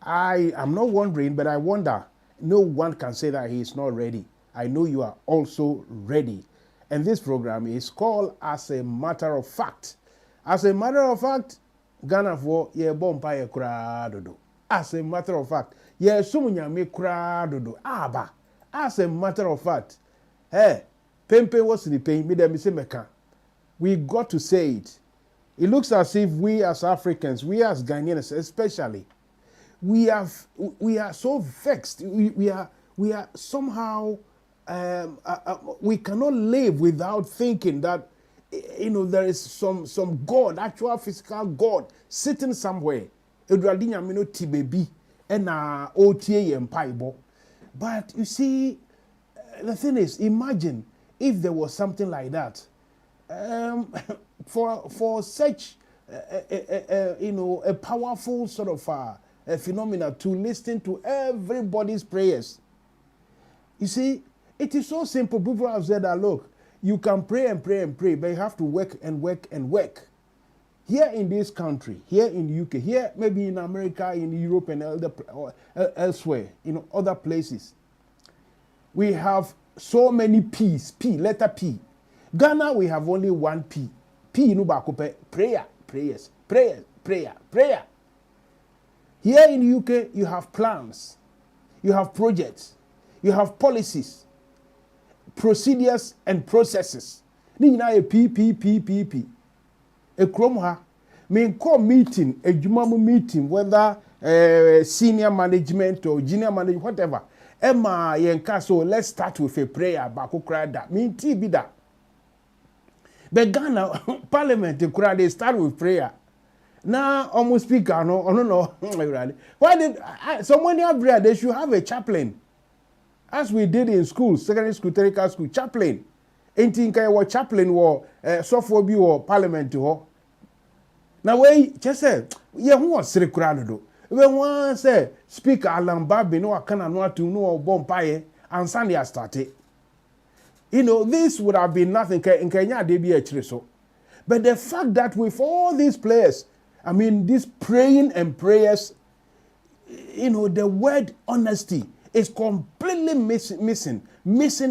I am not wondering, but I wonder. No one can say that he is not ready. I know you are also ready. And this program is called As a Matter of Fact. As a matter of fact, Ghana for ye bompa ye kura dodo. As a matter of fact, ye sumunya me kura dodo. Aba. As a matter of fact, hey, Pempe was the pain, me dem say meka. We got to say it. It looks as if we as Africans, we as Ghanaians especially, we are so vexed. We are somehow we cannot live without thinking that there is some God, actual physical God sitting somewhere. But you see, the thing is, imagine if there was something like that. For such a powerful sort of a phenomena to listen to everybody's prayers. You see, it is so simple. People have said that, look, you can pray and pray and pray, but you have to work and work and work. Here in this country, here in the UK, here maybe in America, in Europe and elsewhere, other places, we have so many P's, letter P. Ghana, we have only one P. P prayer, prayers, prayer, prayer, prayer. Here in the UK, you have plans, you have projects, you have policies, procedures and processes. Ni a P. A kromha, may call meeting, a jumamu meeting, whether senior management or junior management, whatever. Emma yenka, so let's start with a prayer. Bako krada, mean tea be that. But Ghana Parliament, they start with prayer. Now, almost speaker, no. Why did someone have prayer? They should have a chaplain, as we did in school, secondary school, technical school, chaplain. Anything kind of chaplain or software be or Parliament to. Now, we just said, yeah, who was Srekurado do? When one say Speaker Alan Babi no akana no atu no bompaye and Sunday has started. This would have been nothing in Kenya, they be a so. But the fact that with all these players, this praying and prayers, the word honesty is completely missing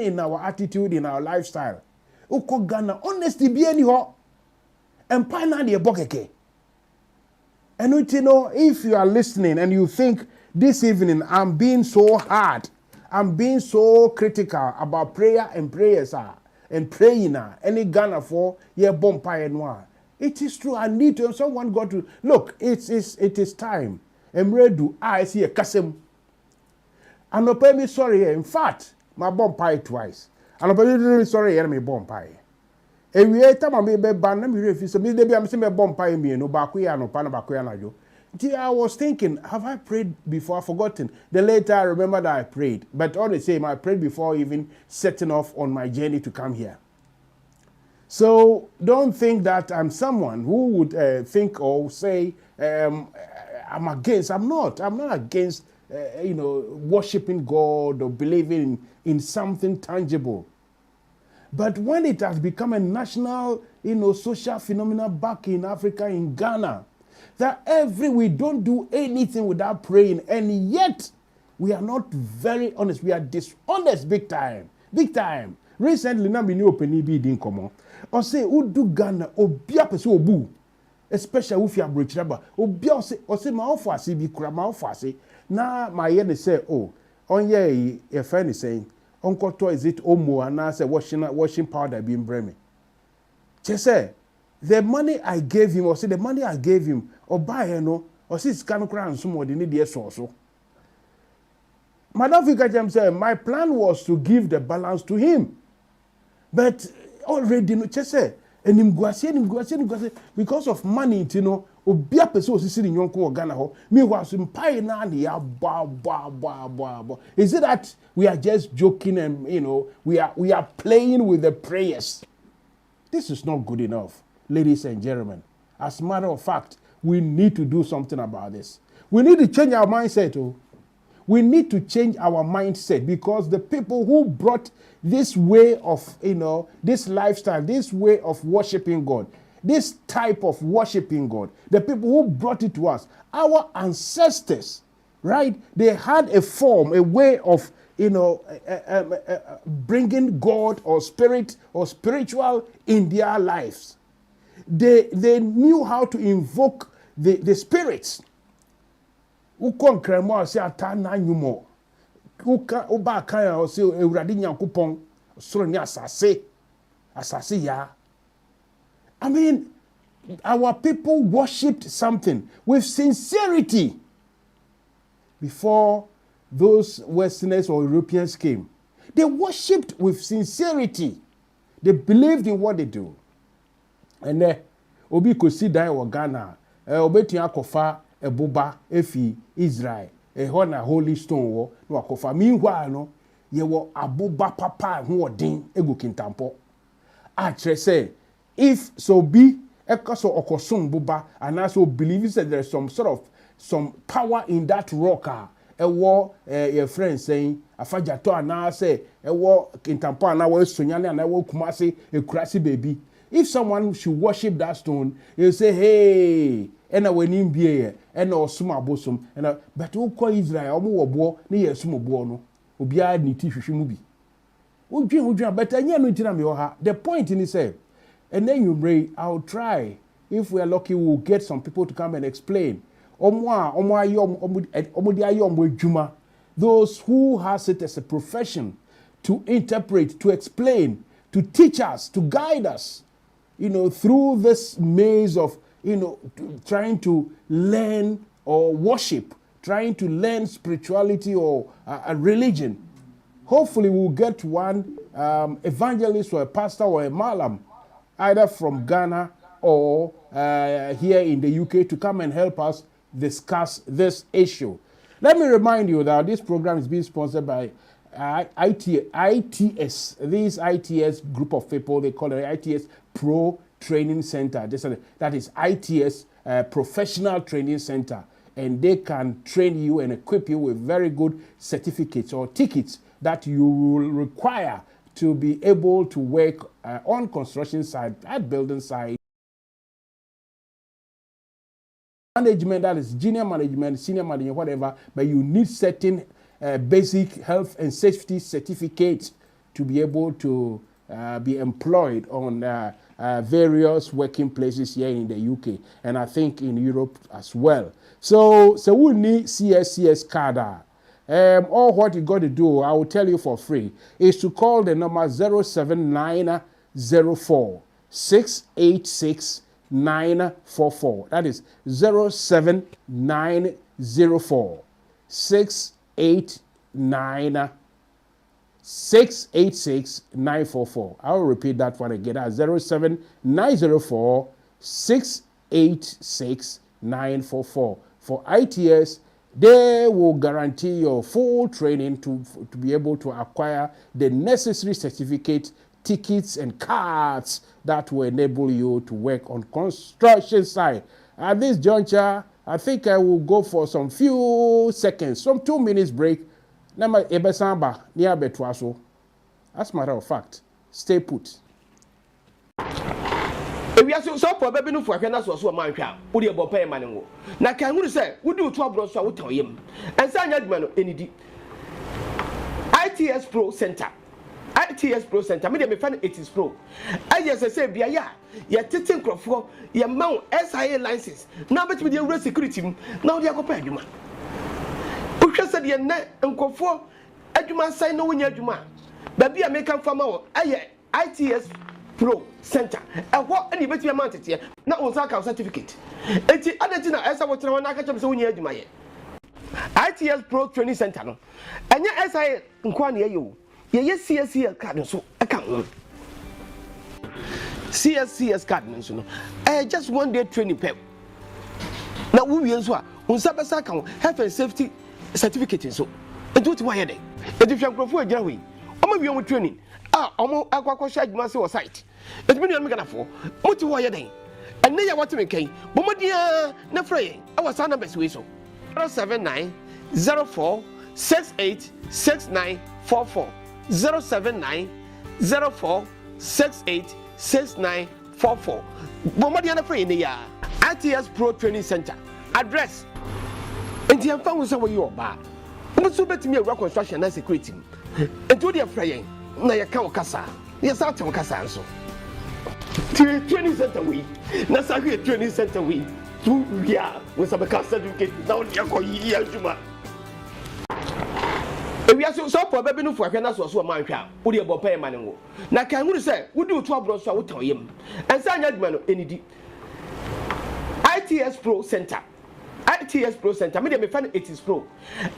in our attitude, in our lifestyle. Uko Ghana, honesty be anyhow. And pina the bokeke. And if you are listening and you think this evening I'm being so hard, I'm being so critical about prayer and prayers and praying any Ghana for ye bompire noir. It is true. I need to. Someone got to look. It is time. Emredu. I see a kasem. I'm not pay me sorry. In fact, my bompire twice. I'm not pay me sorry. Me bompire. And we time I may be banned. Me refuse. Me debi am say me bompire me no bakuya no pana bakuya na jo. I was thinking, have I prayed before? I've forgotten. Then later I remember that I prayed. But all the same, I prayed before even setting off on my journey to come here. So don't think that I'm someone who would think or say I'm against. I'm not against worshiping God or believing in something tangible. But when it has become a national, social phenomenon back in Africa, in Ghana, that we don't do anything without praying, and yet we are not very honest. We are dishonest big time. Big time. Recently, na me open EB din komo. Or say, who do Ghana, obia pese obu, especially if you are rich, obia say, my offer say, be kura, my offer say, na my yen say, oh, on ye, a friend is saying, Uncle to is it omo, and I say, washing powder being breme. Just say, the money I gave him, or say, the money I gave him, or buy, or see, scan crown, somebody need the so. Madam Fikachem said, my plan was to give the balance to him. But already, just say, and him because of money, obia person was sitting in Yonko Ghana ho. Me was in pie na ya ba. Is it that we are just joking and we are playing with the prayers? This is not good enough, ladies and gentlemen. As a matter of fact, we need to do something about this. We need to change our mindset. We need to change our mindset, because the people who brought this way of, this lifestyle, this way of worshiping God, this type of worshiping God, the people who brought it to us, our ancestors, right? They had a form, a way of, bringing God or spirit or spiritual in their lives. They knew how to invoke the spirits. Ukon kremo se atana nyumo. Uba kan o se ewurade nyankopon soro ni asase ya. I mean, our people worshipped something with sincerity before those Westerners or Europeans came. They worshipped with sincerity. They believed in what they do. And obi kosi dai wa Ghana, obetua akofa eboba efi Israel. Hona holy stone wo no akofa. Meanwhile no, ye wo aboba papa ho odin egu kintampo. Actually say, if so be ekoso okosom boba, and also believes that there's some power in that rock. Your friend saying, Afajato ana say, kintampo ana wo sunyane ana wo kumase ekurasi baby. If someone should worship that stone, he'll say, hey, and I went in beer, and no suma bosom, and but who call Israel, omo wobo, ni yesumo bono, ubia ni tishu mubi. Ujin, but I know the point in itself. And then you bring, I'll try. If we are lucky, we'll get some people to come and explain. Those who has it as a profession to interpret, to explain, to teach us, to guide us, through this maze of, trying to learn or worship, trying to learn spirituality or a religion. Hopefully we'll get one evangelist or a pastor or a malam, either from Ghana or here in the UK, to come and help us discuss this issue. Let me remind you that this program is being sponsored by ITS. This ITS group of people, they call it ITS Pro Training Center. That is ITS Professional Training Center. And they can train you and equip you with very good certificates or tickets that you will require to be able to work on construction site, at building site. Management, that is junior management, senior management, whatever, but you need certain basic health and safety certificates to be able to be employed on various working places here in the UK, and I think in Europe as well. So we need CSCS card. All what you got to do, I will tell you for free, is to call the number 07904 686 944. That is 07904 686 944. I will repeat that one again. That's 07904 686 944. For ITS, they will guarantee your full training to be able to acquire the necessary certificate, tickets, and cards that will enable you to work on construction site. At this juncture, I think I will go for some few seconds, some 2 minutes break. As a matter of fact, stay put. We are so poor, baby, no for a so man. Would you pay money? Now, can you say, would you trouble so I would tell him? And sign that man any ITS Pro Center. ITS Pro Center. Me find it is pro. I just say, be ya teaching crop for your mount SIA license. Now, but with your security, now they are compared you. Who said your net and go for Eduma sign no win Eduma. Baby, I make from our ITS Pro Center. And what any better amount here? Now on our certificate. It's the other thing as I was trying to catch up so near Eduma. ITS Pro Training Center. No, and your SIA inquiry you. Yes, CSCS card so account. CSCS card so just 1 day training pep. Now we answer on Sabasa account health and safety certificate so. And do it why day. And if you are for a Jawi, I'm a young training. Almost aqua shag master site. It's been a mega for what you are day. And then you want to make a Bomadia Nafray. Our son number is so 079 04 68 6944. 079 04 68 6944. Bomadiana Free in the ITS Pro Training Center. Address nti yɛmfa wo sɛ wɔyɛ ɔbaa wobɛso wobɛtumi awura construction na security mu nti wode ɛfrɛ yɛn na yɛka wo kasa yɛsa te wo kasa nso training center wei na sa hwɛ training center wei tu wia wo sa bɛka certificate na wode akɔ yi adwuma ewiase so pɔ bɛbi no fo ahwɛ na so so ma nhwɛ a wode ɛbɔ pɛ ma ne wo na kan hu sɛ wode otu abro so a wotan yam ɛnsa anya adwuma no enidi ITS Pro Center me dey me fan it is pro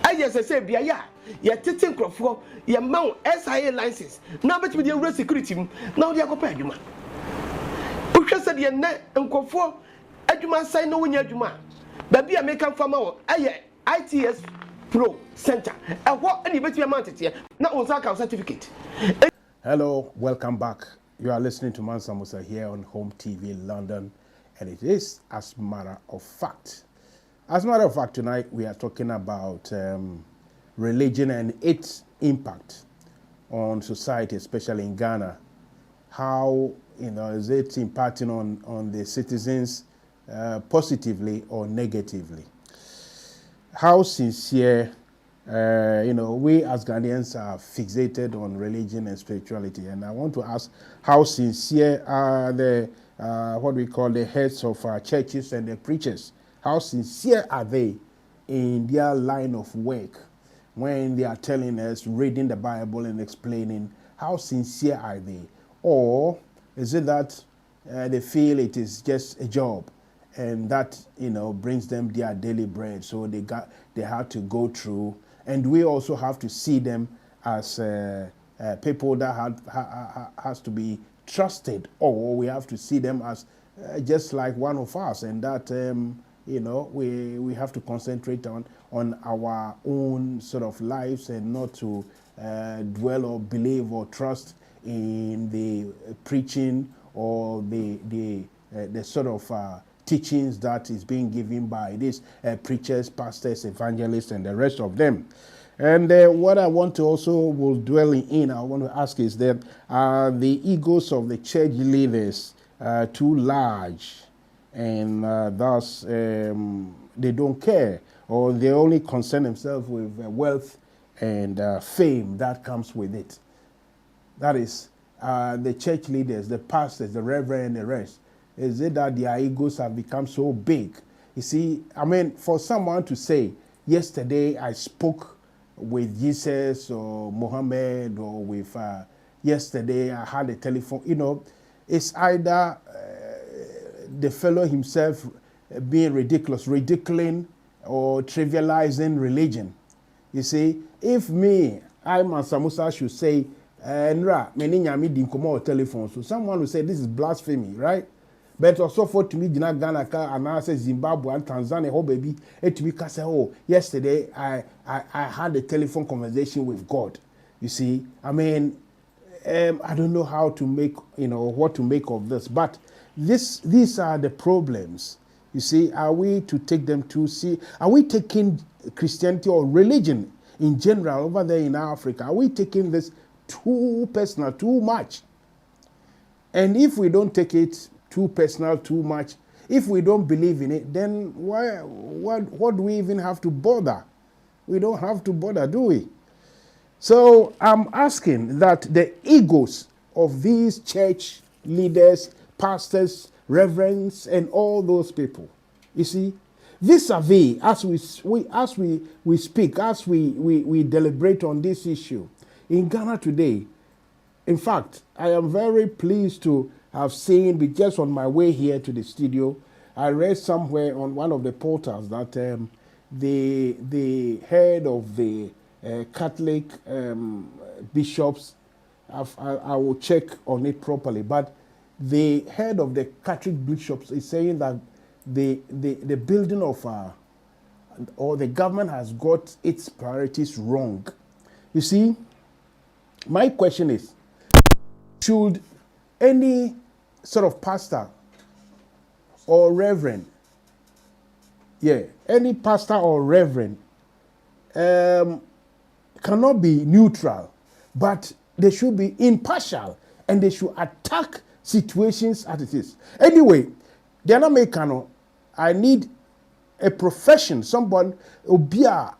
ayɛ sɛ bia ya yɛtete nkrɔfoɔ yɛma wo SIA license na betumi de awura security mu na wode akɔpɛ adwuma wohwɛ sɛ de nɛ nkrɔfoɔ adwuma sai na wonya adwuma baabi a meka mfa ma wo ayɛ ITS Pro Center ɛhɔ ɛne betumi ama nteteɛ na onsa account certificate. Hello, welcome back. You are listening to Mansa Musa here on Home TV London, and it is As Matter of Fact. As a matter of fact, tonight we are talking about religion and its impact on society, especially in Ghana. How is it impacting on the citizens positively or negatively? How sincere, we as Ghanaians are fixated on religion and spirituality, and I want to ask, how sincere are the what we call the heads of our churches and the preachers? How sincere are they in their line of work when they are telling us, reading the Bible and explaining? How sincere are they? Or is it that they feel it is just a job and that brings them their daily bread, so they have to go through? And we also have to see them as people that has to be trusted, or we have to see them as just like one of us, and that we have to concentrate on our own sort of lives and not to dwell or believe or trust in the preaching or the sort of teachings that is being given by these preachers, pastors, evangelists, and the rest of them. And what I want to also will dwell in, I want to ask is that are the egos of the church leaders too large, and thus they don't care, or they only concern themselves with wealth and fame that comes with it? That is, the church leaders, the pastors, the reverend, and the rest. Is it that their egos have become so big? You see, for someone to say, yesterday I spoke with Jesus or Muhammad, or with yesterday I had a telephone, it's either the fellow himself being ridiculing or trivializing religion. You see, if I Mansa Musa should say, Nra, meni nyami di nkomo or telephone, so someone will say this is blasphemy, right? But also for to me, Ghana and I say Zimbabwe and Tanzania, oh baby, to me say, oh, yesterday I had a telephone conversation with God. You see, I don't know how to make, what to make of this, but these are the problems. You see, are we to take them to see? Are we taking Christianity or religion in general over there in Africa? Are we taking this too personal, too much? And if we don't take it too personal, too much, if we don't believe in it, then what do we even have to bother? We don't have to bother, do we? So I'm asking that the egos of these church leaders, pastors, reverends, and all those people, you see, vis-a-vis, as we speak, as we deliberate on this issue in Ghana today. In fact, I am very pleased to have seen, just on my way here to the studio, I read somewhere on one of the portals that the head of the Catholic bishops, I will check on it properly, but the head of the Catholic bishops is saying that the building of or the government has got its priorities wrong. You see, my question is, should any sort of pastor or reverend, any pastor or reverend cannot be neutral, but they should be impartial and they should attack situations as it is. Anyway, I need a profession, someone obia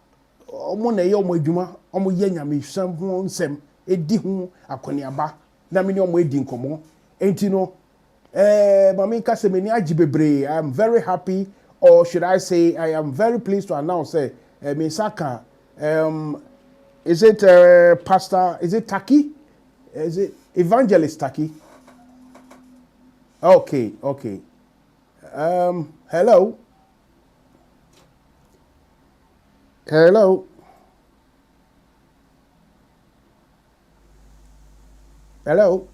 omo na ye omo adwuma omo ye nyamehwam ho nsem edi ho akoniaba na me ne omo edi nkomo enti no mami ka se me ni agi bebre. I am very happy, or should I say I am very pleased to announce me saka is it pastor, is it Taki, is it evangelist Taki? Okay. Hello. Hello.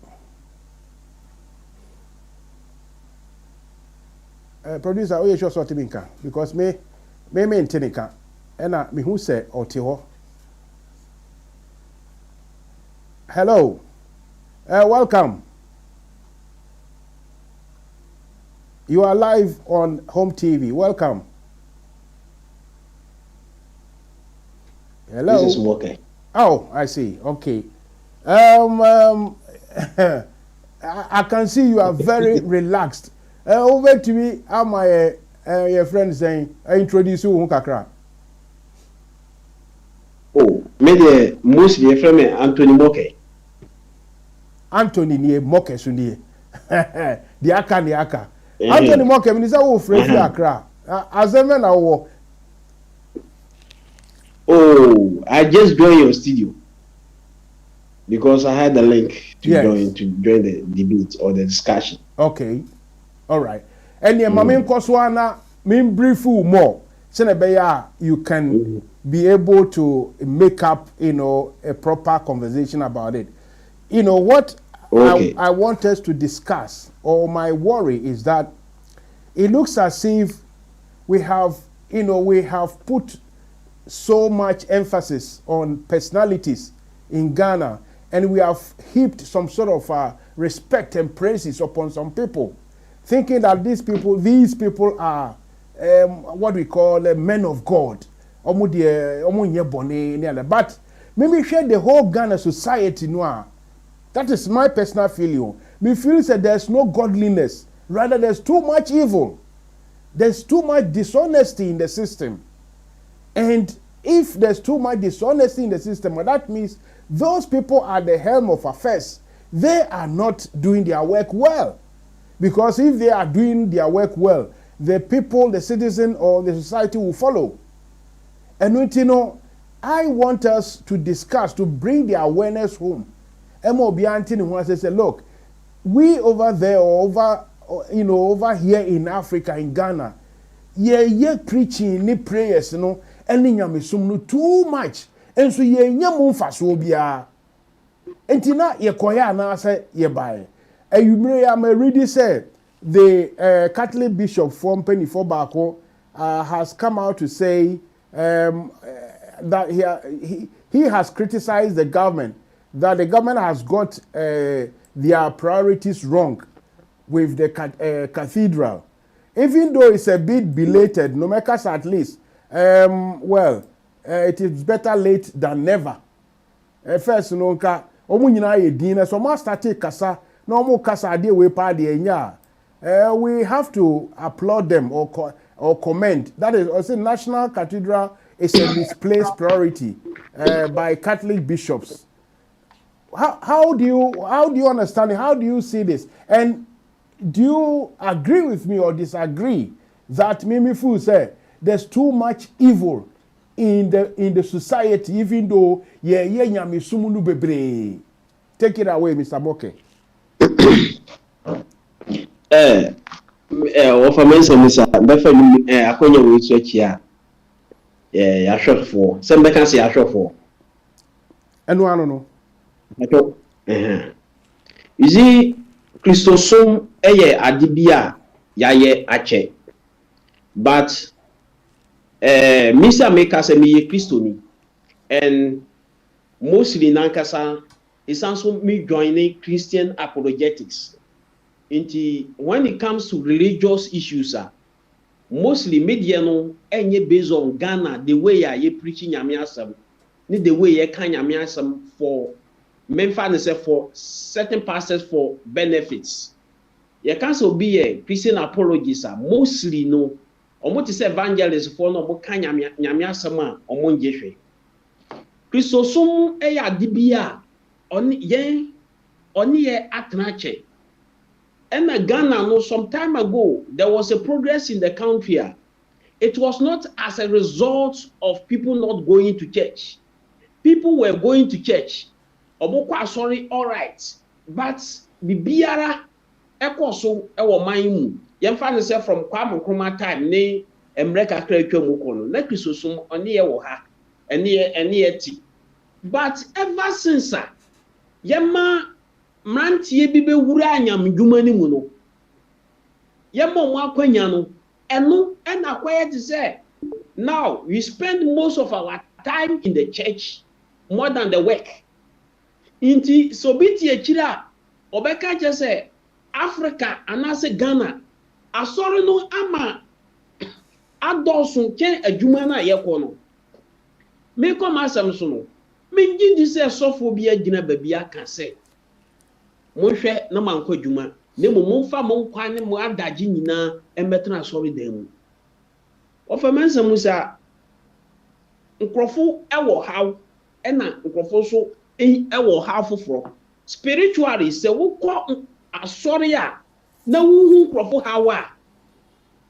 Producer, oh, you sure sort me because me intenika, and me who say otiho. Hello. Welcome. You are live on Home TV. Welcome. Hello. This is Moke. Oh, I see. Okay. I can see you are very relaxed. Over to me, how my your friend saying, I introduce you kakra. Oh, maybe mostly a friend Anthony Moke. Anthony ni Moke suni. The aka. Anthony Moke, me say wo free Accra. Azeme na wo. Oh, I just joined your studio because I had the link to join the debate or the discussion. Okay, all right. And your mama Koswana, me brief you more. Senebeya, you can be able to make up, a proper conversation about it. You know what I want us to discuss, or my worry is that it looks as if we have put so much emphasis on personalities in Ghana, and we have heaped some sort of respect and praises upon some people, thinking that these people are what we call men of God. But maybe share the whole Ghana society noir. That is my personal feeling. Me feels that there's no godliness, rather there's too much evil. There's too much dishonesty in the system. And if there's too much dishonesty in the system, well, that means those people at the helm of affairs, they are not doing their work well. Because if they are doing their work well, the people, the citizen, or the society will follow. And I want us to discuss, to bring the awareness home. Mobiantini wants to say, look, we over there, or over here in Africa, in Ghana, preaching ni prayers, any nyamesum no too much. And so nyamu mfaso bia. Entina ye koya na say ye buy. I may read say the Catholic Bishop from Penifo Bako has come out to say that he has criticized the government, that the government has got their priorities wrong with the cathedral. Even though it's a bit belated, no matters at least, it is better late than never. First, so master take kasa, no more kasa de we party we have to applaud them or comment. That is also National Cathedral is a misplaced priority by Catholic bishops. How do you understand it? How do you see this? And do you agree with me or disagree that Mimi Fu said there's too much evil in the society, even though nyami sumunu bebre? Take it away, Mr. Moke. Of a mention, definitely, akonya we switch here. Yeah, short for. Some can say short for. And no. You see, Christosum adibia yaye ache. But Mr. Maker say me Christoni, and mostly Nankasa is also me joining Christian apologetics. When it comes to religious issues, mostly media no enye based on Ghana, the way ye preaching yamiasam, ni the way ye can yamiasam for for certain pastors for benefits. Ye can so be a Christian apologies mostly no omo ti say evangelist for no omo ka nyame asem a omo nje hwe Christosum eya dibia oni ye atrache and Ghana no some time ago there was a progress in the country. It was not as a result of people not going to church. People were going to church. Obokwa sorry, all right. But bibiara ekoso ewo manmu. Yemfa ne say from Kwame Nkrumah time ne America kratwa mu kono. Na Christosum oni ye wo ha. Eni ti. But ever since yema mrantie bi be wura anyam dwuma ni mu no. Yema mo akwanya no eno na quiet to say now we spend most of our time in the church more than the work. Inti so biti ekira obeka je say Africa anase Ghana asori no ama adosun ken adwuma na yekọ no me come asem so no me ngindi say sofo bi agina babi aka say mo hwe na manko adwuma ne mo mfa mo nkwa ne mo adaji nyina emetena asori dan mu ofa mensa musa nkrofo ewo haw ena nkrofo so ewo haw foforo spiritually se wo ko asori a na wuhu nkrofo haw a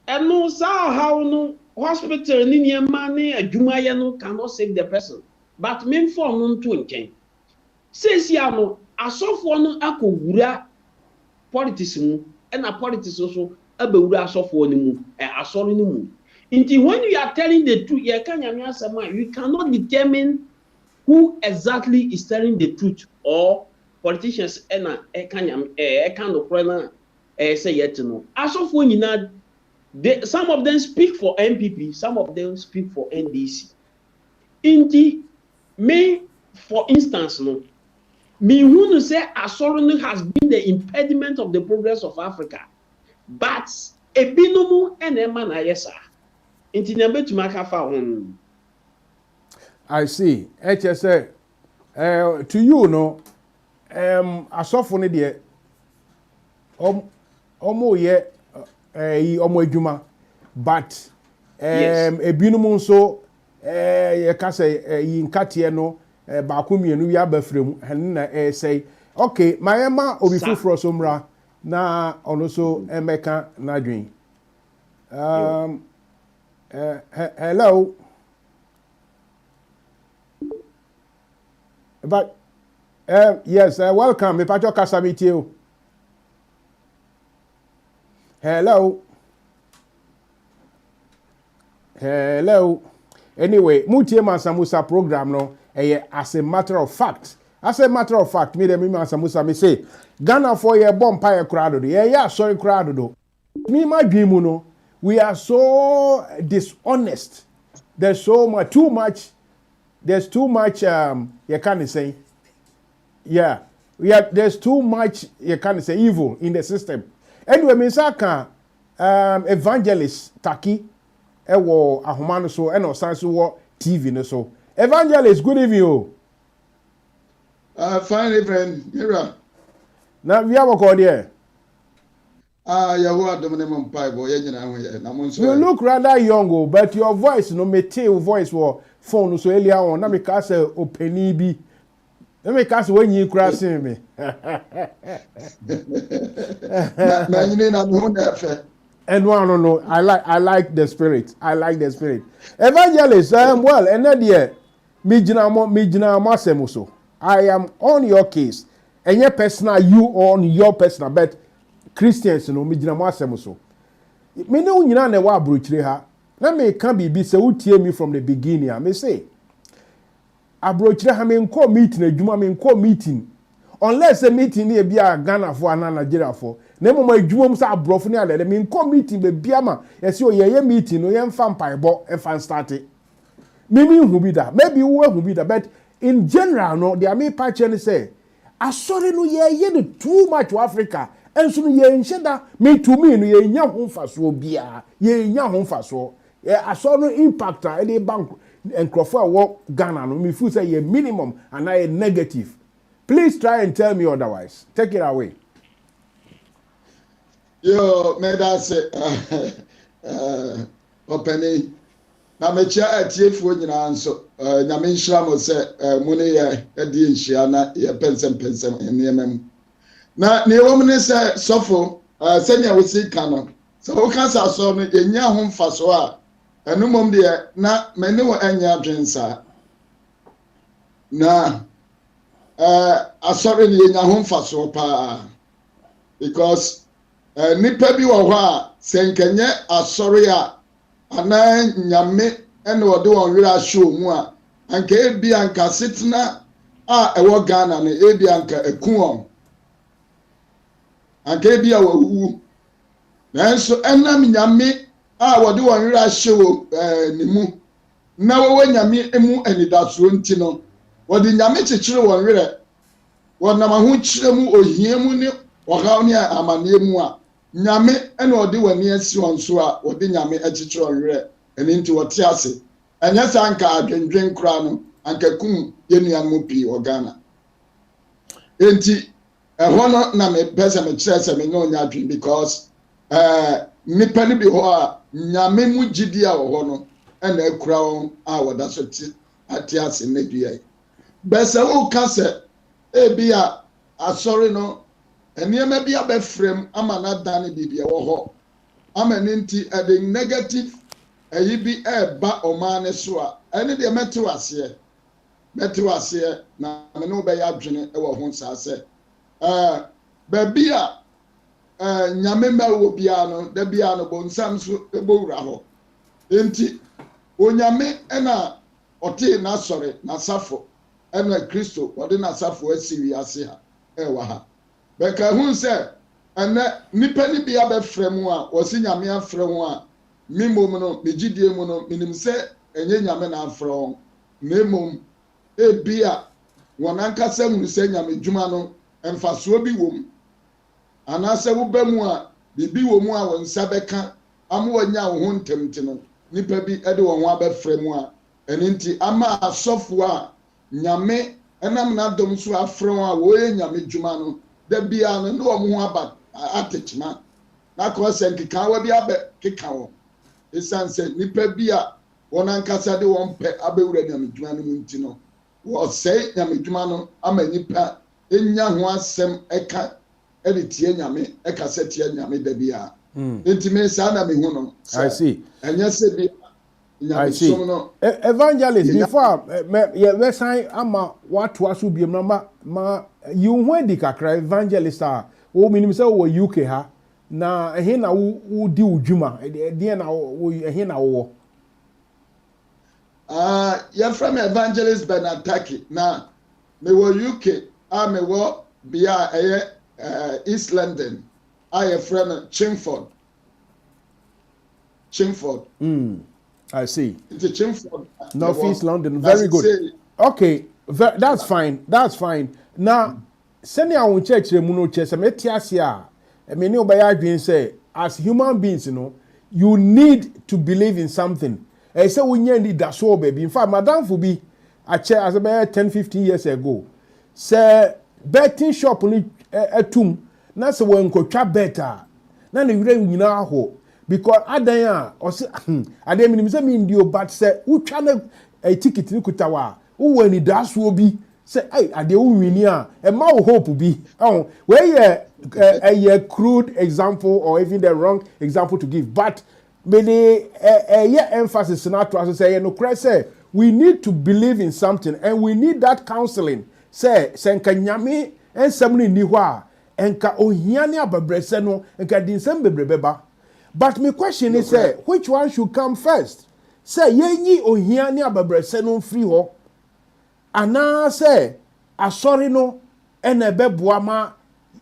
eno sa haw no hospital ni niema ne adwuma ye no cannot save the person but men for no nto nken sesi ano asofo no akowura politics mu na politics so abewura asofo ni mu asori ni mu inti when you are telling the truth you can you cannot determine who exactly is telling the truth or politicians na can of na say yet no asofo nyina some of them speak for NPP, some of them speak for NDC inti me for instance no me who say asori has been the impediment of the progress of Africa but ebinumu enema na yesa inti nyambe tumaka fa hon. I see. HSA to you no asofo ne de omo ye omo adwuma but ebinumu nso ye ka say yi nkate no ba ko mienu wi abafrem na say okay mayema obi fufuro so mra na ono so emeka na dwen hello but yes welcome me pacho kasabiti you hello anyway mutie Mansa program no as a matter of fact me dem Mansa Musa me say Ghana for your bompa crowd do sorry crowd do me my dream no we are so dishonest there's too much you can't say there's too much you can't say evil in the system anyway me saka evangelist Taki ewo ahoma no so eno san so wo TV no so evangelist good evening o fine evening Mira na we have called here yawo adom ne mpai bo ye nyina ho ye na mo nso you look rather young but your voice no your voice for phone so earlier on na me ka say openi bi na me ka say when you cross me na nyine na me ho na fe. And no, I like the spirit. Evangelist, well, and then there, me jina masemo so. I am on your case. And your personal, you on your personal, but Christians, me jina masemo so. Me no nyina na wa abrochire ha. Na me can be say utie me from the beginning. I me say abrochire ha me nko meeting adwuma me nko meeting. Unless a meeting ne be a Ghana for and Nigeria for. Na mo adwuma sa abrofo ne ale me nko meeting be bia ma yesi o ye meeting no ye mfa mpaebo e fan start. Maybe who be that. Maybe who be that. But in general no they are me patch and say asori no ye too much to Africa. And so ye nsheda me to me no ye nya ho faso bia. Ye nya ho faso. Asori no impact e dey bank enkrofo wo Ghana no me feel say ye minimum and a negative. Please try and tell me otherwise. Take it away. Yo, me that's ɔpɛni na mekyia atiefoɔ nyinaa nso nyame nhyira mo sɛ mo ne yɛ adi nhyia na yɛpɛ nsɛmpɛnsɛm nneɛma mu na nea ɛwɔ mu ne sɛ sɔfo sɛnea wosi ka no sɛ woka sɛ asɔre no yɛnya ho mfasoɔ a ɛno mmom deɛ na m'ani wɔ ɛnyɛ adwen saa na asɔre no yɛnya ho mfasoɔ paa because nipa bi wɔ hɔ a sɛ nkɛnyɛ asɔre a anaa nyame ɛna ɔde wɔn werɛ ahyɛ mu a anka ebi anka setena a ɛwɔ Ghana no ebi anka eku wɔn anka ebi a wɔwu nanso ɛnam nyame a wɔde wɔn werɛ ahyɛ wɔ ne mu na wɔwɔ nyame mu anidasoɔ nti no wɔde nyame kyekyere wɔn werɛ wɔnam ahokyerɛ mu ohia mu ne ɔhaw ne amanneɛ mu a nyame ɛna ɔde wɔn ani asi wɔn so a wɔde nyame akyekyere wɔn werɛ ɛne nti wɔte ase ɛnyɛ saa anka adwendwen koraa no anka kum yɛn nuanom pii wɔ Ghana enti ɛhɔ no na mepɛ sɛ mekyerɛ sɛ menyɛ ɔnyɛ adwen because nipa no bi hɔ a nyame mu gyidi a wɔ hɔ no ɛna akura wɔn a wɔda so ate ase na dua bɛsɛ woka sɛ ebi a asɔre no nneɛma bi abɛfrɛm ama n'adane biribi ɛwɔ hɔ ama ne nti ɛde negative ɛyi bi ɛɛba ɔman ne so a ɛne deɛ mɛte aseɛ na me ne wo bɛyɛ adwene ɛwɔ ho saa sɛ baabi a nyame mma wɔ biara no da biara no bɔnsam so ɛbɔwura hɔ enti onyame ɛna ɔtee n'asɔre n'asafo ɛna Kristo ɔde n'asafo asi wiase ha ɛwɔ ha bɛka hu sɛ ɛnɛ nipa ni bi abɛfrɛ mu a wɔsi nyame afrɛ ho a me mom no me gyidie mu no menim sɛ ɛnyɛ nyame na afrɛ wɔn na mmom ebi a wɔn ankasa hu sɛ nyame dwuma no mfasoɔ bi wɔ mu anaasɛ woba mu a biribi wɔ mu a wɔn nsa bɛka ama wɔnya wo ho ntɛmte no nipa bi ɛde wɔn ho abɛfrɛ mu a ɛne nti ama asɔfo a nyame ɛnam n'adɔm so afrɛ wɔn a wɔyɛ nyame dwuma no da biara no ne wɔn ho aba atekyema na kɔ sɛ nkekaawa bi abɛkeka wɔn ɛsiane sɛ nipa bi a wɔn ankasa de wɔn pɛ abɛwura nyame dwuma no mu nti no wɔsɛe nyame dwuma no ama nipa ɛnya ho asɛm ɛka ɛde tie nyame ɛkasa tie nyame da biara nti me saa na me hu no I see ɛnyɛ sɛ bi I see evangelist before we sign ama watu aso biem na ma you wen di kakra evangelist a wo minim sɛ wo UK ha na ehe na wo di udwuma de na wo ehe na wo ya from evangelist Bernard Taki na me wo UK a me wo bia East London I from Chingford I see. It's a Chingford. North East London. Very good. Okay, that's fine. That's fine. Now, send your church remuno church. I mean, you say as human beings, you know, you need to believe in something. I say we need that so baby. In fact, Madame Fubi, I chair as about 10-15 years ago. Say betting shop only a tomb. That's when go trap better. Now the really ho. Because adanya or say ade minim say me ndio but say wo twa na a ticket ni kutawa wo wani das wo bi say hey ade wo wini a e ma wo hope bi oh where a crude example or even the wrong example to give but me the emphasis na to say no cry say we need to believe in something and we need that counseling say nka nyame ensam ni ho a enka ohia ne ababrese no enka dinsem bebrebeba. But my question is, which one should come first? Say, yenyi ohia ni ababrese no free ho. Ana say, asori no ene beboa ma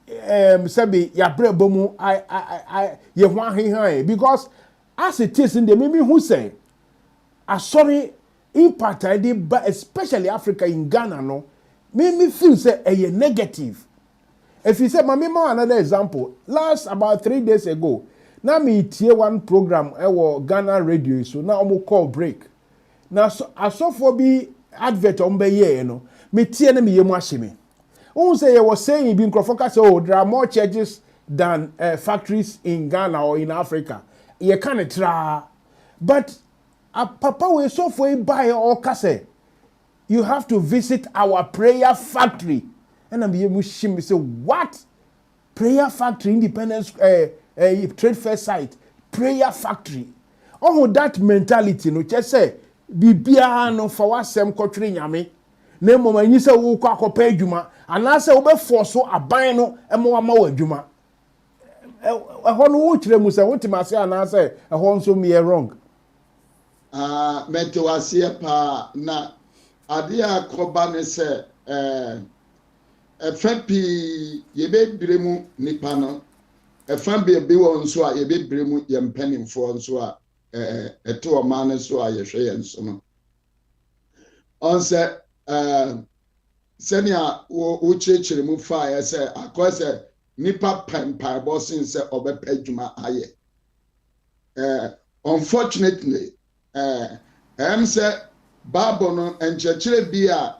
sebi ya brebo mu ye ho ahehan because as it is in the mimi who say asori impact especially Africa in Ghana no me feel say a negative. If you say mama another example, last about 3 days ago na me tie one program ewo Ghana radio so na omo call break na asofo bi advert ombe ye no me tie na me yemu ahye me won say you was saying bi nkrofo say oh there are more churches than factories in Ghana or in Africa ye can tra but papa we so for buy or kase you have to visit our prayer factory and I'm here mushim say what prayer factory independence trade fair site prayer factory oh that mentality no just say bibia no for wasem kotwere nyame na moma nyi se wo kwa akopa adwuma ana se wo be force aban no emo ama wo adwuma ho no wo kire mu se wo timase ana se ho nso me wrong mete wase pa na ade akoba ne se efapi ye be bremu nipa no efambe be wo nso a ye be bremu ye mpanimfo nso a eto ma ne so a ye hwe ye nso no onse senia wo chechire mu fa ye se akose nipa pampa bosin se obepa adwuma aye unfortunately say Bible no enchechire bi a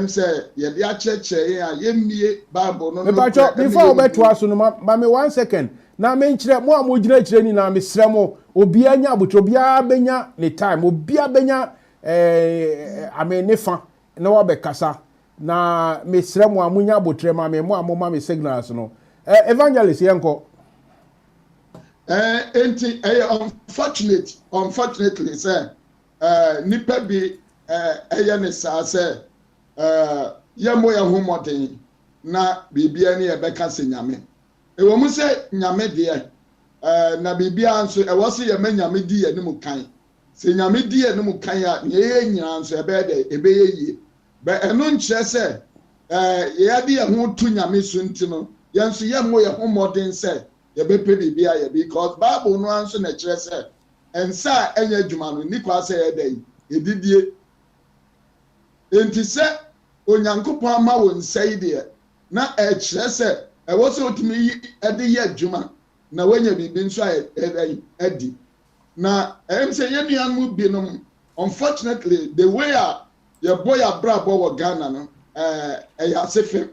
say ye de achechire a ye mie Bible no before obeto aso no ma me 1 second na me nchire mo a mo gina chire ni na me sre mo obi anya abotro bia benya ne time obi abenya amenifa na wa be kasa na me sre mo amunya abotre ma me mo amoma me signals no evangelist yenko unfortunately say nipa bi ne sa say yemo ya homoden na bibia ne ye beka se nyame ewo mu se nyame de na bibia anso ewo se ye nyame di ye ne mu kan se nyame di ye ne mu kan ya ye nyina anso ebe ye yie be eno nkyere se ye ya di ye ho tu nyame so ntino ye nso ye mo ye homoden se ye be pe bibia ye because Bible no anso na kyere se ensa enya adwuma no ni kwa se ye dai edidie enti se onyankopon ama wo nsai de na kyere se ewo se otimi yi ede ye adwuma na wanya bibi nso edi na say ye nuan mu bi no unfortunately the way your boy abrabo wo Ghana no ya sefe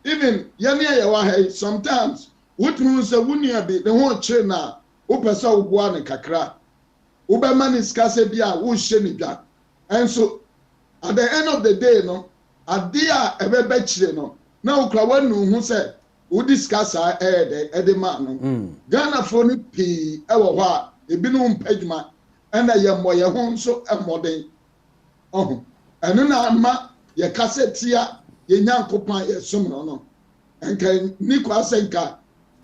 even ye ne ye wa hay sometimes wotunu se wunia bi ne ho kire na wo pese wo boa ne kakra wo be mani skase bi a wo hye ne dwa enso at the end of the day no adia ebe be kire no na wo kra wanu hu se wo discuss ede man no Ghana fo ni pi ewo ho a ebinu mpaguma ena ye moye ho nso emoden enu na ma ye kasetia ye nyankopan ye som no enka ni kwa senka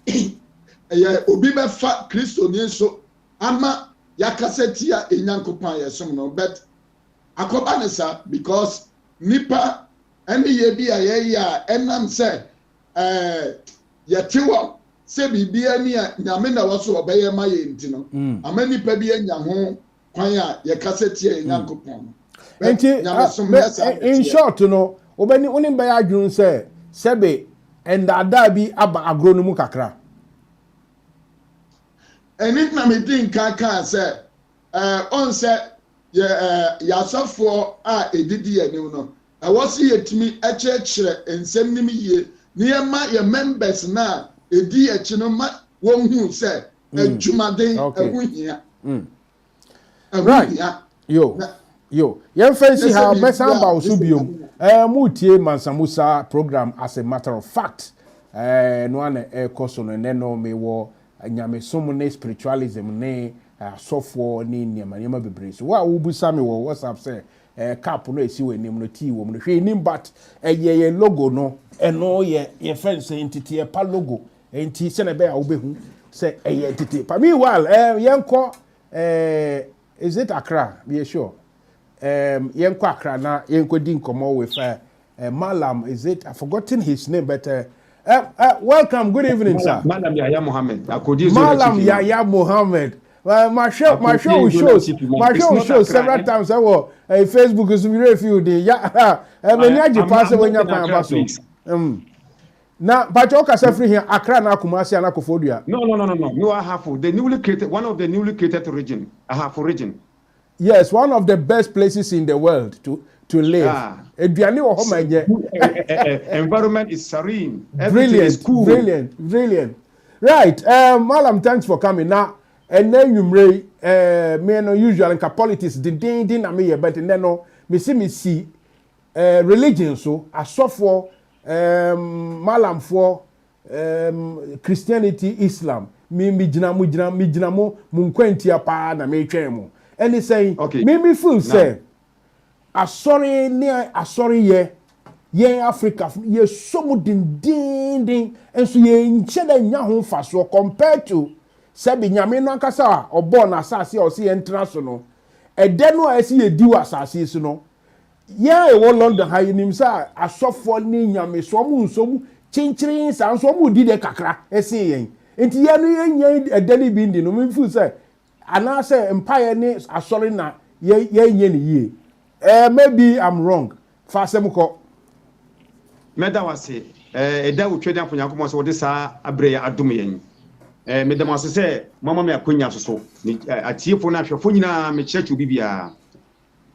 ye obi be fa Kristo ni so ama ya kasetia ye nyankopan ye som no but akoba ne sa because nipa ene ye bi a ye ya enam se yetiwa se bibia ni a nyame na waso obeye ma ye ntino amani pa bi anya ho kwan a ye kaseti ye nyankopon enti in short no obani onim be adwun se sebe endada bi aba agro no mu kakra eni na me din kan se on se ya sofo a edidi ye ni no awosi yetimi echechire ensem nim ye niema ye members na edi echi no ma won hu se adwumaden ahuhia right yo yen fancy how besan ba oso biom mutie mansamusa program as a matter of fact no an koso no no me wo nyame som ne spiritualism ne sofo ne niema bebre so wa wo busa me wo WhatsApp say cap no esi we nim no ti wo no hwe nim but ye logo no eno ye friends entity pa logo enti se na be a wo behu se ye entity pa meanwhile yenko is it Accra be sure yenko Accra na yenko din komo with Malam is it I've forgotten his name but welcome good evening sir Malam Yahya Mohammed Malam Yahya Mohammed my show shows several times Facebook is very few day many pass when you pass now but you can free here Accra na Kumasi na Kofodua no you are half the newly created one of the newly created region half region yes one of the best places in the world to live environment is serene brilliant is cool. brilliant right Malam thanks for coming now and then you may me no usual nka politics din na me ye but then no me see religion so asofo malamfo Christianity Islam me gina mo nkwantia pa na me twen mo any say me feel say asori ye Africa ye so mu din enso ye nche da nya ho fa so compared to sabi nyame no ankasa obo na asase o se entra so no ede no esi ye diwa asase so no ye wo London ha nim sa asofo ni nyame so mu nso mu chinchirin sa nso mu di de kakra esi yen enti ye no ye nya ede ni bi ndi no me fu say ana say empire ni asori na ye nye ni ye maybe I'm wrong fa asem ko meda wase eda wo twede afonya komo so wo de sa abre ya adom yen meda wase se mama me akonya so atiefo na hwefo nyina me chechu bibia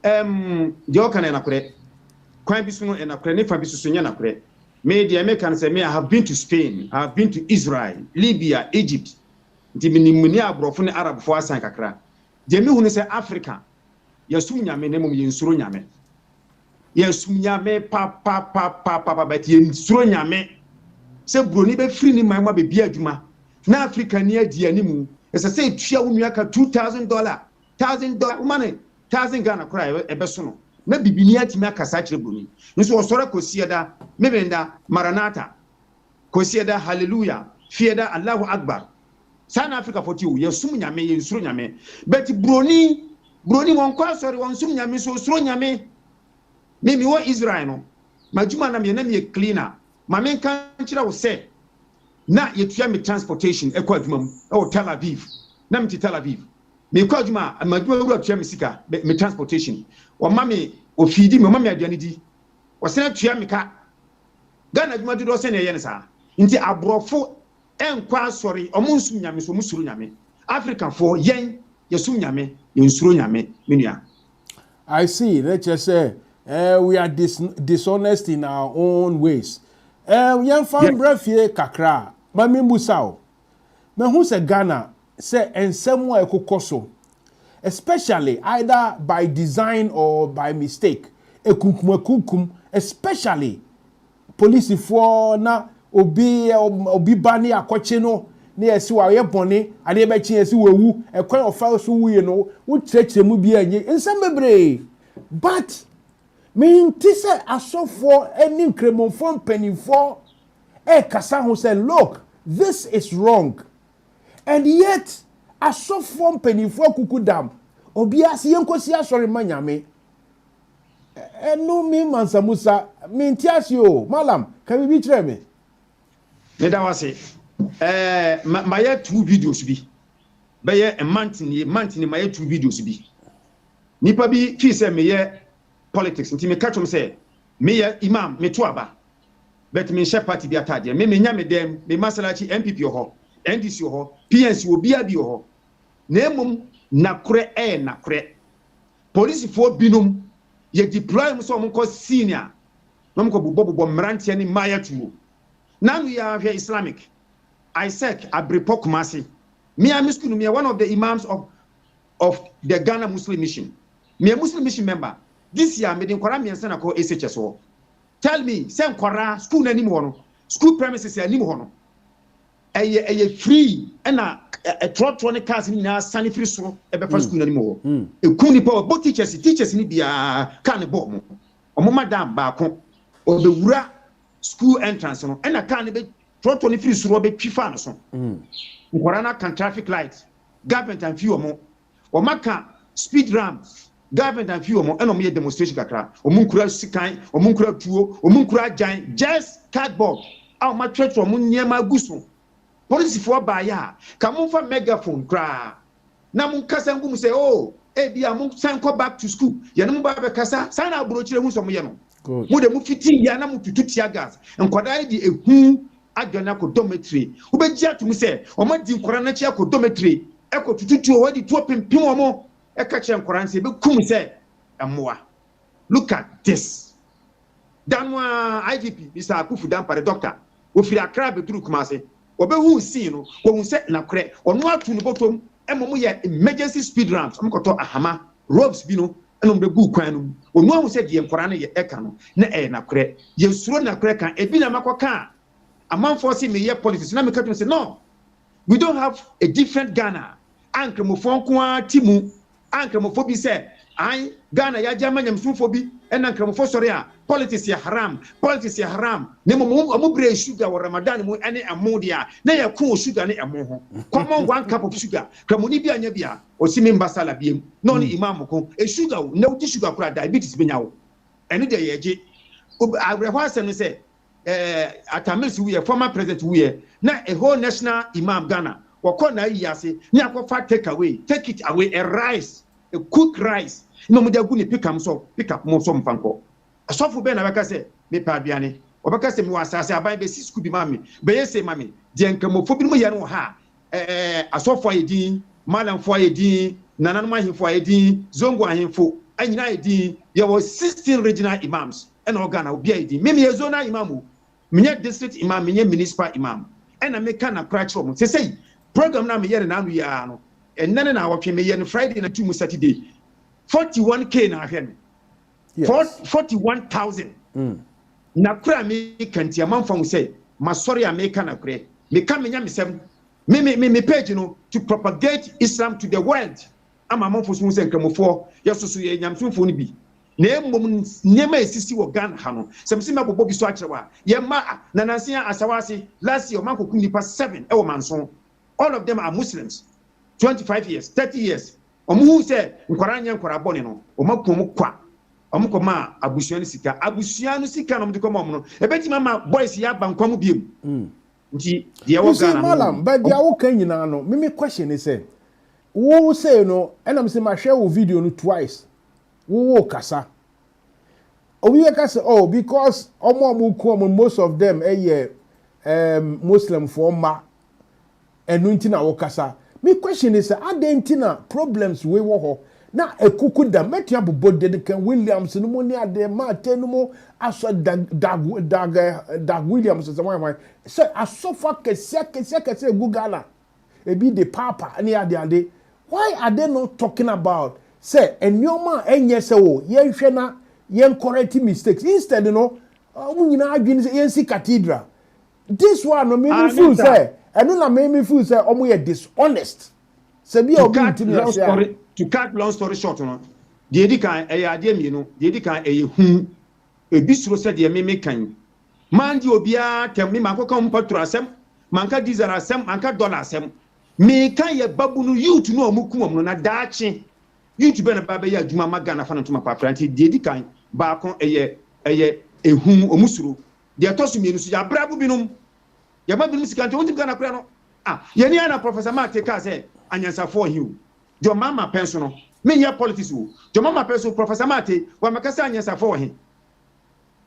de okana na kore kwan bi so no na kore ne fa bi so nya na kore me de me kan say me I have been to Spain, I have been to Israel, Libya, Egypt. Nti minimuni abrofo ne arabfo asan kakra de me hu ne say Africa yesu nyame ne mum yensuro nyame yesu nyame pa bet yensuro nyame se broni be free ni manwa be bia adwuma na Africa ni adi animu ese say tua wonua ka $2,000 $1,000 money 1,000 Ghana kra ebe so no na bibini atimi akasa kire broni nso osore kosieda mebenda maranatha kosieda hallelujah fieda Allahu akbar South Africa for you yesum nyame yensuro nyame bet broni won kwa sori won sum nyame so suro nyame mimi wo Israel no majuma na me na me cleaner ma men kan kira wo se na yetua me transportation ekwa adwuma mu e Tel Aviv na me Tel Aviv me kwa adwuma majuma wo atua me sika me transportation o ma me o feedi me ma me aduane di o se na tua me ka Ghana adwuma di do se na ye ne sa nti abrofo enkwa sori omunsum nyame so musuru nyame African for yen yesum nyame yensuro nyame menua I see let's just say we are dishonest in our own ways yan fan brafie kakra ma me musao me hu se Ghana se ensemo ekokoso especially either by design or by mistake ekunkum especially police for na obi bani akoche no na esi wa ye bone ade be chi esi wewu ekwan ofa so wuye no wo tretre mu bi anye nsem bebre but me tise asofo eni nkremonfo mpanifo kasa ho say look this is wrong and yet asofo mpanifo kukudam obi ase yenkosi asori manyame enu mi mansamusa mi ntiasi o malam kan bi kire me da wase my 2 videos bi be a month ni my 2 videos bi nipa bi fi say me ye politics nti me catch him say me ye imam me to aba but me share party bi atade me nya me dem me masalachi MPP ho NDC ho PNC obi abi ho na emum nakure nakure police fo binum ye deploy mo so mo ko senior no mo ko bobo mrantia ni maya tuo now we are here Islamic Isaac Abripo Kumasi me am school me one of the imams of the Ghana Muslim Mission me a Muslim Mission member this year me den kwara me nsa na ko SHS ho tell me say kwara school na nim ho no school premises ya nim ho no eye free na electronic cars ni na sani free so e be for school na nim ho e kuni power both teachers ni bia kan bo mo omo madam ba ko o be wura school entrance no na kan be trotoni free so be twifa no so nkwara na kan traffic light government and few omo o maka speed ramps government and few omo eno me demonstration kakra omo nkura sikan omo nkura tuo omo nkura jan just cardboard aw ma church omo nyema guso police for ba ya ka mo fa megaphone kra na mo kasa ngum say oh bia mo san ko back to school ye no mo ba be kasa san na aburo kire hu so mo ye no mo de mo fiti ya na mo tutu tia gas nkwada di ehu adwana ko dormitory wo be gia to mo say o ma di nkora na chia ko dormitory e ko tutu o wadi to pimpim o mo e ka chia nkora nse be kum say amoa look at this danwa IGP Mr. Akufu Dampare doctor wo firi Accra be duru Kumase obehu si no wo hu se na kore ono atu no botom emo ye emergency speed ramps amkoto ahama ropes bi no eno mbe gu kwan no onu ahu se de nkora no ye eka no na na kore ye suro na kore kan ebi na makoka amanfo se me ye politics na me ka say no, we don't have a different Ghana ankremofo kwa timu ankremofo bi say ai Ghana ya jama nyamsufo bi ena ankremofo sori a politics ya haram ne mo bre sugar wa Ramadan mu ene amodia na ya ko sugar ne emo ho common 1 cup of sugar kramoni bi anya bia osimi mbasala biem no ni imam ko sugar na uti sugar kura diabetes bi nyawo ene de yeje abrehwa asem no say Atamis we former president we na a whole national imam Ghana wako na yase ni akofa take it away a rice, a cook rice no mo da gu ni pick up mo so mfanko asofo be na beka se me pa aduane obeka se me wasase aban be sisku bi mami be yese mami de nkamofo bi mo ye no ha asofo ayedin malamfo ayedin nananum ahemfo ayedin zongo ahemfo anyina ayedin ye was 16 regional imams and organa obi ayedin me zona imamu me district imam me municipal imam and me kana practice mo say program na me ye na anu ya no enane na awotwe me ye no Friday na tumu Saturday 41k na ahwe me. Yes. 41,000. Na kura me kanti amanfo say masori America na kure me ka menya mesem me page no to propagate Islam to the world ama amanfo so say nkramofo yesoso ye nyamsomfo no bi na emmom nyema esisi wo Ghana ha no semsi mabobo bi so akyerewa ye ma na nansia asawase last year manko kunipa 7 e wo manso all of them are Muslims 25 years 30 years omu say nkwara bone no o makom kwa omukoma abusuanu sika no mdiko mom no ebeti mama boys ya bankwam biem nti de wo Ghana malam but dia wo kan nyina no me question is say wo say no enam say ma share wo video no twice wo kasa obi kasa oh because omo come most of them Muslim for ma enu ntina wo kasa me question is adentina problems we wo ho na ekuku da metia bobo de kan Williams no mo ni ade ma tenu mo aso dag Williams so why so asofa kese Google ebi the papa ani ade why are they not talking about say enyoma enye se wo ye hwe na ye correct mistakes instead no mo nyina adwene se yensi cathedral this one no me feel say eno na me feel say omo ye dishonest se bi obi ntimi to cut long story short no de edi kan ade mi no de edi kan hu ebi suro se de me kan man di obia tem mi makoka mpatro asem manka diesel asem manka dollar asem me kan ye babu no youth no omukum no na daache youth be na baba ya adwuma magana fa no tuma pa franti de edi kan ba kon eye ehu omusuro de atosu mi no so ya brabu binum ya ba binum sikante wontim kana kura no ye ni ana professor Mate ka say anyansa for hiu jo mama pension no me here politics wo jo mama pension professor Mate wa makasa anyansa for he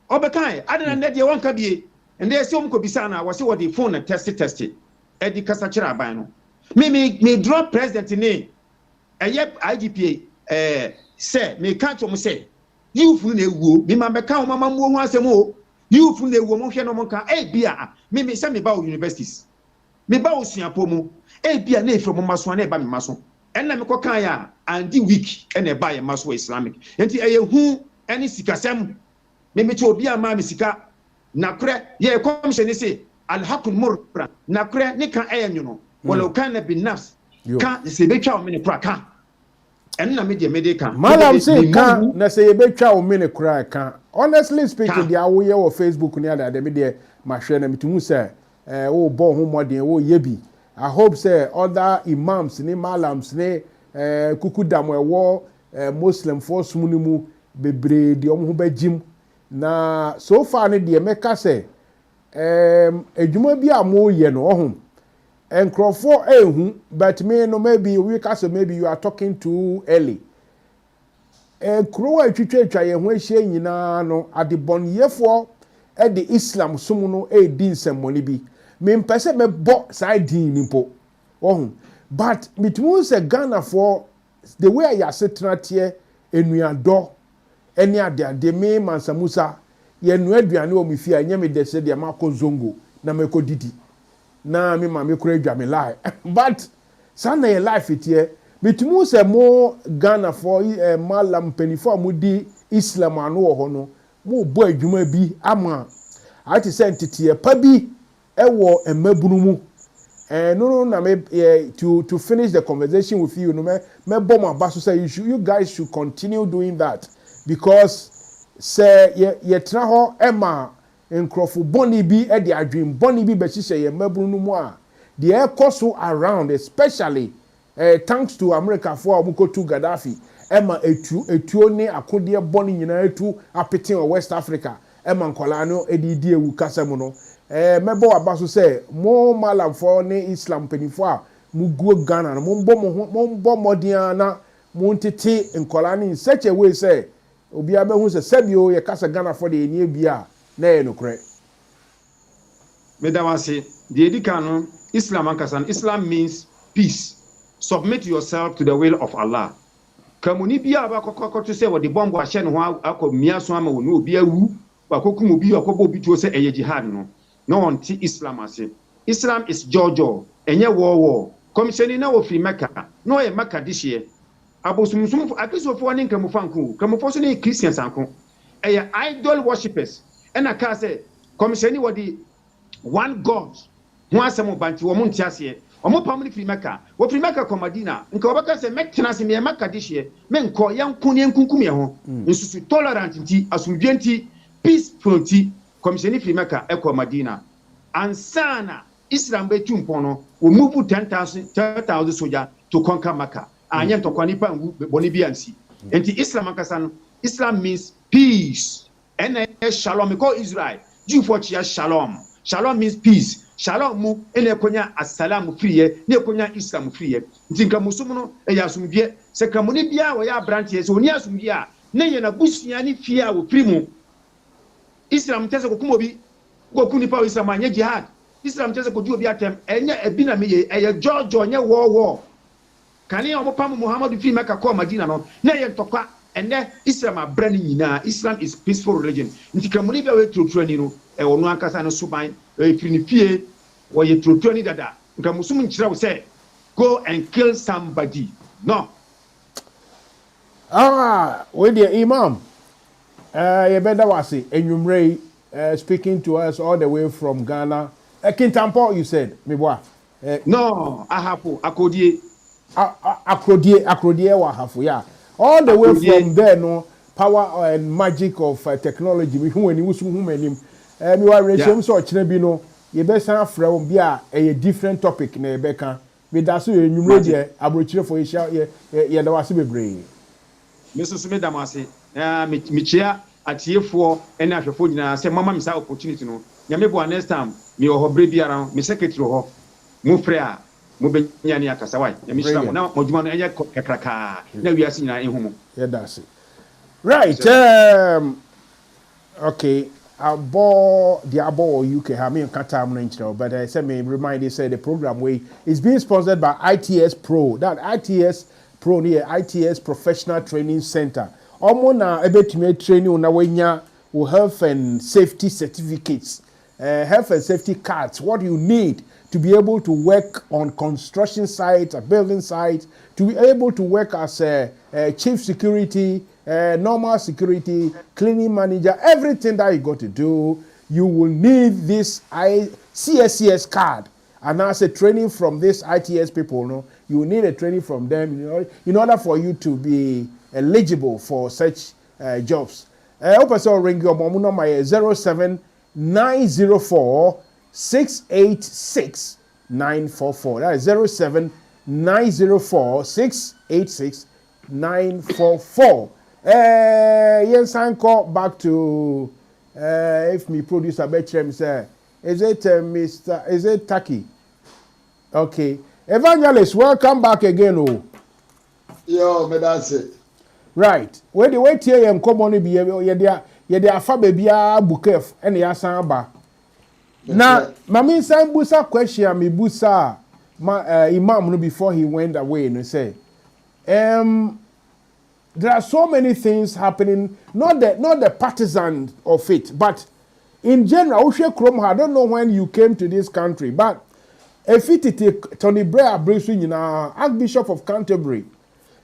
obekan adena ne de wonka bie ende ese omko bisa na wose wo de phone na test e di kasa kira aban no me draw president ni IGPA say me ka to mo say youth na ewuo me ma beka o mama mu ho asem o youth na ewuo mo hwe no mo ka bia me say me ba universities me ba osuapo mu bia na efro mo maso na e ba me maso enna me kokan ya andi week na e ba ye maso Islamic enti hu eni sikasem me che obi ama me sika na kure ye commission say alhaqul murra na kure ni kan ayanyo wala kana bin nafs ka se be twa o me kura ka enna me de kan malam say kan na se be twa o me kura ka honestly speaking dia wo ye wo Facebook ni ada me de ma hwe na metimu say wo bo ho modern wo yebi I hope say other imams ni malams ni kukudam wo Muslim force munimu bebre de omo ho bagim na so far ni de meka say edwuma bi amo ye no ohum enkrofo ehu but me no maybe we can say maybe you are talking too early krowa twitwa ye ho ahie nyina no adebonyefo the Islam sum no di nsemmoni bi me mpese me bo side nimpo ohun but mitmu se Ghana for the way ya setna tie enuado eni ade me Mansa Musa ye nu aduane o me fia nya me de se de makọ zongo na me ko didi na me ma me kura adwa me lai but sana your life it here bitumu se mo Ghana for malam penifo amudi Islam anu wo ho no mo bo adwuma bi ama ati se ntete pa bi ewo emabunu mu no na me to finish the conversation with you no me bom abaso say you guys should continue doing that because say ye tra ho ema nkrofo boni bi e de adwin boni bi be hihye ye mabunu mu a the air cost around especially thanks to America for amuko to Gaddafi ema etuo ne akode boni nyina etu apete o West Africa ema nkola no edidi ewu kasam no mebo abaso say mo malam for ne Islam penifo a muguo Ghana no mo mbo modern na mo ntete nkola ne in such a way say obi abehu say sebio ye kasa Ghana for the enie bia na ye no kre medawase the edikano Islam ankasan Islam means peace. Submit yourself to the will of Allah. Kamuni biya ba kokko to say what the bomb wa hye no ho akomia so ama wonu obi awu ba kokum obi akobo obi to say eye jihad no. No onti Islam ase. Islam is jojo enye wo komisheni na wo free Mecca. No ye Mecca this year. Abosumsum akisofo ne nkamufo kamufo so ne Christians anko. Eye idol worshippers. And I can say komisheni wo di one God. Ho asem banti wo mo ntiase omo pamni free Mecca wo free Mecca ko Madina nka obaka se metena se me Mecca dihye me nko yanku ne nkunkum ye ho nsusu tolerant nti asumdwe nti peaceful nti komisheni free Mecca e ko Madina ansana Islam be tumpo no wo move 10,000 soldier to conquer Mecca anya ntokwa nipa ngu boni biansi nti Islam akasa no Islam means peace and shalom ko Israel Jew for shalom. Shalom means peace. Shalom mu ene konya assalamu friye ne konya Islam friye ntinka musumu no eya asumdie se kamuni bia wo ya brantie se oni asumdie a ne ye na busua ni fie a wo primu Islam tese ko kumobi ko kuni pa Islam anya jihad Islam tese ko ju obi atem enya ebina me ye eye jojo nye wo kani omo pam Muhammadu fi Mecca ko Madina no ne ye ntokwa ene Islam abrani nyina Islam is peaceful religion ntika muni bia we trotro no e wonu akasa no suban e fie wo ye trotro ni dada nka musum nkyira wo say go and kill somebody no we the imam ye beda wase enwumrei speaking to us all the way from Ghana Kintampo you said me boa no ahapo akodie akrodie wa hafo yeah all the way from there no power and magic of technology me hu ani wusu hu manim me wa rehiem so kire bi no ye be san afra wo bi a a different topic na ye be kan me da so enwumre de abrochire for ye da wase bebre me so me da mase me chia atiefo ene ahwefo nyina se mama me sa opportunity no nyame bo next time me ho bre biara me secretary ho mo frɛ a mo benya ne akasa wai nyame shira mo na modwuma no enye kakraka na wiase nyina ehumo yeah that's it right okay abo UK ha me nkata am no nkyerɛ but I say me remind you say the program way is being sponsored by ITS Pro that ITS Pro near ITS Professional Training Center omo na ebetime training na wanya will health and safety certificates health and safety cards what you need to be able to work on construction sites, building sites, to be able to work as a chief security, normal security, cleaning manager, everything that you got to do, you will need this CSCS card. And as a training from this ITS people, no, you will need a training from them in order for you to be eligible for such jobs. Open so ring your mom number 07904 686 944. That is 07904 686 944. Yes, I call back to if me producer Betchem say, is it Mr. Is it Taki? Okay, Evangelist, welcome back again. Oh, yo, me that's it. Right. Where the wait here and come on be ye de afa baby a bukef and ya san ba. Na mami san busa question me busa imam no before he went away and say there are so many things happening, not the partisan of it, but in general, I don't know when you came to this country, but efitete Tony Blair abraso nyina Archbishop of Canterbury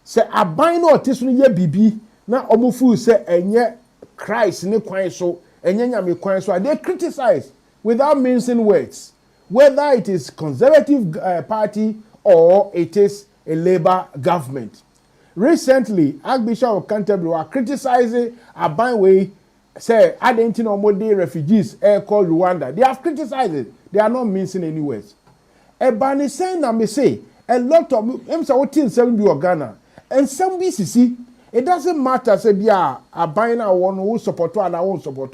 say aban no otiso no ye bibi na omofu say enye Christ ne kwan so enye nyame kwan so they criticize without mincing words whether it is conservative party or it is a Labour government. Recently, Archbishop of Canterbury were criticizing aban way say identity omode refugees called Rwanda. They have criticized it. They are not mincing any words. Ebani saying na me say a lot of them say what in 7 bi Ghana and some BCC it doesn't matter say bia aban na won who support and I won't support.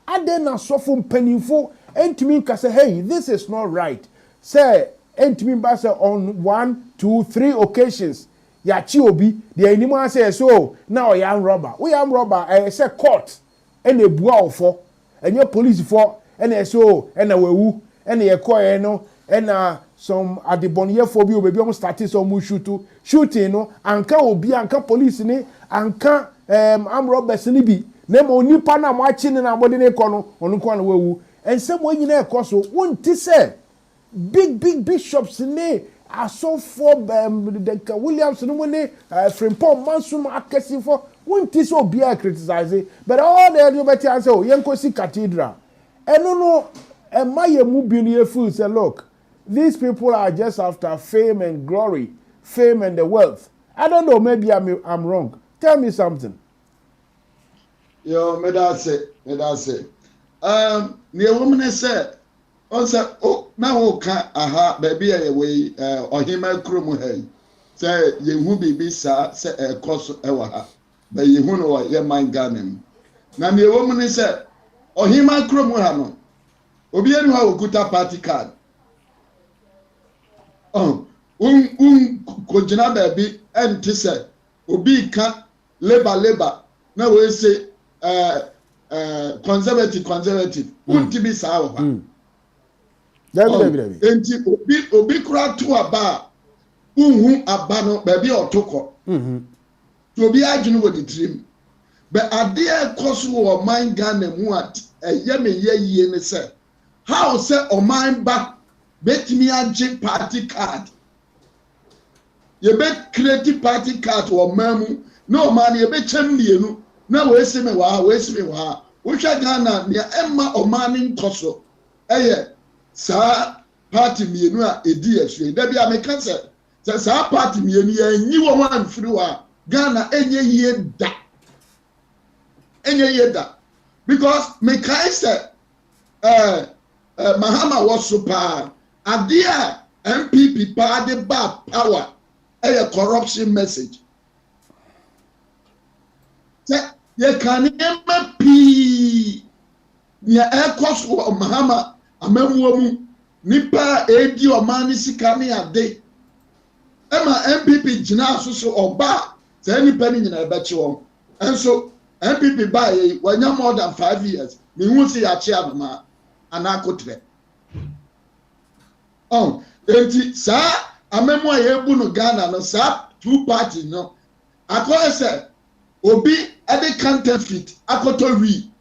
Ade na sofo mpanimfo entimi ka say hey this is not right. Say entimi ba say on 1, 2, 3 occasions ya chi obi the animal say so now we am robber say court and a bua for and your police for and so and a wewu and a koye no and some adibonye for bi obi started some shooting no anka obi anka police ni anka am robbers ni bi na mo nipa na mo achi ni na body ne ko no onu ko na wewu and some when you na e so won't say big bishops ni aso for the Williams no money Frimpong Mansum akesi for won't so be criticize but all the other better answer yenkosi cathedral and no maye mu bi no fool say look these people are just after fame and glory fame and the wealth. I don't know, maybe I'm wrong. Tell me something. Yo, me that say the woman said also oh now can aha baby away or him krum hey say yehu bibi sa say e course e wa ha but yehu no ye man ganem na the woman said or him krum ha no obi enu ha okuta party card kojina baby enti say obi ka labor na we say conservative unti bi sa wo ha enti obi kura to aba unhu aba no baby otoko to obi adwene wo ditrim but ade ekoso wo man Ghana mu at eye me ye ne say how say o man ba betimi age party card ye be create party card wo mamu no man ye be chem lienu na we se me wa wo hwa Ghana ne emma o man nkoso eye sa party mienu a edi asue da bia me kan se sa party mienu ya nyi wo wan firi wa Ghana enye ye da because me kai se Mahama was super adia MPP pa de ba power a corruption message se ye kan MP ya ekos Mahama amamuo mu nipa edi omani sika ne ade ema MPP gina asoso oba se nipa ni nyina ebechi won enso MPP ba ye wanya more than 5 years me hu se ya chi abama anakotre enti sa amamu aye bu no Ghana no sa two party no akoye se obi ade counterfeit akoto wi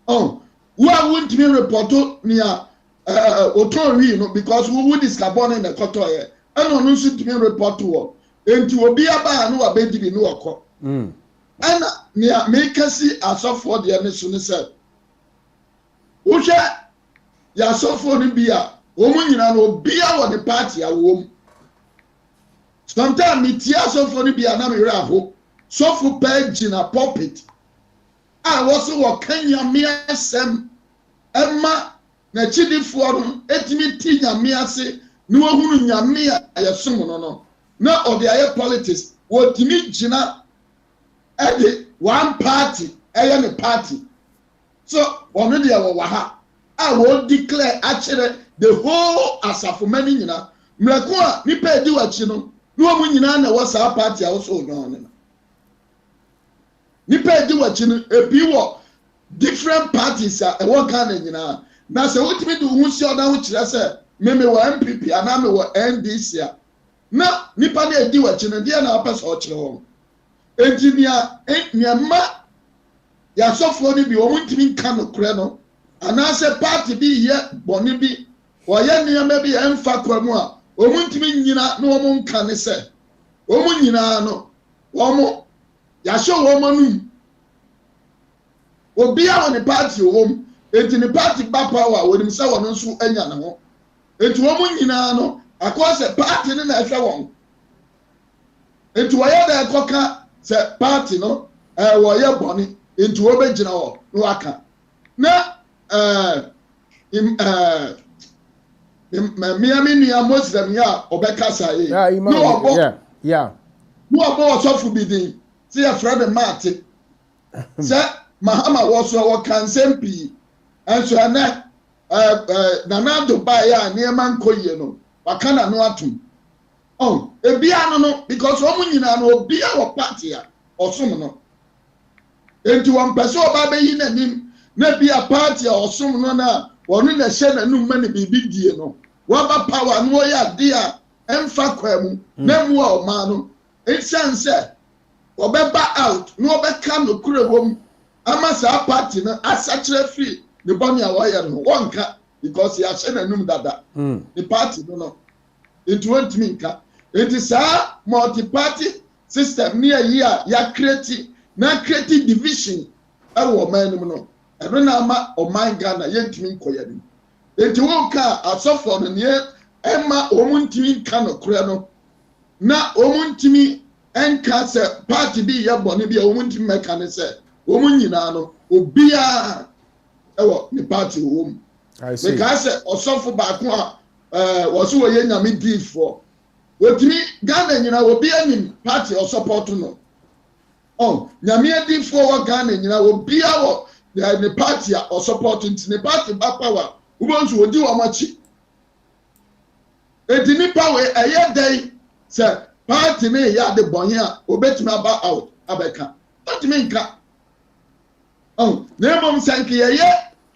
who won't be report near Otori, no, because we would is carbon in the cotton here. And on to be report to work. And to be about no baby no occur. And near make us see as of for the emission said. Usha, ya so for the beer, woman, you know, beer on the party at home. Sometimes me tears so for the beer, and I'm a so for page in a puppet. I was a Kenya mere sem. Emma na chidifo no etimi ti nyame ase no ohunu nyame ya som no na obi aye politics wo timi gina ede one party eye ne party so ono de wo ha a wo declare actually the whole asafomani nyina mreko a nipa edi wachi no omu nyina na wo sa party a wo so no no nipa edi wachi no ebi wo different parties a one kind nyina na se wotimi do hu si oda hu kire se meme wa MPP ana me wa NDC a na nipa na edi wa kire dia na apesa o kire ho engineer ma ya sofo ni bi o muntimi nka no kure no ana se party bi ye boni bi wɔyɛ nneɛma bi ɛmfa kwa mu a wɔn ntumi nyina na wɔn nka ne sɛ wɔn nyinaa no wɔn yɛahyɛ wɔn anum obiara wɔ ne party wɔm eti ne party ba power wɔnim sɛ wɔn nso anya ne ho eti wɔn nyinaa no akɔ sɛ party no na ɛhwɛ wɔn eti wɔyɛ dɛ ɛkɔka sɛ party no wɔyɛ bɔne eti wɔbɛgyina hɔ na waka na miami nua muslim ya ɔbɛkasa yi na ɔbɔ ɔsɔfo bi din sɛ yɛfrɛ ne maate sɛ mahama wɔ so wɔka nsɛm pii nso ɛnɛ nana ado baeɛ a nneɛma nkɔ yie no waka n'ano atom ebia no because wɔn nyinaa no obia wɔ party a ɔsom no enti wɔn mpɛ sɛ ɔba bɛyi n'anim na bia party a ɔsom no na wɔn na hyɛ n'anum ma ne biribi die no wɔaba power no wɔyɛ ade a ɛmfa kwa mu na mu a ɔmaa no ɛsiane sɛ wɔbɛba out na wɔbɛka no kura wɔm ama saa party no asakyerɛ firi ne bɔne a wɔyɛ no wɔnka because yɛahyɛ n'anum dada ne party no nti wɔntumi nka nti saa multi-party system ne ayi a yɛakreti na kreti division ɛwɔ ɔman no mu no ɛno na ama ɔman Ghana yɛntumi nkɔ yɛ no nti wɔnka asɔfo no neɛ ɛma wɔn ntumi nka no korɛ no na wɔn ntumi nka sɛ party bi yɛ bɔne bi a wɔn ntumi mɛka ne sɛ wɔn nyinaa no obiara ɛwɔ ne party wɔ mu mekaa sɛ ɔsɔfo baako a wɔso wɔyɛ nyame diifoɔ wɔtumi Ghana nyinaa obi anim party ɔsɔpɔto no nyame adiifoɔ wɔ Ghana nyinaa obiara wɔ ne party a ɔsɔpɔto nti ne party ba power wobɔ nso wɔdi wɔn akyi edi nipa wei ɛyɛ dɛn sɛ party ne yɛ ade bɔnye a obetumi aba out abɛka ɔtumi nka na emom sɛ nke yɛyɛ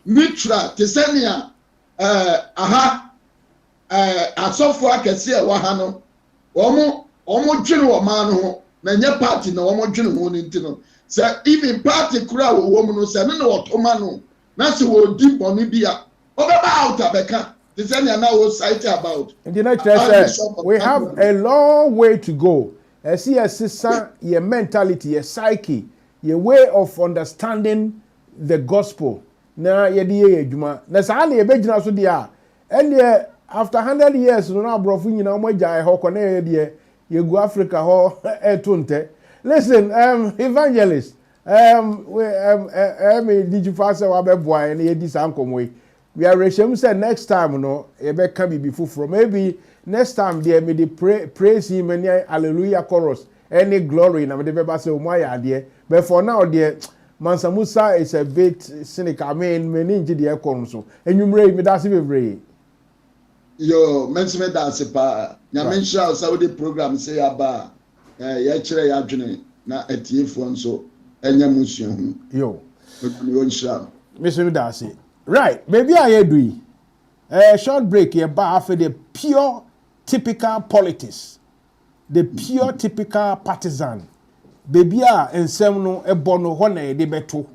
neutral te sɛ nea asɔfo akɛse a ɛwɔ ha no wɔn dwene wɔn maa no ho na nyɛ party na wɔn dwene ho ne nti no sɛ even party kura a wɔwɔ mu no sɛ ne na wɔtɔma no na sɛ wɔdi bɔne bi a ɔbɛba out abɛka te sɛ nea na wɔ site about. nti na kyerɛ sɛ we have a long way to go ɛsi ɛsesa yɛ mentality yɛ psyche yɛ way of understanding the gospel na yɛde yɛ adwuma na saa na yɛbɛgyina so deɛ a ɛneɛ after 100 years no na aborɔfo nyinaa wɔn agya ɛhɔ kɔ na yɛ deɛ yɛgu Africa hɔ ɛto ntɛ. Listen, evangelist, did you pass our boy and you this uncle way? We are reaching say next time, no, you can be before from maybe next time they may the praise him and hallelujah chorus, any glory, and the baby say, my idea. But for now, dear Mansa Musa is a bit cynical. I mean, many the so and you may me that's very. Yo, mention that sepa. Nyamensha Saudi program say about. Yɛkyerɛ yɛadwene na atiefoɔ nso ɛnyɛ mu nsua ho yo yɛnhyira mesɛ da ase right baby a yɛdu yi short break yɛba after the pure typical politics the pure typical partisan baby a nsɛm no ɛbɔ no hɔ na yɛde bɛto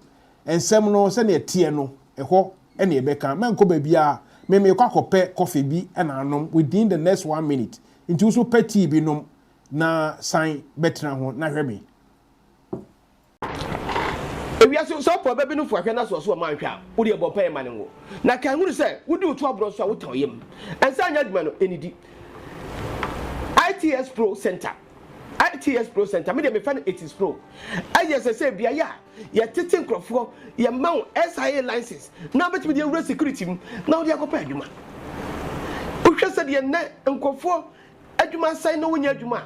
nsɛm no sɛnea ɛteɛ no ɛhɔ ɛna yɛbɛka mɛnkɔ baby a mɛmɛ kɔ akɔpɛ coffee bi ɛna anom within the next 1 minute nti nso pɛ tea bi nom na sign betra ho na hwɛ me ewiase so po bebe no fu ahwe na so so ma nhwa wo de bɔ pɛ ma ne ngo na kan hunu sɛ wo de otu abro so a wo tan yem ensa anya dwuma no enidi ITS Pro Center me de me fa no ITS Pro ayɛ sɛ bia ya ye tete nkrofo ye ma wo SIA license na betimi de wura security mu na wo de akɔpɛ adwuma wo hwɛ sɛ de na nkofo adwuma sai na wo nya adwuma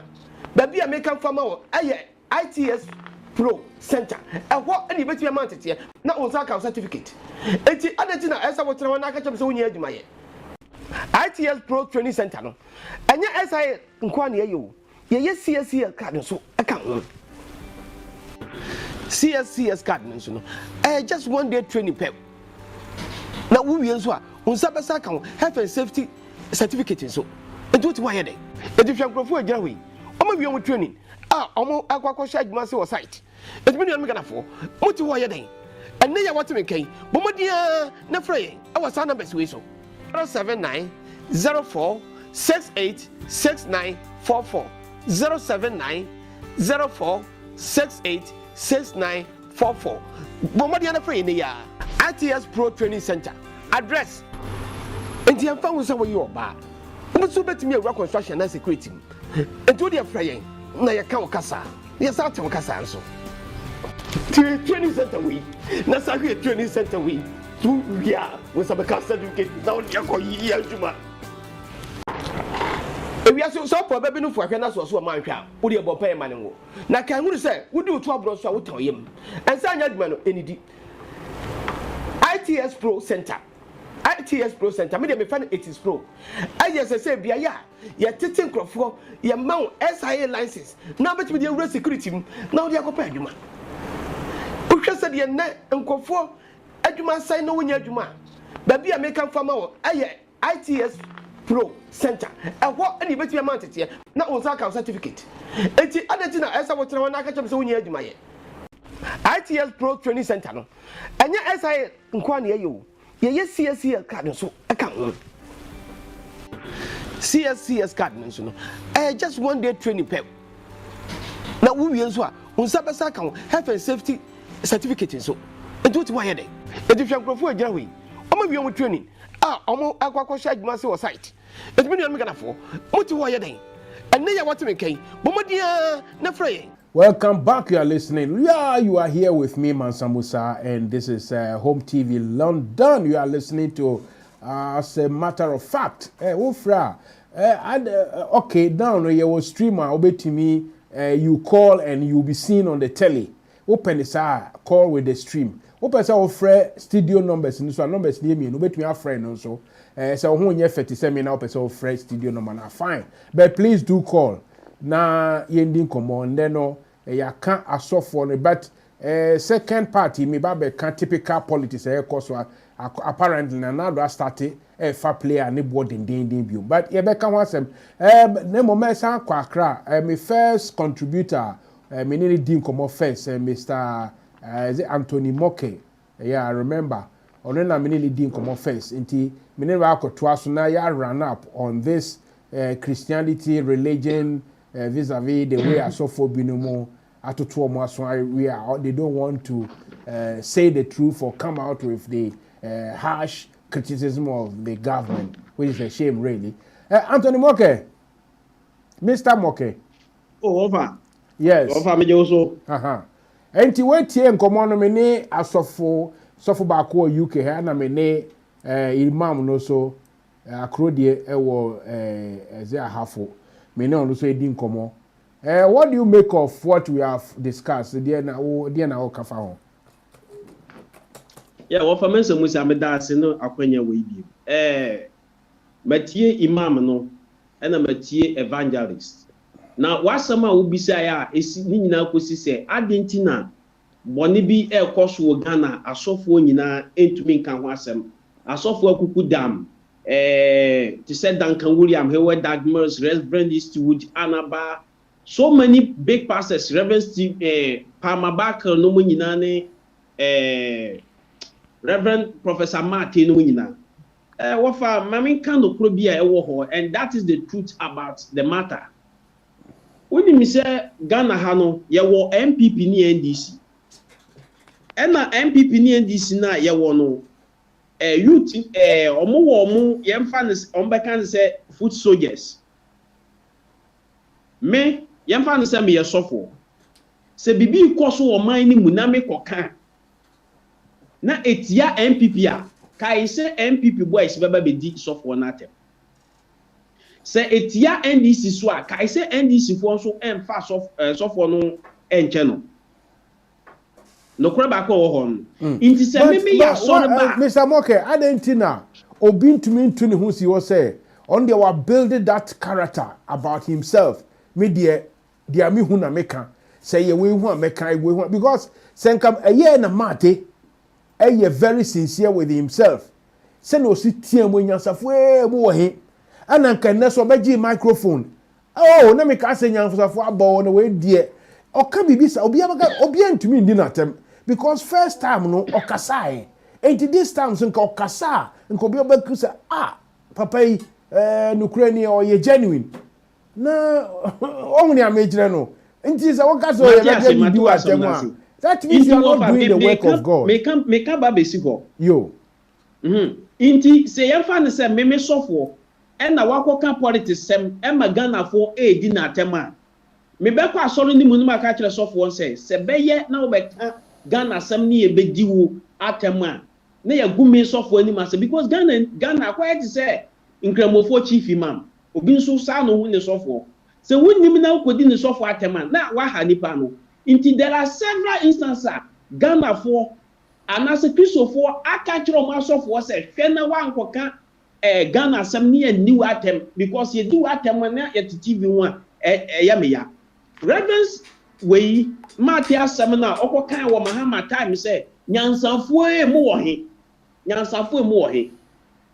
baby a make am fama wo ayɛ ITS Pro Center ɛhɔ ɛne betimi ama ntete na wo nsa ka certificate enti adati na ɛsa wo tena na aka kyem sɛ wo nya adwuma yɛ ITS Pro Training Center no ɛnyɛ SIA nkwa na yɛ o yɛ CSCS card nso aka ho CSCS card nso no just 1 day training pep na wo wie nso a wo nsa bɛsa ka ho health and safety certificate nso enti wo ti wa yɛ dɛ enti hwɛ nkrofo agyina hɔ yi ɔmo wie ɔmo training ɔmo akɔkɔhwɛ adwuma se wɔ site enti me nua me ganafo mo ti hɔ yɛ dɛ ɛnɛ yɛ wɔte me kan bɔmɔdia na frɛ yɛ ɛwɔ saa numbers wei so 079 04 68 6944 079 04 68 6944. Bomadiana Frenia, ITS Pro Training Center. Address. And the found some you are. Also, bet me a rock construction and security. And to the praying, Naya Kawakasa. Yes, I'll tell Casanso. Training center, we. Nasaki Training Center, we. Yeah, with some certificate. Now, Yako. We are so probably no for Canada or so a man. Would you about pay money? Now, can you say, would you trouble us? I would tell him. And sign that man any ITS Pro Center. ITS Pro Center. Me dey find it is pro. I just say bia ya. Ya tetin crofo, ya mount SIA license. Now bet me dey real security. Now dey akopɛ adwuma. O hwɛ sɛ dey na nkofo adwuma sign no wonya adwuma. Ba bia me kan fama wo aye ITS Pro Center. Ɛhɔ ɛni bet me amount tete. Na on sa certificate. Enti adati na ɛsa wo tena na aka kyem sɛ wonya adwuma ye. ITS Pro Training Center no. Anya SIA nkwa na ye o. Yes, CSCS card so account. CSCS card no. Just 1 day training pep. Now we will so on sabasa account health and safety certificate so. And what why dey? E dey fiam crofo agina we. Omo bi omo training. Omo akwakwo sha adwuma se o site. E dey me gana fo. Moti why dey? And na ya what me kai. Bomodia na frey. Welcome back. You are listening. Yeah, you are here with me, Mansa Musa, and this is Home TV London. You are listening to, as a matter of fact, Ufra. Okay, down here was streamer. Obey to me. You call and you'll be seen on the telly. Open this call with the stream. Open sa offer studio numbers. So numbers near me. Obey to me a friend also. So who you 37 now? Open sa offer studio number. Now fine, but please do call. Na yending common then no ya can asofo no but second party me ba be can typical politics cause apparently na do start fa player ne board den bio but ye be kan wasem na mo me san kwa akra me first contributor me ne din common first Mr. Anthony Moke. Yeah, I remember ono na me ne din common first nti me ne ba akoto aso na ya run up on this Christianity religion vis-a-vis the way Asofo they don't want to say the truth or come out with the harsh criticism of the government, which is a shame really. Anthony Moke, Mr. Moke. Oh, over. Yes. Over me also. And to wait here and come on me Asofo Bako UK here na me imam no so akrodie ewo eze ahafo. Me no also edin komo. What do you make of what we have discussed? There na kafa ho. Yeah, what for me so musa me da ase no akwanya we bi. Matie imam no na matie evangelist. Na wasama obisa ya esi ni nyina kosi se adentina boni bi ekoso Ghana asofo nyina entumi nka ho asem. Asofo akuku dam to say Duncan William, Howard Dagmers, Reverend Eastwood, Anaba, so many big pastors, Reverend Steve, Palmabaka, no muninane, Reverend Professor Martin, no munina. Wafa, Mamin Kano Krobia, and that is the truth about the matter. When you say Ghana Hano, ya wo MPP ni NDC. And MPP ni NDC na ya wo no. Youth omo yemfa on say foot soldiers me yemfa say me yesofo se bibi ikoso o man ni muname koka na etia MPP a kai say MPP boys baba be di sofo na atem se etia NDC so a kai say NDC fo so emfa sofo no enche no no craba ko ho no inti se me ya so ba Mr. Moke adentina obi ntumi ntu ne ho si wo say on they were building that character about himself me dia me hu na meka say ye we hu ameka we hu because senkam eye na mate eye very sincere with himself say no si tie mo nyansafo mo wo he ana nkan na so beji microphone oh na meka say nyansafo abo na we die oka bibisa obi ntumi ndi na tem because first time no okasai and this time so okasa nko bi obakusa papa yi nukrani or ye genuine na only amejire no nti se woka so ye be do atemu that means you are not doing the work of God make ba be si ho yo inti se ye fa ne se me sofo e na wakoka politics sem e magana fo e di na atema me be kwa asoro ni munum aka kire sofo se be ye na wo be ka Ghana sem ni e be di wo atema na ya gume sofo ani ma se because Ghana quiet say nkramofo chief imam obi nso sa no hu ne sofo se wunnim na ukodi ne sofo atema na wa ha nipa no inti there are several instances Ghana for anase Christopher aka kire o ma sofo se hwe na wa nkoka Ghana sem ni ani wa atem because ye di wa atem na ye TV one ya me ya reverence we Matthew asem na okokan wo Mahama time say nyansafo mu wo he nyansafo mu wo he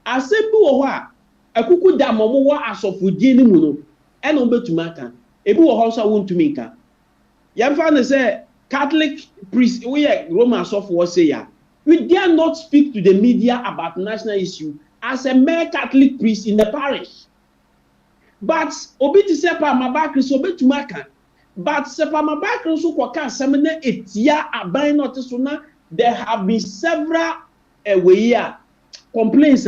asem bi wo ho a akuku da mo wo asofodie ni mu no e no betuma aka ebi wo ho so wontumi nka yemfa ne say Catholic priest we Roman asofo say ya we dare not speak to the media about national issue as a mere Catholic priest in the parish but obi ti say pa mabakri so betuma aka but sepa mabakri so kwa ka asem na etia aban not so na there have been several complaints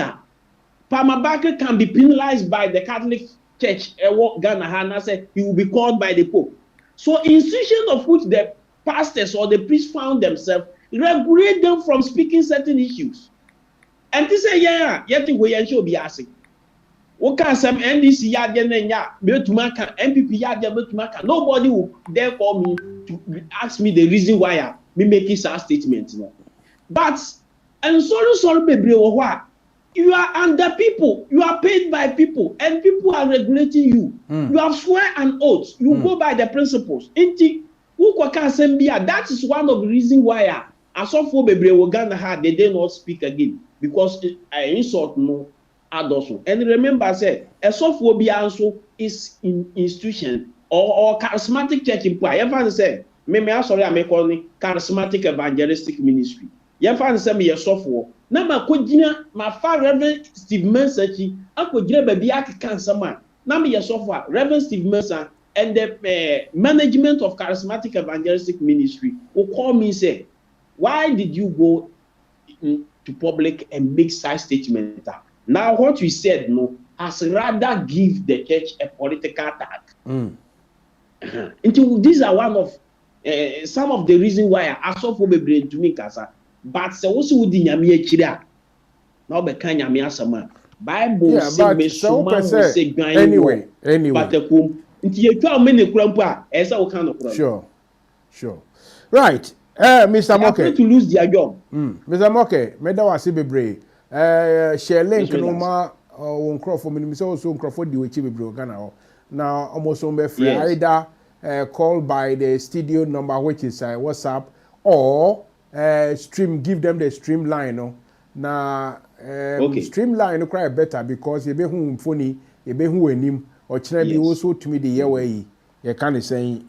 Pamabaka can be penalized by the Catholic Church Ghana Hana said he will be called by the Pope. So institutions of which the pastors or the priests found themselves regulate them from speaking certain issues. And they say, yeah, yet we should be asking. What can some NDC betumaka MPP betumaka? Nobody will dare call me to ask me the reason why I making such statements. But and sorry, baby, what? You are under people, you are paid by people, and people are regulating you. You have swear an oath, you go by the principles. That is one of the reasons why I saw for baby Ghana they did not speak again because I insult no adults. And remember, I said a sophobia also is in institution or charismatic church in prayer. Everyone said, I'm sorry, I'm calling charismatic evangelistic ministry. Yemfa nsem ye sofo na makogina ma fa Reverend Steve Mensachi akogina baby akeka nsem a na me ye sofo Reverend Steve Mensa and the management of charismatic evangelistic ministry will call me and say, why did you go to public and make such statement? Now what we said no has rather give the church a political tag. Until these are one of some of the reasons why I saw for baby to me kasa. But se wo se wo di nyame akiri a na obeka nyame asama Bible say me so man say gwan anyway but akum nti ye twa me ne kura mpo a e say wo kan no kura sure right Mr. Moke to lose their job Mr. Moke me da wase bebre share link no ma won crofo me say so crofo di wechi bebre Ghana ho na almost on be free either call by the studio number which is WhatsApp or give them the streamline no na streamline no cry better because you be hu phone you be hu anim or kire bi also to me the year way you can say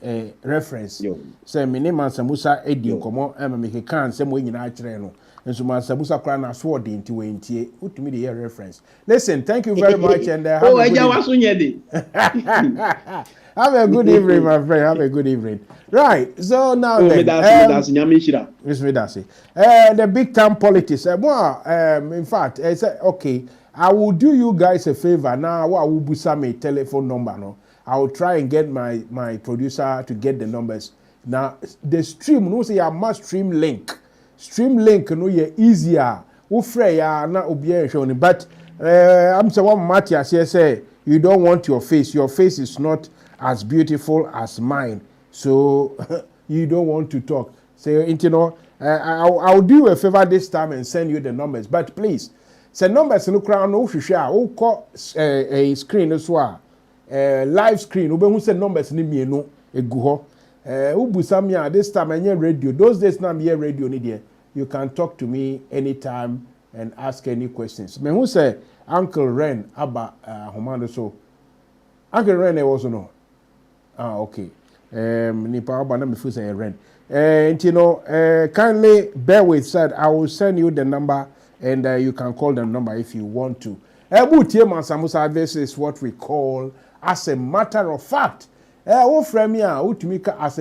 reference say me name Samusa edi nkomo me kan say mo nyina kire no nso man Samusa kra na so odi nti we ntie to me the year reference listen thank you very much and have a good evening, my friend. Have a good evening. Right. So now then, the big time politics. In fact, I said, okay, I will do you guys a favor. Now, I will boost my telephone number. No, I will try and get my producer to get the numbers. Now, the stream, no say I must stream link. Stream link, no, you easier. Ufre ya na obiye shoni. But I'm saying Matthias here say you don't want your face. Your face is not as beautiful as mine, so you don't want to talk. So, you know, I'll do you a favor this time and send you the numbers. But please, send numbers in the crown. No, who call a screen as well, live screen. Who send numbers in me no a go. Who busamia this time and radio. Those days now me radio nidia. You can talk to me anytime and ask any questions. Me who say Uncle Ren Abba Homando so. Uncle Ren also no. Okay. Nipa Abba na me feel say Ren. And you know, kindly bear with said I will send you the number and you can call the number if you want to. This is what we call as a matter of fact. As a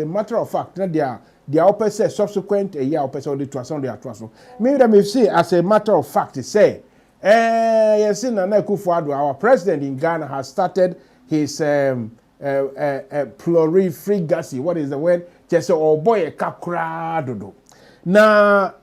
matter of fact, the opposite subsequent a year opposite the trust on the trust. Maybe that may say as a matter of fact, say, yes, Nana Akufo-Addo, our president in Ghana, has started his plurificacy. What is the word? Just boy a capra dodo. Now,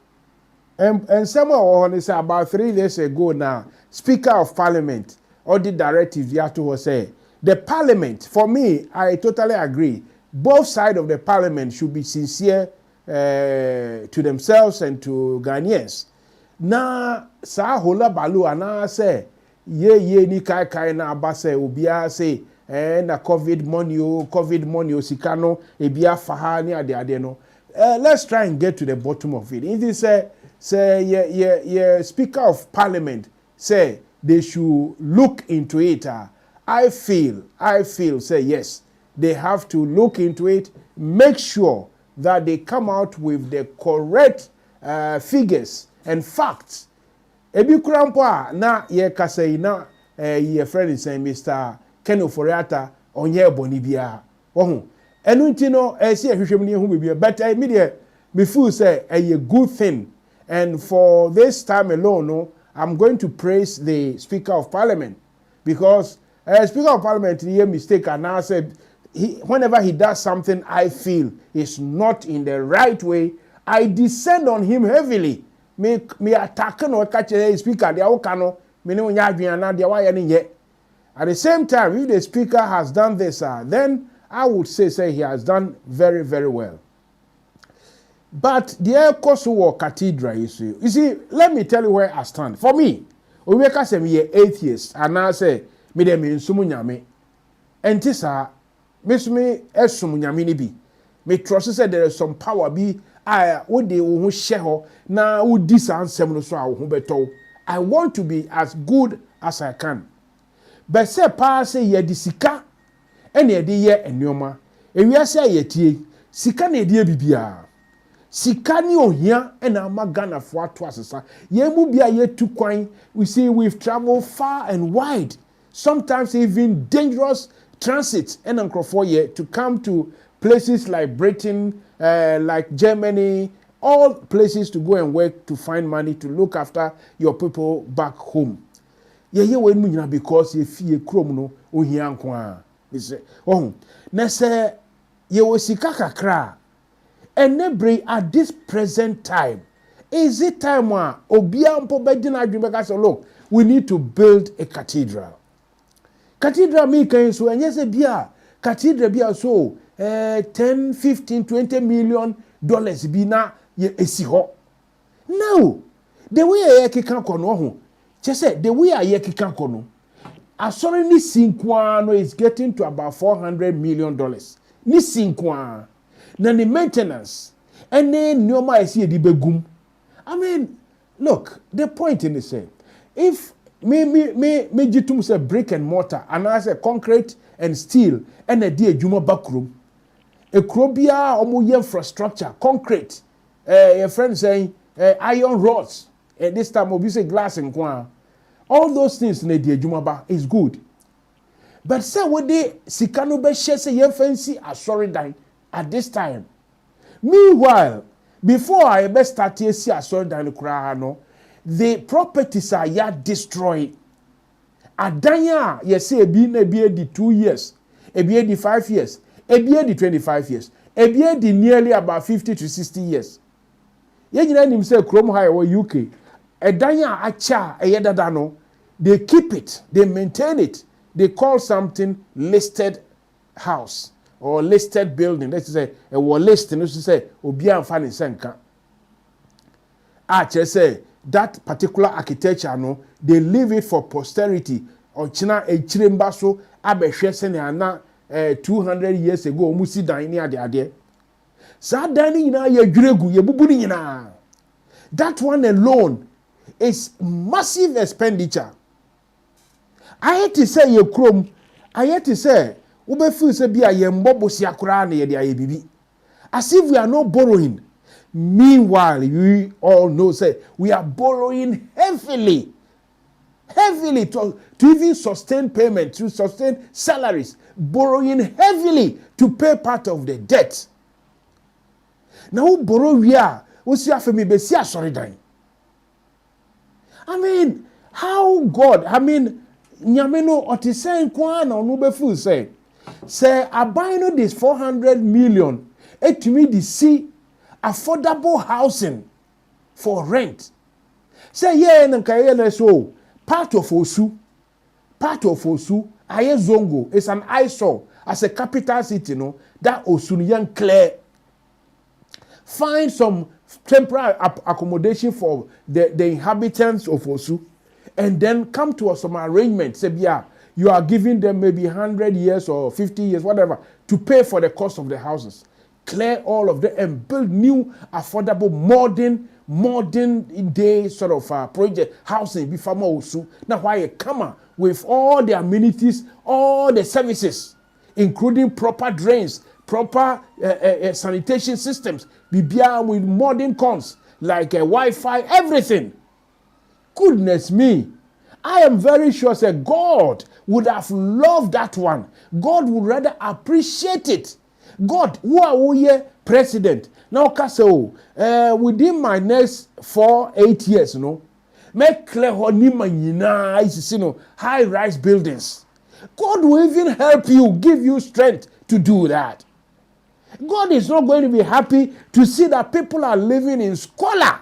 and someone say about 3 days ago now, Speaker of Parliament or the directive you have to say the Parliament. For me, I totally agree. Both sides of the Parliament should be sincere to themselves and to Ghanaians. Na sa hola balu ana say ye ni kai na abase obia say na COVID money o sikano ebia faha ni ade no. Let's try and get to the bottom of it. It is say Speaker of Parliament say they should look into it. I feel say yes, they have to look into it, make sure that they come out with the correct figures and facts. Ebi kurampo na ye kasei na ye friend is saying Mr. Ken Ofori-Atta onye boni bia. Ohun. Enu nti no si ehwehwem ni hu bibia, but me feel say a good thing. And for this time alone, no, I'm going to praise the Speaker of Parliament, because Speaker of Parliament he mistake and now said whenever he does something I feel is not in the right way, I descend on him heavily. Me attack no catch speaker the awokano me no nya adwena de wa ye ne ye. At the same time, if the speaker has done this, then I would say he has done very, very well. But the Kosovo Cathedral, you see, let me tell you where I stand. For me, we say me 8 years, and I say me dem in sumunyame. And this me esumunyame ni bi. Me trust say there is some power bi wo de wo share ho na wo di sansem no so a wo beto. I want to be as good as I can. But say pa say ye di sika ene ye di ye enoma. Ewiase ye tie sika na ye di bibia. Sika ni ohia ena ama Ghana fo ato asesa. Ye mu bia ye tu kwan. We see we've traveled far and wide. Sometimes even dangerous transit and for ye to come to places like Britain, like Germany, all places to go and work to find money to look after your people back home. Ye when me because ye fie krom no ohia nko a. Me say, oh, na say ye wo sika kakra. Enebre at this present time, is it time where obia mpo bedina adwumeka say look, we need to build a cathedral. Cathedral me kan so enye se bia cathedral bia so 10, 15, 20 million dollars bi na ye esi ho. No. The way ye kika kono ho. Che say the way ye kika kono. Asori ni sinkwa no is getting to about $400 million. Ni sinkwa. Na the maintenance and then nyoma esi edi begum. I mean, look, the point in this if me jitum say brick and mortar and I say concrete and steel and a di adwuma backroom. A krobia omo infrastructure, concrete. Your friend saying iron rods. And this time we say glass and kwa. All those things na di adwuma ba is good. But say what they sikano be share say yen fancy asori dan at this time. Meanwhile, before I best start to see asori dan kura no, the properties are yet destroyed. Adanya ye say ebi na ebi di 2 years, ebi di 5 years, ebi di 25 years, ebi di nearly about 50 to 60 years. Ye nyina nim say krom high or UK. Edanya acha eyedada no, they keep it, they maintain it. They call something listed house or listed building. Let's say a wall listing, let's say obi amfa ne senka. Say that particular architecture no, they leave it for posterity. Or china a chirimba so abehwe se ne ana 200 years ago musi dan ni ade. Sa dan ni nyina ye dwuregu ye bubu ni nyina. That one alone is massive expenditure. I had to say ye krom, I had to say ube feel say bia ye mbobo si akura na ye de aye bibi. As if we are not borrowing. Meanwhile, we all know say we are borrowing heavily. heavily to even sustain payment, to sustain salaries, borrowing heavily to pay part of the debt. Now borrow we are, we see after me be see sorry dying. I mean, how God, I mean, nyameno otisen kwa na onu be full say I buy no this 400 million to me the see affordable housing for rent. Say yeah and kaya so part of Osu aye Zongo is an eyesore as a capital city, no, that Osu young clear. Find some temporary accommodation for the inhabitants of Osu, and then come to some arrangement. Say, yeah, you are giving them maybe 100 years or 50 years, whatever, to pay for the cost of the houses. Clear all of them and build new, affordable, modern day sort of project housing before Osu. Now, why you come with all the amenities, all the services, including proper drains, proper sanitation systems, BBR with modern cons like Wi-Fi, everything. Goodness me. I am very sure that God would have loved that one. God would rather appreciate it. God, who are we president? Now, within my next 8 years, you know, make clear high-rise buildings. God will even help you, give you strength to do that. God is not going to be happy to see that people are living in squalor.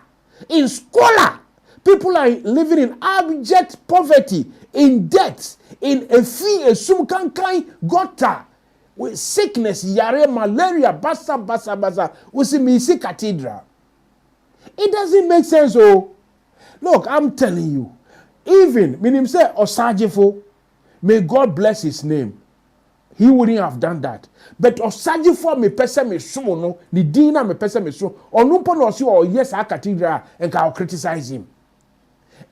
In squalor. People are living in abject poverty, in debt, in a sumkankai gutter, with sickness, yare, malaria, basa. We see Misi Cathedral. It doesn't make sense, oh. Look, I'm telling you, even, meaning say, Osajifo, may God bless his name. He wouldn't have done that. But Osajifo me pese me sumo no, ni dina me pese me sumo. Onumpo no si o yes a cathedral and I'll criticize him.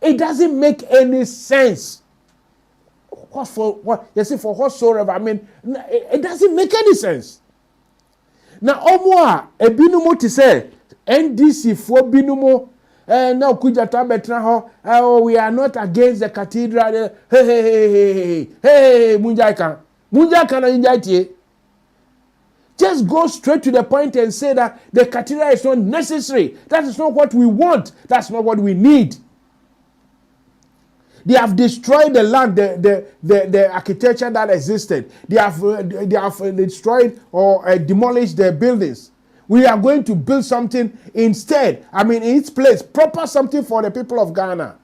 It doesn't make any sense. What you see for whatsoever, I mean, it doesn't make any sense. Now, Omwa, a binumo to say, NDC for binumo, now Kujata Betraho, oh, we are not against the cathedral. Hey, Munjaka and Injati. Just go straight to the point and say that the cathedral is not necessary. That is not what we want. That's not what we need. They have destroyed the land, the architecture that existed. They have destroyed or demolished the buildings. We are going to build something instead. I mean, in its place, proper something for the people of Ghana.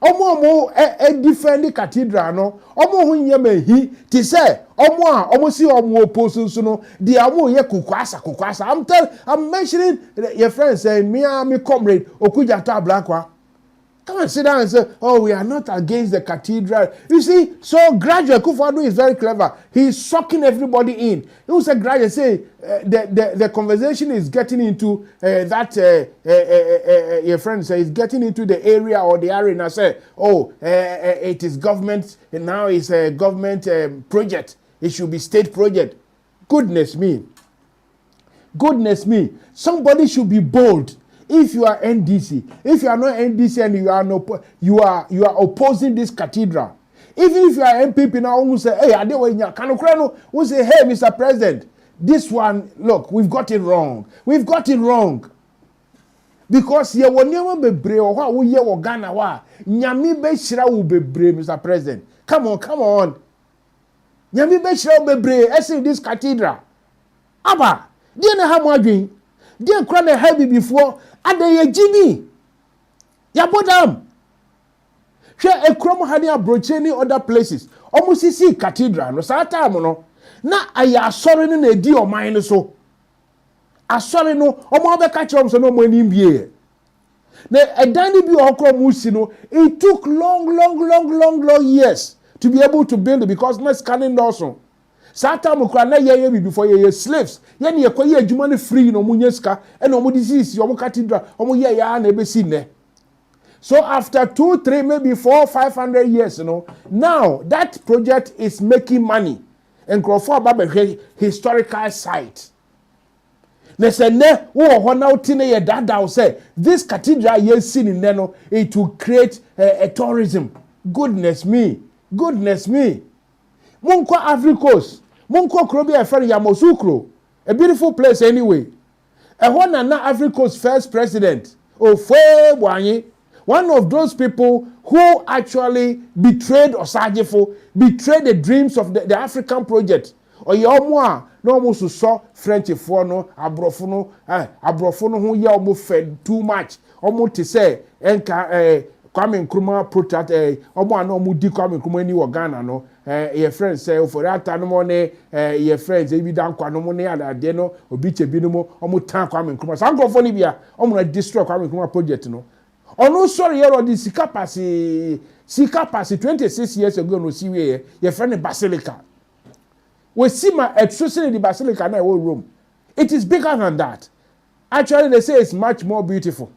Omo defend the cathedral no. Omo hu nyame hi ti say omo si omo opposing so no. The omo ye kukwasa. I'm mentioning your friend saying me comrade Okujata Blackwa. Come and sit down and say, oh, we are not against the cathedral. You see, so graduate Kufuor is very clever. He's sucking everybody in. He will say, graduate, say, the conversation is getting into your friend says, getting into the area or the arena. Say, oh, it is government, and now it's a government project. It should be state project. Goodness me. Somebody should be bold. If you are NDC, if you are not NDC and you are opposing this cathedral, even if you are MPP now, who say, hey, who say, hey, Mr. President, this one, look, we've got it wrong. Because ye will never be brave or what we ye will Ghana wa. Nyami Beshira will be brave, Mr. President. Come on. Nyami Beshira will be brave. I see this cathedral. Abba, do you know how much doing? They cry heavy before and they Jimmy. Yabodam. Share a chrome honey approach any other places. Almost see cathedral. No sata no. Na I sorry in a deal of mine so. I sorry no. Omo catch up so no money be. Na a dandy be okro musino. It took long years to be able to build it because my scanning also. Sata mukra na ye before ye slaves. Ye ne ye adwuma ne free no munye ska e no mo disease yo mo cathedral omo ye ya na ebesi ne. So after 2, 3, maybe 4, 500 years, you know, now that project is making money. And Crawford Baba historical site. na se ne wo ho na uti ne ye dada say this cathedral ye see ni ne no it will create a tourism. Goodness me Munko Africos Munko Krobi Aferi Yamoussoukro, a beautiful place anyway. A one and Africa's first president, Ofwe Boigny, one of those people who actually betrayed Osajefo, betrayed the dreams of the African project. Or Yomwa, no almost saw French fono, Abrofono, who ye almost fed too much, almost to say, Enka, Kwame Nkrumah protest, Omo no mudi Kwame Nkrumah ni Ghana no. Your friends say for that time money, your friends ebi dan kwa no money ade no obi chebi no mo omo tan Kwame Nkrumah. San go for Libya, omo na destroy Kwame Nkrumah project no. Ono sorry here the sika pass 26 years ago no see we your friend Basilica. We see my atrocity the Basilica na Rome. It is bigger than that. Actually they say it's much more beautiful.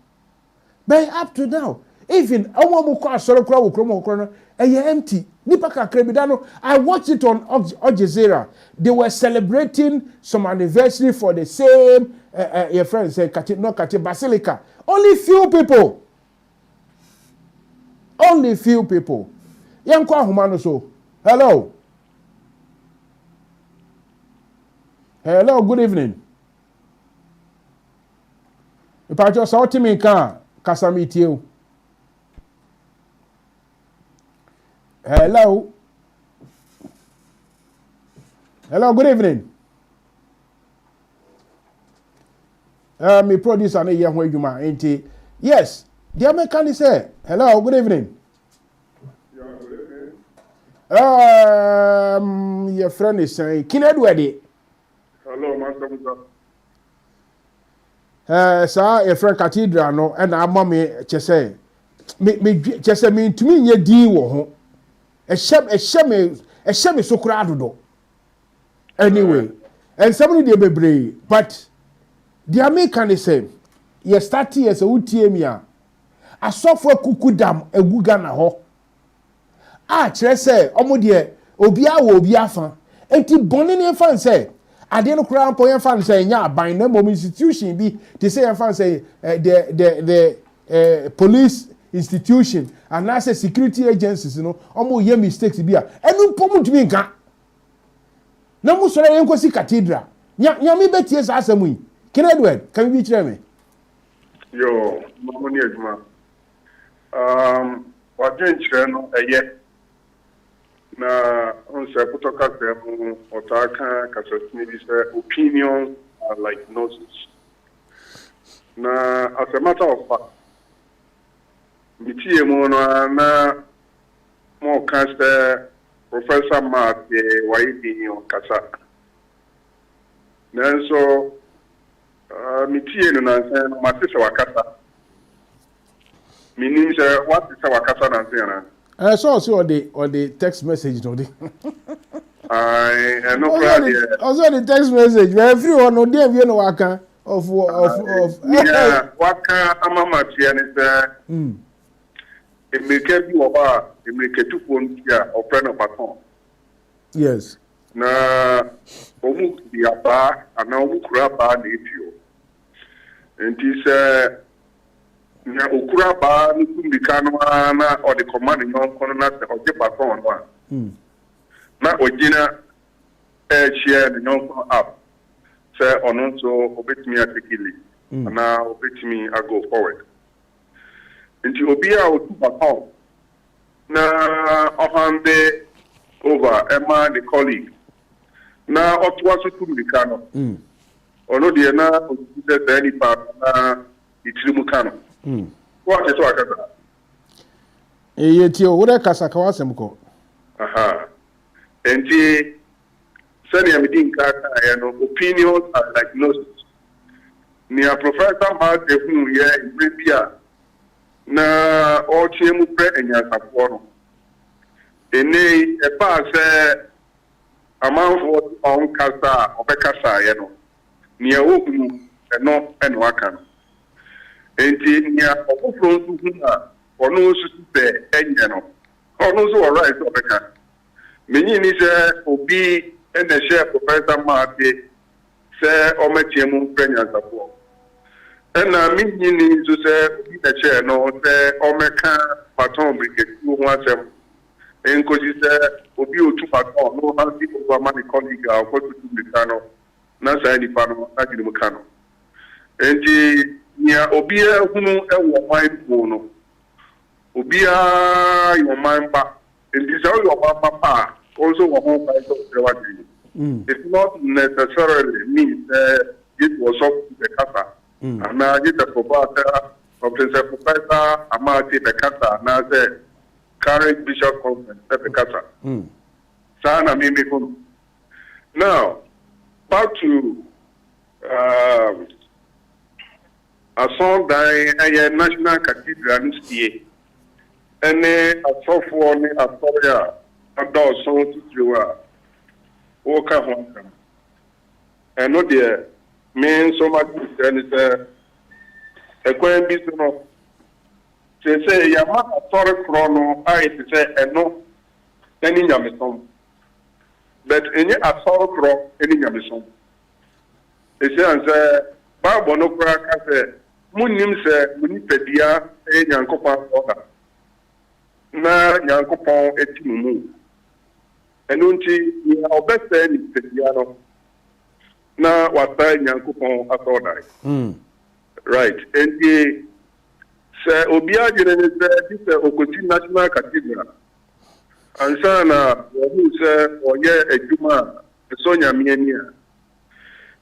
But up to now, even empty. I watched it on Al Jazeera. They were celebrating some anniversary for the same your friends say Basilica. Only few people. Yankwa humano so. Hello, good evening. If I just saw me can meet you. Hello, good evening. Me producer na here when you ma enti. Yes, the American say, hello, good evening. Yeah, good evening. Your friend is saying, Kinedwedi. Hello, Master Musa. Sir, your friend Cathedral no, and our mommy chese. Chese me to me ye di wo ho. A shame so crowded. Anyway, and somebody they be but the American is saying, you start here as a UTMia. I saw for Kukudam a Gugana ho. Say, Omodie, Obia fan. And the Bonin fan say, I didn't crown point fan say, yeah, by no institution be to say, fan say, the police institution and as a security agencies, you know, almost ye mistakes be a and no to me nka. Na mo so na yenkosi cathedral. Nya me betie sa asemu. Edward, can you be tell me? Yo, Mamoni Ejuma. Wajen chere no eye. Na onse kutoka semu otaka kasotini bi say opinions are like noses. Na as a matter of fact, Bitie mo na mo kase Professor Mark Waidi on kasa. Nanso mitie no na say no matise wakasa. Meaning say what is wakasa na say na. So the text message no dey. I no also the text message. Everyone no dey no waka of yeah, waka amama tie ne say Emirike bi oba emirike tupo ntia opre baton. Yes. Na omu di aba ana omu kura ba na etio. Enti se na okura ba ni kumbika no na o de command nyon kono na se oje baton no a. Na ogina share the nyon kono up. Se ono so obetimi atekili. Na obetimi go forward. Nti obi a otu baton na ohande over Emma the colleague na otwa so tumika no ono de na otuse dani pa na itirimu kano what is what akata yeti o wure kasaka wasem ko aha nti sani amidin ka ya no opinions are like noses ni a professor ma de hu ye ibia na ochie mu pre enyasapo no ene e pa se amanfo on kasa obekasa ye no ni ehunu eno aka no enti ni okofro nsu hu na ono su se enye no ono so alright obeka menyi ni se obi ene share professor Mate sɛ ɔmɛtie mu mfrɛ nyansafoɔ ɛna menyini nso sɛ obi na kyerɛ no sɛ ɔmɛka patɔn brigadier ho asɛm nkosi sɛ obi otu patɔn no hansi ɔba ma ne colleague a ɔkɔtutu mirika no na saa nipa no agyere mu ka no nti nea obiara hunu ɛwɔ ɔman mu no obiara yɛ ɔman ba nti sɛ ɔyɛ ɔman ba pa a ɔnso wɔ ho kwan sɛ ɔkyerɛ w'adwene it not necessarily means it was up to the kasa anaa gye sɛ proprietor ɔpɛ sɛ proprietor amaate the kasa anaasɛ current bishop conference sɛ the kasa saa na mimi hunu now back to asɔndan ɛyɛ national cathedral no sie ɛne asɔfoɔ ne asɔre a adɔɔso titiriw a wɔka ho asɛm ɛno deɛ me nso magye sɛ ne sɛ ɛkwan bi so no kyerɛ sɛ yɛma asɔre korɔ no ayɛ te sɛ ɛno ɛne nyamesom but ɛnyɛ asɔre korɔ ɛne nyamesom ɛsiane sɛ bible no koraa ka sɛ monnim sɛ mo nipadua ɛyɛ nyankopɔn asɔda na nyankopɔn ati mo mu ɛno nti nea ɔbɛsɛe nipadua no na wasa nyankopɔn asɔda right enti sɛ obiara gyere ne sɛ gye sɛ ɔkɔsi national cathedral ansa na wɔhu sɛ ɔyɛ adwuma a ɛsɔ nyame ani a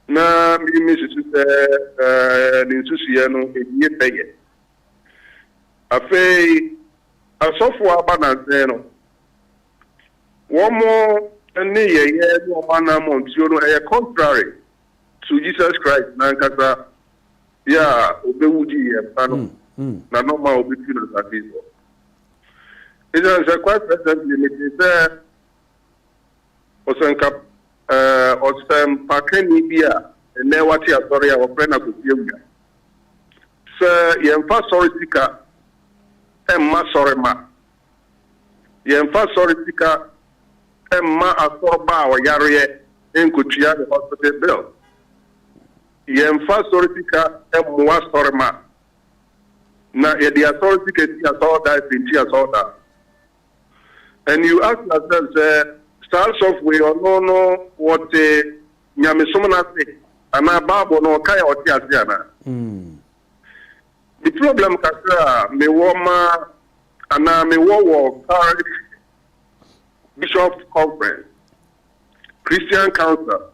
na mimi susu sɛ ne nsusuiɛ no ɛnyɛ pɛyɛ afei asɔfoɔ aba nansɛn no wɔn ne yɛyɛ ne ɔma nam ntuo no ɛyɛ contrary to Jesus Christ nankasa yɛ a ɔbɛwu di yɛn mpa no na nɔɔma a ɔbɛtu no asase so ɛsiane sɛ quite presently mete sɛ ɔsɛnka ɔsɛmpakani bi a ɛnɛ wate asɔre a wɔfrɛ no akɔsi awia sɛ yɛmfa sɔre sika ɛmma sɔre ma yɛmfa sɔre sika ɛmma asɔre ba a ɔyareɛ nkɔtua the hospital bill yɛmfa sɔre sika ɛmmoa sɔre ma na yɛde asɔre sika ti asɔre da ɛfenti asɔre da and you ask yourself sɛ stars of way or no what nyamesom na se ana bible no kai oti ase ana the problem kakra me wo ma ana me wo current bishop conference Christian council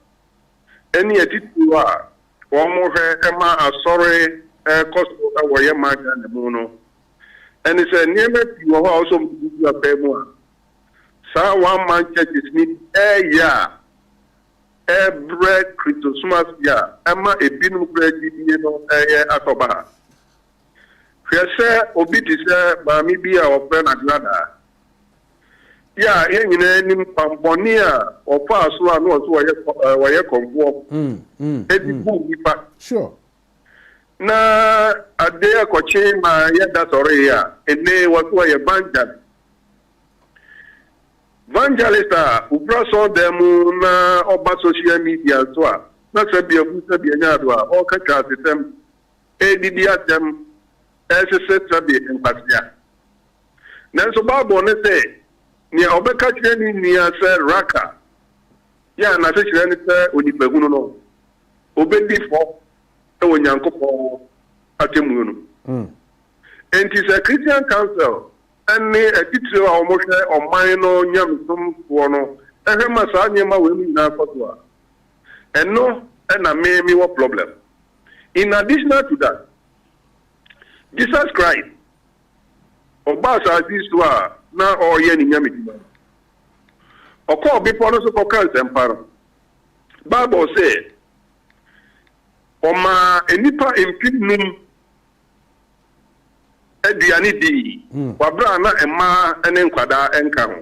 any atitu a wo mo hwe ema asori kosto wo ye ma ga ne mu no and say niema ti wo ho also mu afa mu a saa one man churches need every Christmas year ama ebinum graduate no atoba hwese obi ti se maami bi a ofre na glada ya ye nyina nim pamponi a ofa so a no so woye konfo edibu nipa sure na ade akoche ma ye da sore ya ene wo so ye banjan evangelista upraso dem na oba social media so a na sabia bu sabia nyaado a o ka ka system edidi atem esese trabe empatia nanso babo ne se ni obeka kire ni nia se raka ya na se kire ni se onipagunu no obedi fo e wonyankopon atemu no enti se Christian Council and a teacher or motion or minor yam for no, and her masanya will na fatwa. And no, and I may me what problem. In addition to that, Jesus Christ, Obasa this wa na or yen in Yamit. Or call be ponus of cancer empire. Bible said, Oma enipa impidnum aduane di wabra na emma ene nkwada enka ho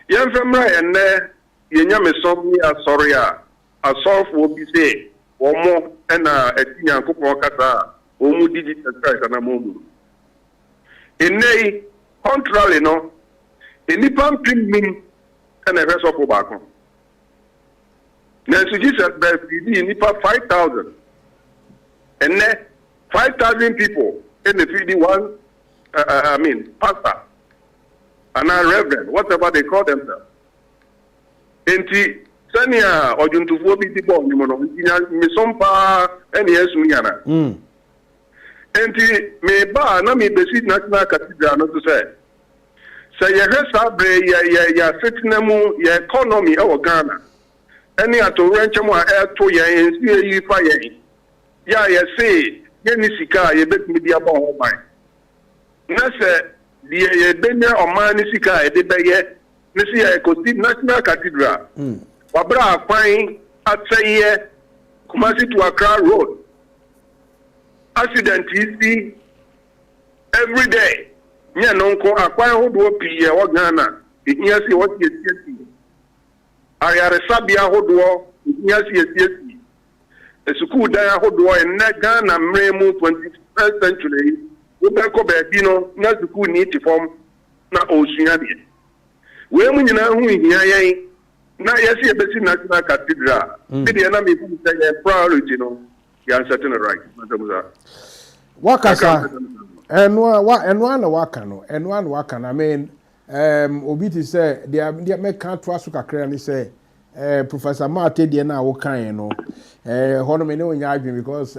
yemfemra enne yenya mesom ni asori a asofo bi se omo ena atinyankopon kasa omu digital Christ na momu enei contrary no enipa mpimmin ena efesofo baako na so Jesus be nipa 5,000 and then 5,000 people in the feed one pastor and a reverend, whatever they call themselves. Enti sania ojuntufo bi ti bo ni mo no mi sompa eni esu yana. Enti me ba na me besi national cathedral no to say ye resa bre ya fitna mu ya economy e wo Ghana. Eni atorenche mu a eto ye nsi yi fa ye. Ya ye say ye ni sika ye betimi dia ba ho ban. Na se ye benya oman ni sika e de beye ni si ya Kosti National Cathedral. Wabra akwan atsaye Kumasi to Accra Road. Accident is every day. Nya nonko akwan hodo piye wo Ghana. Ihia si what ye see. Ayare sabia hodo ihia si ye. Esuku dan hodo en Ghana mremu 21st century. Wo be ko be bi no na suku ni ti form na osua de. We mu nyina hu ihia yen na yesi ebesi National Cathedral. Bi de na me fu say priority no. You are certain right. Wakasa enwa na waka no enwa na waka na mean obi ti say they make can't trust kakra ni say Professor Mate de na wo kan no hono me ne onya adwen because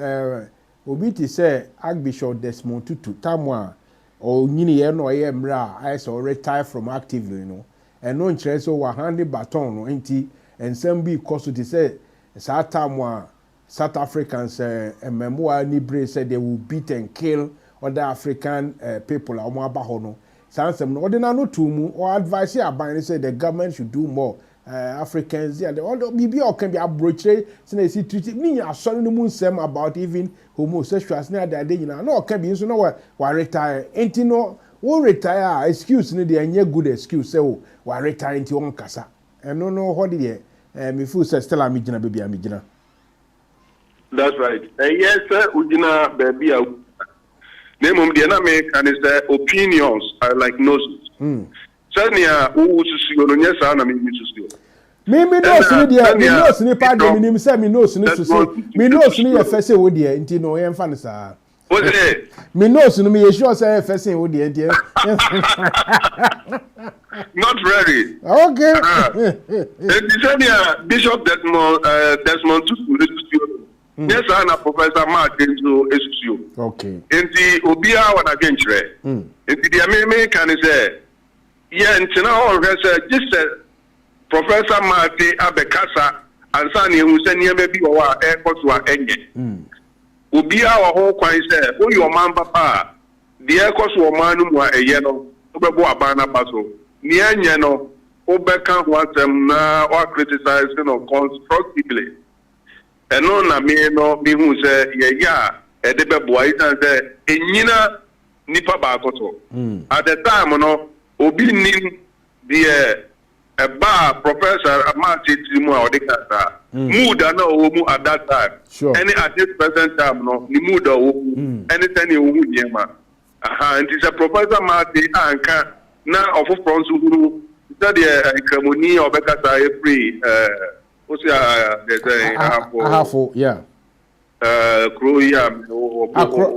obi ti say Archbishop Desmond Tutu tamwa o nyini ye no ye mra I so retire from actively no and no interest so wa hand baton no enti ensem bi cost to say sa tamwa South Africans memoir Nibre said they will beat and kill other African people. Omo Sansem no ordinary no tumu or advice here by said the government should do more. Africans yeah, all maybe all can be abroached since see treated me sorry no moon sem about even homosexuals near that day no can be so no wa retire ain't no who retire excuse no dey any good excuse say oh wa retire into on kasa and no holiday me feel say still am gina baby am gina. That's right. Yes, sir. Ujina baby. Name the American is the opinions are like noses. Sanya who susio no nyesa na mi susio. Me knows ni dia, me knows ni pa de mi say me knows ni susio. Me knows ni ye fese wo dia, nti no ye mfa ne sa. What is it? Me knows ni me sure say fese wo dia nti. Not ready. Okay. Sanya Bishop Desmond Tutu susio. Yes, I'm Professor Martin so SSU. Okay. Enti obia wana genchre. Enti dia me kan say yeah ntina all say just Professor Martin abekasa ansa ne hu se ne bi wo a airport wa enye. Obia wa ho kwan say o yo man papa de airport wo man no mu a eye no obebo abana baso. Ne anye no obeka ho asem na o criticize no constructively. Eno na me no bi hu se ye ya e de bebo itan se enyina nipa ba akoto at the time no obi nim the eba Professor Amati Timu a odekata mood na o mu at that time sure. Any at this present time no ni mood o anything e wu niema and it is a Professor Amati anka na of France huru that the ceremony obekata every Ahafo, yeah.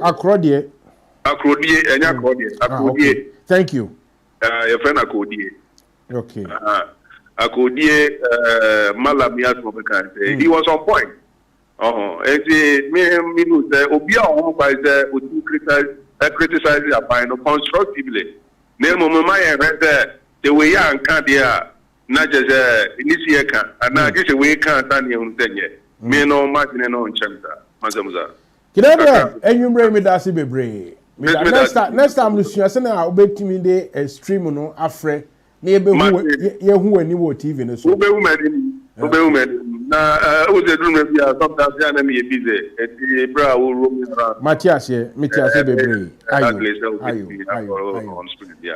Akrodie. Okay. Thank you. Your friend Akrodie. Okay. Akrodie, Malamias Mobeka. He was on point. And me know that Obia home by the criticize the constructively. Name of my the way young can't hear. Not just initiate and not just a way can't stand here on me no imagine no chapter. Mazamuza. Kidabra, and you bring me that be next time, Lucia, send out bet me the extreme no afre near who and you TV. So, na was a room sometimes the enemy busy at the bra will roam around. Matthias,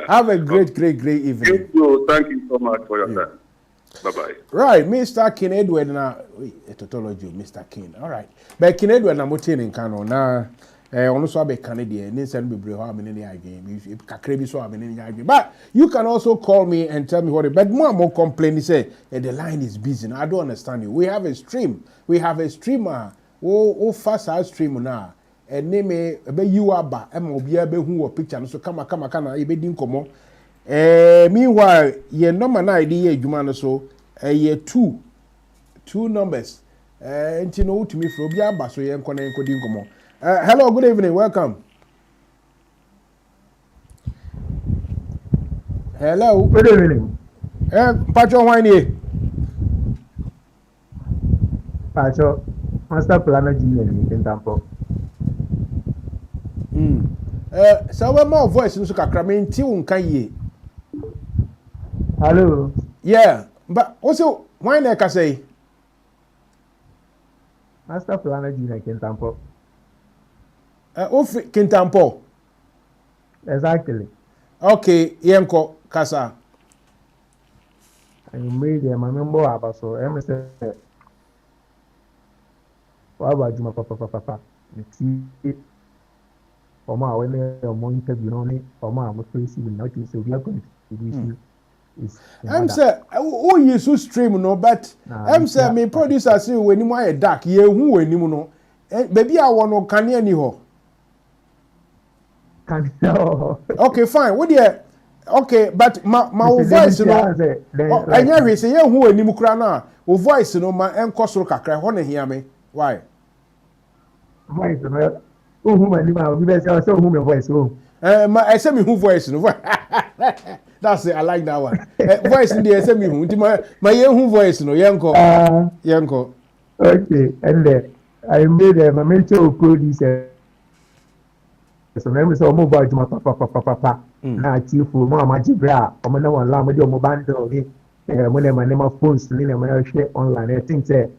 have a great evening. Thank you so much for your time. Bye-bye. Right, Mr. King Edward na tautology, Mr. King. All right. But King Edward na motin in Kano na ono so abeka ne de ne nsa no bebre ho amene ne again kakra bi so amene ne again but you can also call me and tell me what it, but more complain say the line is busy now. I don't understand you. We have a streamer o fast stream na ene me be you aba e ma obi aba hu wo picture no so kama kana e be di nkomo meanwhile ye number na ide ye adwuma no so ye two numbers enti no utumi fro obi aba so ye nko na nko di nkomo. Hello, good evening, welcome. Hello. Good evening. Pacho Wine. Pacho, Master Planner Junior in Tampo. So we more voice in Sukakra, mean Tiun Kaye. Hello. Yeah, but also, why not say? Master Planner Junior in Tampo. Kintampo. Exactly. Okay, Yanko Kasa. And you made them a member of us, so I'm saying, what about you, papa? You see, for my when they're more interview on it, for my facing notice, so we are going to do this. I'm say, oh, you so stream no, but I'm say, me producer say when you want a dark, ye who when you know, baby, I want no can any ho. Okay, fine. What do okay, but my voice, you know, and you say, yeah, who any mukrana, o voice, you know, my enkosro kakra, wanna hear me? Why? Voice, oh, who my voice, oh. I say me who voice, you know. That's it, I like that one. Voice in the SME who, my who voice, you know, Yanko. Okay, and then I made a mental producer. So let say omo ba juma papa na chief mo amaji bra omo na wan la mo de omo bando ni mo na ma phones ni na mo share online. I think say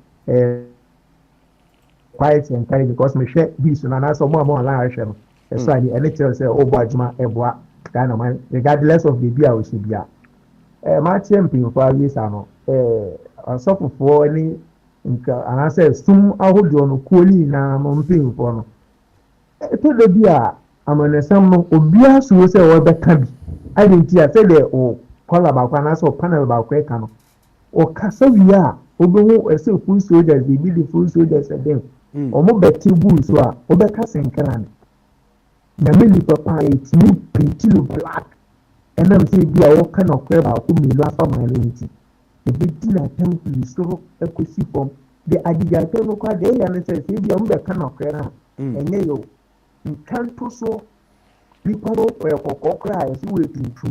quite encourage because me share this na so mo online share no so I any tell say o ba juma eboa Ghana man regardless of the bia we should bia ma champion for years ano asofofo ni nka ana say sum ahodo no koli na mo mpin for no to the bia amanesam no obia so say we be ka bi identity say the o call ba kwa na so panel ba kwa ka no o kasa wi a obehu ese full soldiers be the full soldiers dem o mo beti bu so a o be ka senkara ne na me ni papa it ni pinti black and am say bia o ka no kwa ba ko mi lo afa ma le nti the big na temple so ekosi form the adigato no kwa de ya ne say bia mo be ka no kwa na enye yo nkanto so people kokokra ya si we tuntu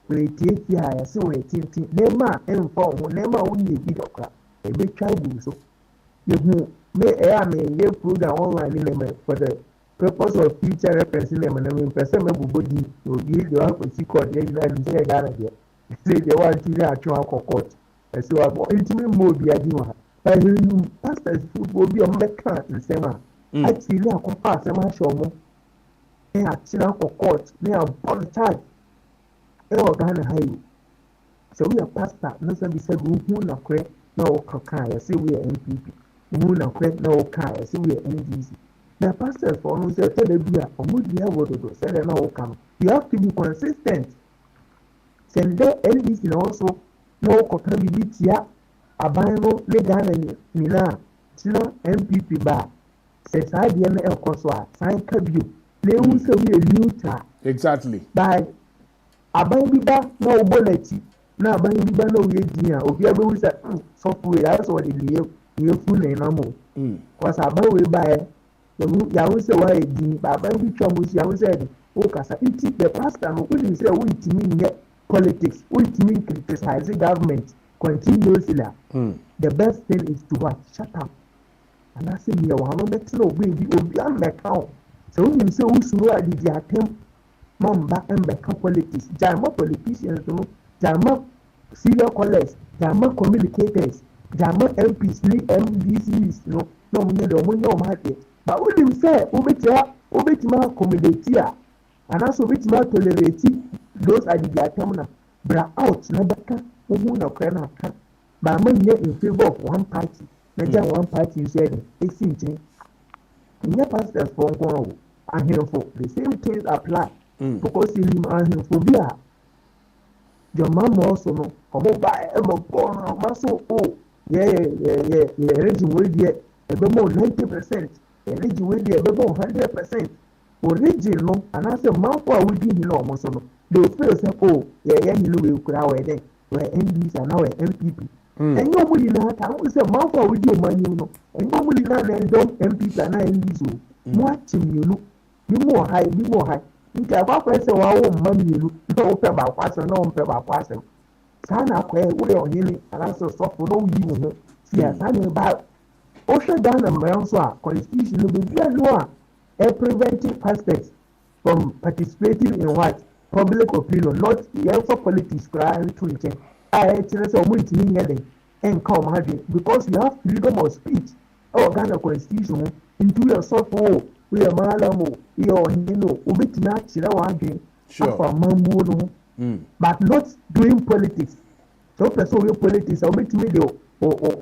we tie ya si we tinti nema enfo ho nema woni bi dokra e be twa bu so ye hu me me ye program online ni me for the purpose of future reference ni me na me person me bobodi obi de wa ko si code ye na ni se Ghana de say the one thing atwa kokot e se wa bo intimi mo bi adi wa I hear pastors football be on meka nsema actually akopa asema shomo e atira kokot me abon charge e o Ghana hayo so we are pastor no say be said who na kre na o kaka ya say we are MPP who na kre na o ka ya say we are NDC the pastors for no say tell them bia omudi ya wododo say na o come you have to be consistent send the NDC na also no kota bibitia abango le Ghana ni na tina MPP ba se sa dia na ekoso a san kabio le wu se we neutral exactly by aban bi ba na obolati na aban bi ba na we din a obi abe wu se software ya so de le fu na na mo cause aban we ba ya wu se wa din ba aban bi twa mo si ya wu se de o kasa iti the pastor no we say we timi nye politics we timi criticize the government continuously. The best thing is to what? Shut up. And I say, me, I want to know baby, obi am account. So when you say, who should I did the attempt? Mom back and back politics. Jama politicians, Jama serial callers, Jama communicators, Jama MPs, MDCs, no, me no matter. But when you say, Obetima communicate, and also Obetima tolerate, those are the attempt. Bra out, Nabaka. Who na krena ka ba man in favor of one party na one party said it's in nye pastors for nko ahemfo the same things apply because in ahemfo bi a your mama also no omo ba e mo ko no ma so yeah region we dey e be more 90% region we dey e be more 100% region no anase manfo a we di ni no omo so no they feel say yeah you know we kura we dey we NDC and now MPP and you only na ta we say manfo a we di mani no and you only na ndom MPP and NDC mo achimienu ni mo high nti akwa say wa wo mamienu no wo pe ba kwase no wo pe ba kwase sana kwa we ohini anase sofo no yi wo sia sana ba o hwe Ghana mmara so a constitution no be no a preventing pastors from participating in what public opinion not the politics crime to it actually so mo ntimi nyede and come hard because you have freedom of speech Ghana constitution into yourself we are malamo your hino ubitina chira wage afa mambo no but not doing politics so person we politics ubitimi dey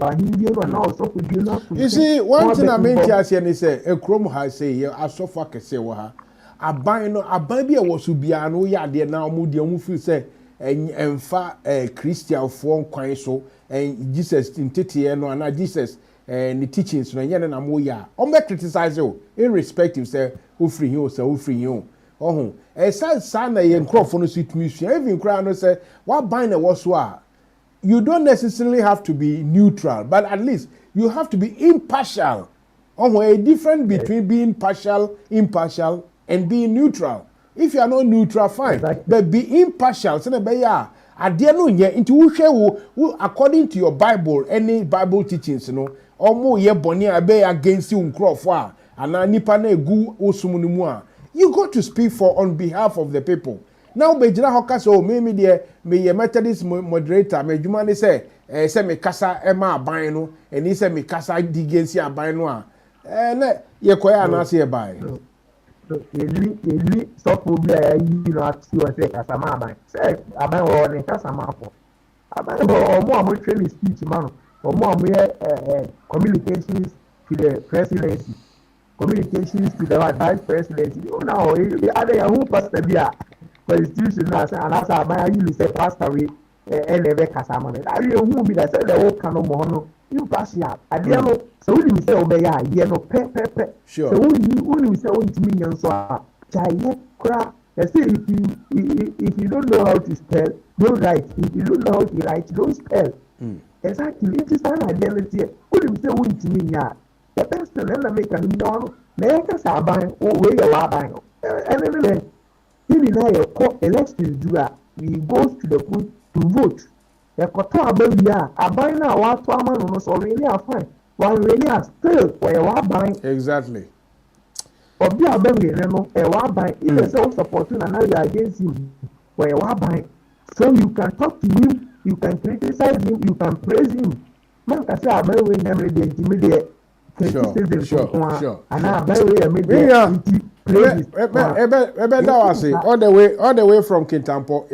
ahindie no na also for dey na you see one thing I mean here ni say ekrom ha say asofa kese wo ha aban bi e wo so bia no ya de na omo de omo feel say emfa Christian for kwan so Jesus intete no na Jesus the teachings no yen na mo ya o me criticize you irrespective say o free him o say o free him ohun say na ye nkrofo no sweet me sua even cry no say what bind na so a you don't necessarily have to be neutral but at least you have to be impartial a difference between being partial impartial and being neutral if you are not neutral fine but be impartial say na be ya ade no nye nti wo hwe wo according to your Bible any Bible teachings no omo ye boni abe against you nkrofo a ana nipa na egu osum no mu a you got to speak for on behalf of the people now be jira hoka so me de me ye Methodist moderator me djuma ni say me kasa e ma aban no eni say me kasa digensi aban no a na ye koya na se e bai eli so problem yi no ati o say kasa ma aban say aban o ni kasa ma afọ aban o mo train speech man o mo communications to the presidency communications to the vice presidency now other who pastor bia constitution na say anasa aban yi say pastor we elebe kasa ma na ari who be that say the whole canon mo no impartial ade no so we say obeya ye no pe sure so we say o ntimi nyan so a jaye kra say if you don't know how to spell don't write if you don't know how to write don't spell exactly it is an identity we say o ntimi nya the best thing na make am no na kasa aban o we ya wa aban and then he na ye ko election do we go to the booth to vote ekoto abawia aban na wa to amanu no so really are fine while really are still where wa aban exactly obi abawia no e wa aban if so support na now you are against him where wa aban so you can talk to him you can criticize him you can praise him man ka say abawia na me dey intimidate sure and abawia me dey all the way from Kintampo.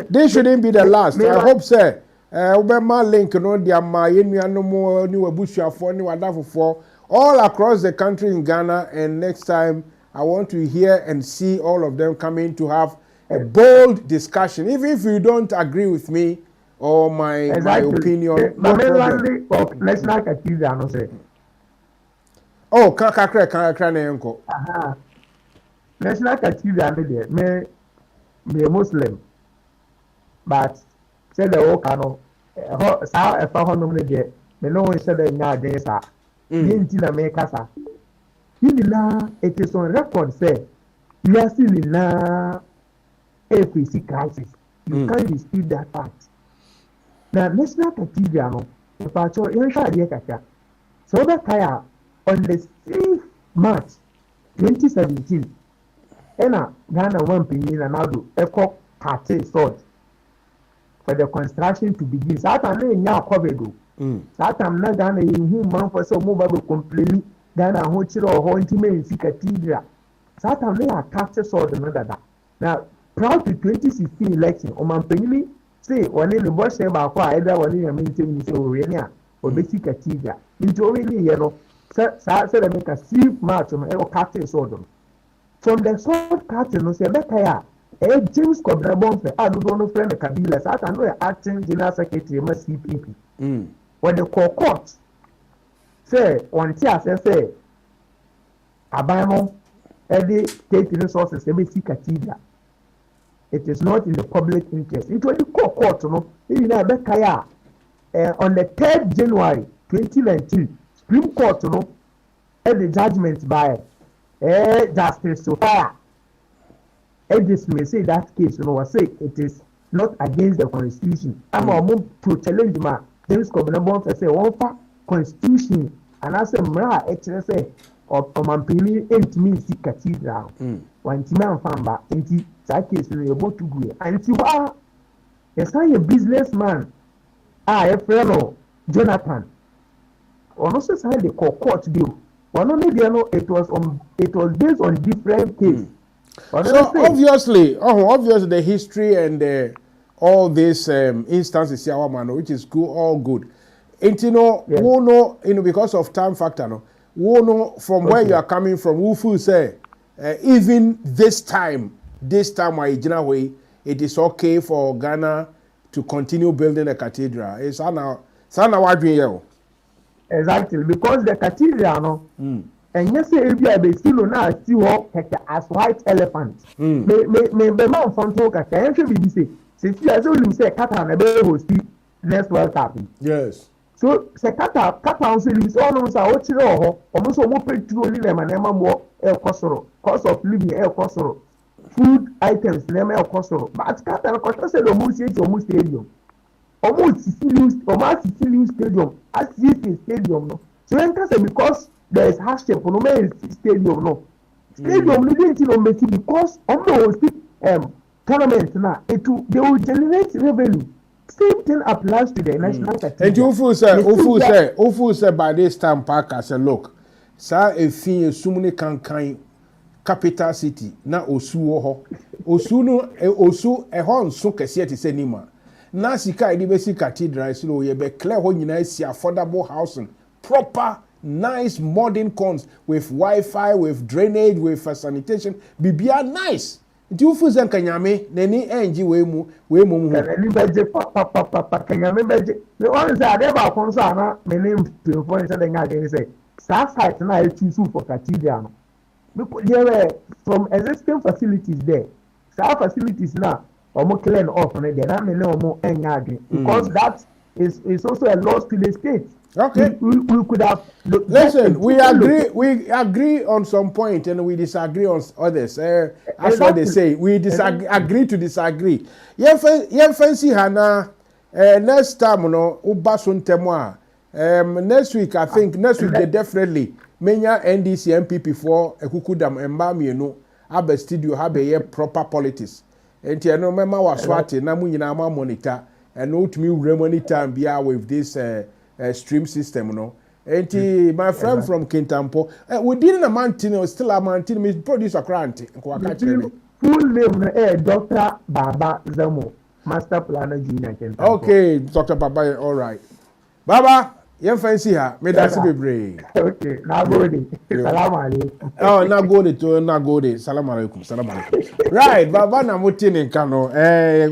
This shouldn't be the last. I hope say my link no dia ma yenu no mo ni wabusuafo ni wadafofo all across the country in Ghana, and next time I want to hear and see all of them coming to have a bold discussion even if you don't agree with me or my opinion. National Cathedral no say oh, kakra na yanko. National Cathedral there, me Muslim, but say the whole cano. Sa if I want to there, me no one said that nya dey sa. Yinti na me kasa. Yinila it is on record say you are still in a APC crisis. You can't dispute that fact. Now National Cathedral no, if I show you share dey kaka. So that kaya on the 6th March 2017, Ghana one penny and now echo party sought for the construction to begin. Satan now covered. Satan na Ghana in whom man for so mobile completely Ghana Hochiro or intimate cathedral. Satan may attack sword another. Now, proud to 2016 election, Oman Penny say one in the bush about either one in a maintain so or basic cathedral. Into really yellow. say they make a see match on e captain so from the sword captain no say beka ya James Kobrebonfe a do no friend Kabila sa ata no acting general secretary ma CPP when the court say on tia say abano every state resources every cathedral it is not in the public interest it was the court no even na beka ya on the 3rd January 2019 Supreme Court no the judgment by Justice Sophia this may say that case say it is not against the constitution I'm to challenge ma James Kobrebonfe say one fa constitution and I say mra say of mampini entimi si cathedral wanti man famba enti that case no able to go anti wa yes a businessman a friend Jonathan also say the court deal one only it was based on different case so obviously the history and all these instances here which is good all good and we know because of time factor no we know from where you are coming from who feel say even this time way it is okay for Ghana to continue building a cathedral it's now what we hear exactly because the cathedral no and yes area be still na still as white elephant me man fonto ka can be say since you say say kata na be host next World Cup yes so se kata also limit all no say o chire ho omo so mo petrol ni na ma mo cost of living kosoro food items na ma kosoro but kata na cost say do mo stadium omo Sicilian stadium as stadium no so enter say because there is hardship no me stadium no stadium no dey no make because tournament na they will generate revenue same thing applies to the national cathedral and you feel say by this time Parker say look sa efin esumuni kankan capital city na osu ho osu no osu ho nso kese ti se nima na sika edi be si cathedral so ye be clear ho nyina si affordable housing proper nice modern cons with Wi-Fi, with drainage, with sanitation. Bibia nice. Do you feel that Kanyame? Neni enji we mu. Neni beje papa Kanyame beje. The one is that ever concern me name to point something again say. South side na e choose for cathedral. Because there were from existing facilities there. South facilities now omo clean off na there na me no omo enya again because that is also a loss to the state. Okay. We could have. Listen, we agree on some point and we disagree on others. That's what they say. We agree to disagree. Yen fancy hana next time no ubasun temwa. Next week I think they definitely menya NDC MPP for ekukudam embami no abe studio have a proper politics. Enti no mema waswati na mu nyina ma monitor and no to me monitor bia with this stream system no enti my friend from Kintampo we didn't a mountain still a mountain me producer Kranti full name Dr. Baba Zamo master planner junior Kintampo. Okay Dr. Baba all right Baba yen fancy ha me that's be okay now go salam alaikum oh now go salam alaikum right Baba na mutini kano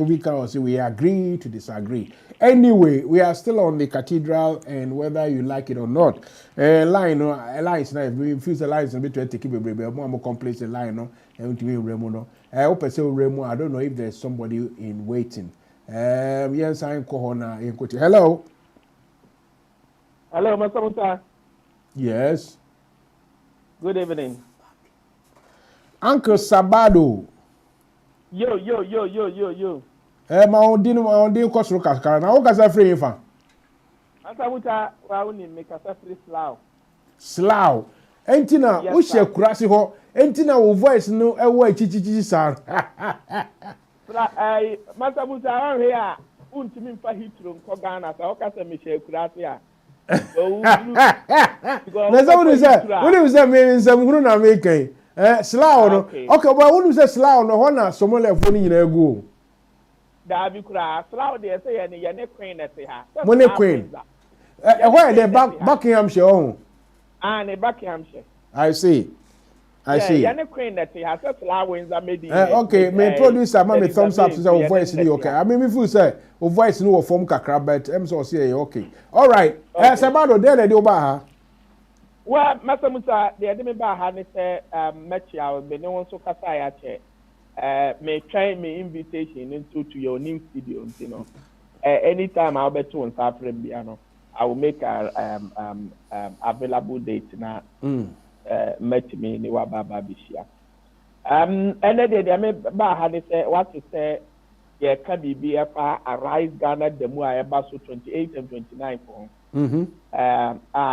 we can say we agree to disagree. Anyway, we are still on the cathedral, and whether you like it or not, line is nice. We feel the line is a bit to keep a baby. More complex the line, no, and to be Remo. No, I hope I say Remo. I don't know if there's somebody in waiting. Yes, I'm Kohona in Koti. Hello. Hello, Mr. Musa. Yes. Good evening. Uncle Sabado. Yo. Maudin Kosro Kaskara. Now, what is free infant? Asamuta, I only make a free slough. Slough. Entina, Yes, we shall sir. crash ho. Entina, will voice no away chichi sound. Masamuta, I'm here. Untimin for Hitrum, Kogana, so I can Michelle Krasia. That's what you say. What do you say? Maybe some who not making. Slough. Okay. Okay, but when you say slough, no one has someone left phone in a go. Dabi kura slough dey say any your neck queen at her. Money queen. Where the Buckinghamshire own? ne Buckinghamshire. I see. Yeah, Queen that has a flower in the middle. Okay, my producer, me thumbs up to say your voice is okay. I mean, if you say your voice no form kakra, but I'm so say okay. All right. Sabado, there they oba. Well, Master Musa, the enemy bar had say match out, but no one so kasaya che. May try me invitation into to your new studio, you know. Anytime I'll be to on Saturday, piano, I will make a available date now. Met me in the Wababa Bishia. And then the member had say what to say. Yeah, can be BFR arise Ghana the Mua Basso 28 and 29 for.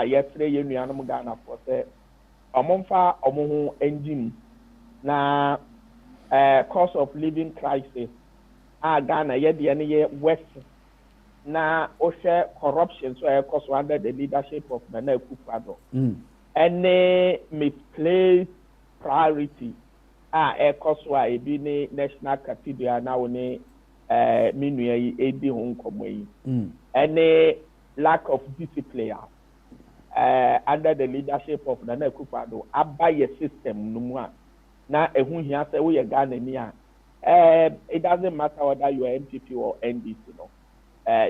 Yesterday you know Ghana for say Omonfa Omohu engine na cost of living crisis. Ghana yet the any West na oshe corruption so cost under the leadership of Nana Akufo-Addo. Any misplaced priority ekoswa ebi ni National Cathedral na woni minua yi edi ho nkomo yi any lack of discipline under the leadership of Nana Akufo-Addo abaye system no mu a na ehu hia se wo ye Ghana ni a it doesn't matter whether you are MPP or NDC no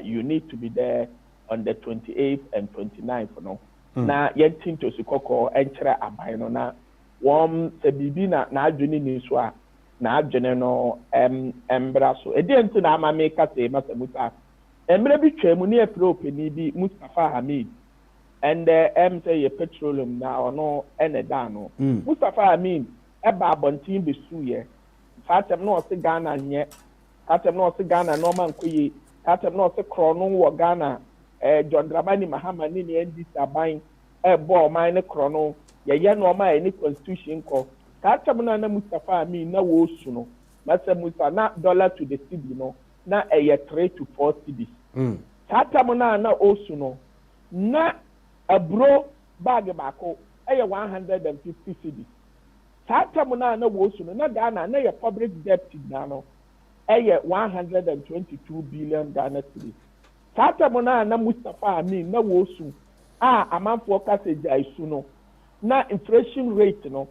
you need to be there on the 28th and 29th no na yentin to sikoko enkyere aban no na wom se bibi na adwene ni so a na adwene no embra so edenti na amame ka se masamuta emre bi twemu ne epropeni bi Mustafa Hamid and say ye petroleum na ono eneda no Mustafa Hamid eba abontin besu ye fatem no se Ghana nye fatem no se Ghana no man koyi fatem no se krono wo Ghana John Dramani Mahama ni NDC aban bo man ne krono ye no ma any constitution ko katam na Mustafa Amin na wo su no masa Musa na dollar to the cedi no na 3 to 4 cedis katam na osu no na abro bag bako 150 cedis katam na wo su no na Ghana na ye public debt na no 122 billion Ghana cedis katam na Mustafa Amin na wo su amanfo kasage aisu no na inflation rate no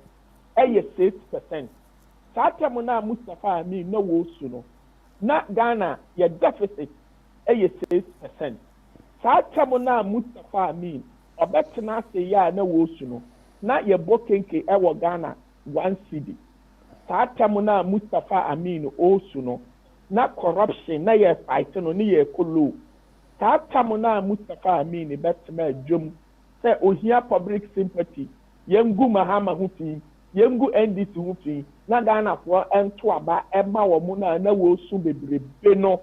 6%. Satam na Mustafa Amin na wo su no na Ghana ye deficit 6%. Satam na Mustafa Amin obetena se ya na wo su no na ye bokenke ewo Ghana 1 cedi. Satam na Mustafa Amin o su no na corruption na ye fight no ni ye kolo. Satam na Mustafa Amin betema dwom say ohia public sympathy yengu Mahama hufi yengu NDC hufi na Ghana for ento aba ema wo mu na wo su bebrebe no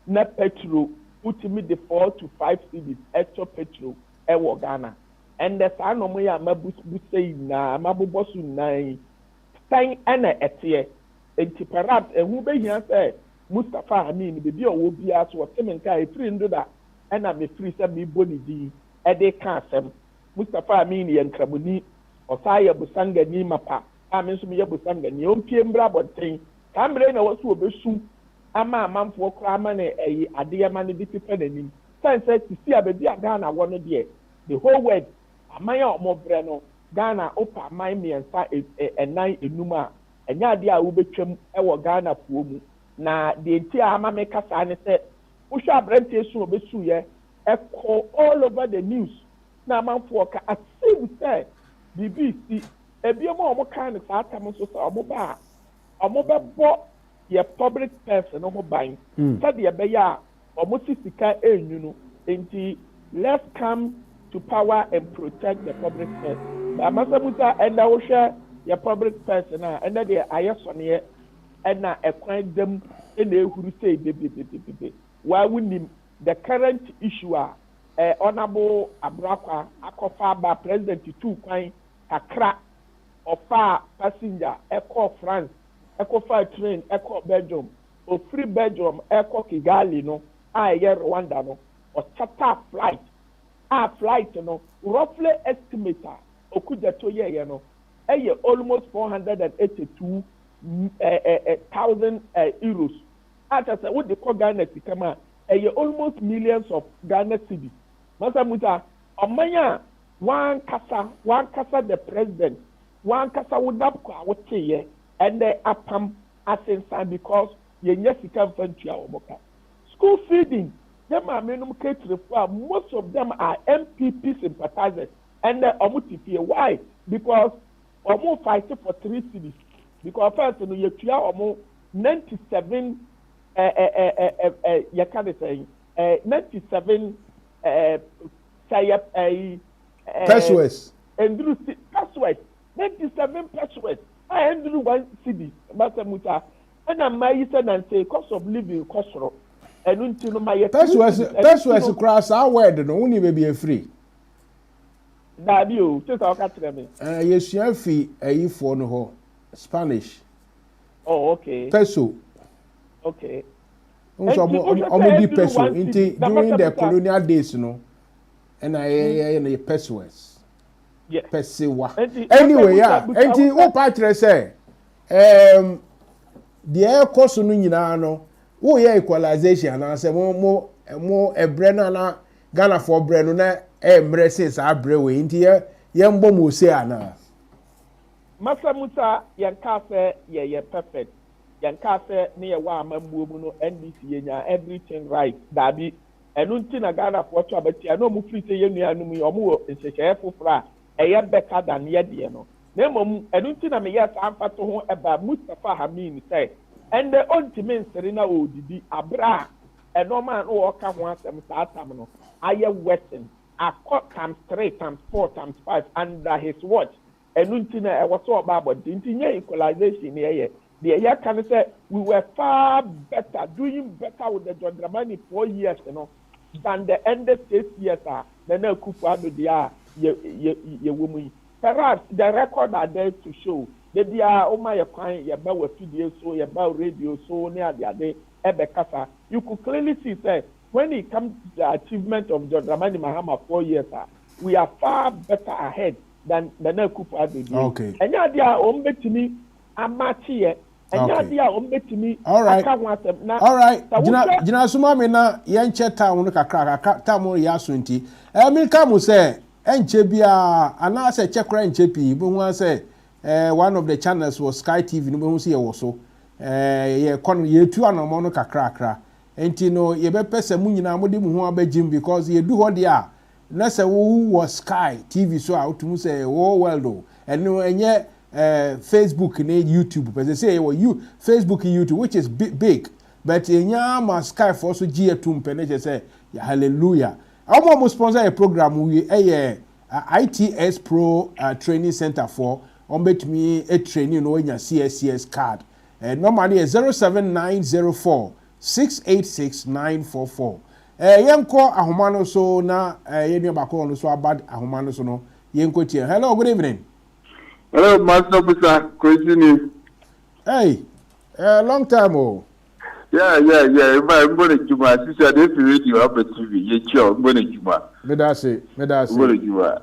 na petrol utimi the 4 to 5 cedis extra petrol ewo Ghana and the san no ya mabusei na mabobosu nan stan ena etie enti perhaps ehu behia say Mustafa Amin bebi owo bia so temenka efiri ndoda ena me free say me boni di e de ka asem Mustafa Amin ye nkramuni osaya busanga ni mapa amen so me ye busanga ni ompie mbra boten kambre na wasu obesu ama amanfo kra ama na eyi ade ama ne dipipa nanim sense sisi abedi Ghana wo no de the whole world amanya omobre no Ghana opa amai miensa enan enum a enya ade a wo betwam ewo Ghana fuo mu na de enti ama me kasa ne se wo hwa abrante su obesu ye echo all over the news na amanfo ka asibu say BBC ebiemo omo kan sa atam so sa omo ba omo bebo ye public person omo ban sa de be ya omo sisika enyu no enti let's come to power and protect the public person ba masabuta enda wo hwe ye public person a enda de ayesone ena ekwan dem ena ehuru say bebebebebe wa wunim the current issue honorable Abrakwa akofa ba president tu kwan kakra ofa passenger eko France eko fa train eko Belgium o free Belgium eko Kigali no ye Rwanda no o charter flight no roughly estimate okujeto ye no almost 482,000 euros ata say what the call Ghana tikama almost millions of Ghana cedis masamuta omanya one kasa the president, one kasa would up ye, and they apam asensan because ye yes you can find school feeding, them are minimum catering for most of them are MPP sympathizers and they are why? Because almost fighting for 3 cities. Because first you hear almost 97 you can say 97 Pesos. Andrew Pesos. 97 Pesos. I Andrew 1 city. Masamuta. And I might say cost of living cost. And until my Pesos cross our word no only may be a free. Dabio, just our catch them. Yes, you fee a for no Spanish. Oh, okay. Peso. Okay. Almost peso during the colonial days, no. And I pesos. Yes. Pesewa. Anyway, yeah. And what part say? The air cost no nyina no. Wo ye equalization na say more ebrena na Ghana for breno na emre since abrewe nti ye mbom o say ana. Masamuta yanka say ye perfect. Yanka say ne ye wa amambuo mu no NDC yenya everything right. Dabi enu nti na Ghana for to abati na omu free say ye nuanu mu omu nhyehyɛ fofora eye better than ye de no. Na mom enu nti na me yes amfa to ho eba Mustafa Hamid say and the ultimate Serena Odidi Abra and no man who walk up once and Satamano. I am Western. I caught times 3 times 4 times 5 under his watch. And Untina, I was so about didn't equalization here. The year can say we were far better, doing better with the John Dramani 4 years, than the end of 6 years are. The no Kufa, ye woman. Perhaps the record are there to show. They are my client, you about video, so you about radio, so near the other Ebekasa. You could clearly see that when it comes to the achievement of John Dramani Mahama 4 years, we are far better ahead than the Kufa. Okay. And now they are on to me, I'm match here. And now they are on to me. All right. All right. Jina suma me na yenche town kakra tamu yasunti. Milka mu say enche bia ana say chekra enche pi bu wan say one of the channels was Sky TV no be see so ye kon ye tu anomo no kakra enti no ye be pese mu nyina mo de mu ho abagim because ye do ho de a na se wo was Sky TV so out to say wo world o eno enye Facebook and YouTube pese say you Facebook and YouTube which is big but enya ma Sky for so gie tum pene say hallelujah almost sponsor a program we ITS Pro Training Center for bet me a training no in your CSCS card. Normally 07904 686 944. Yanko ahumano so na yemi bako no so abad ahumano so no yenko tie. Hello, good evening. Hello, Master Officer, crazy news. Hey, long time oh. Yeah. I'm going to Juma. Sister, this radio up at TV. Yeah, I'm going to Juma. Medase. Going to Juma.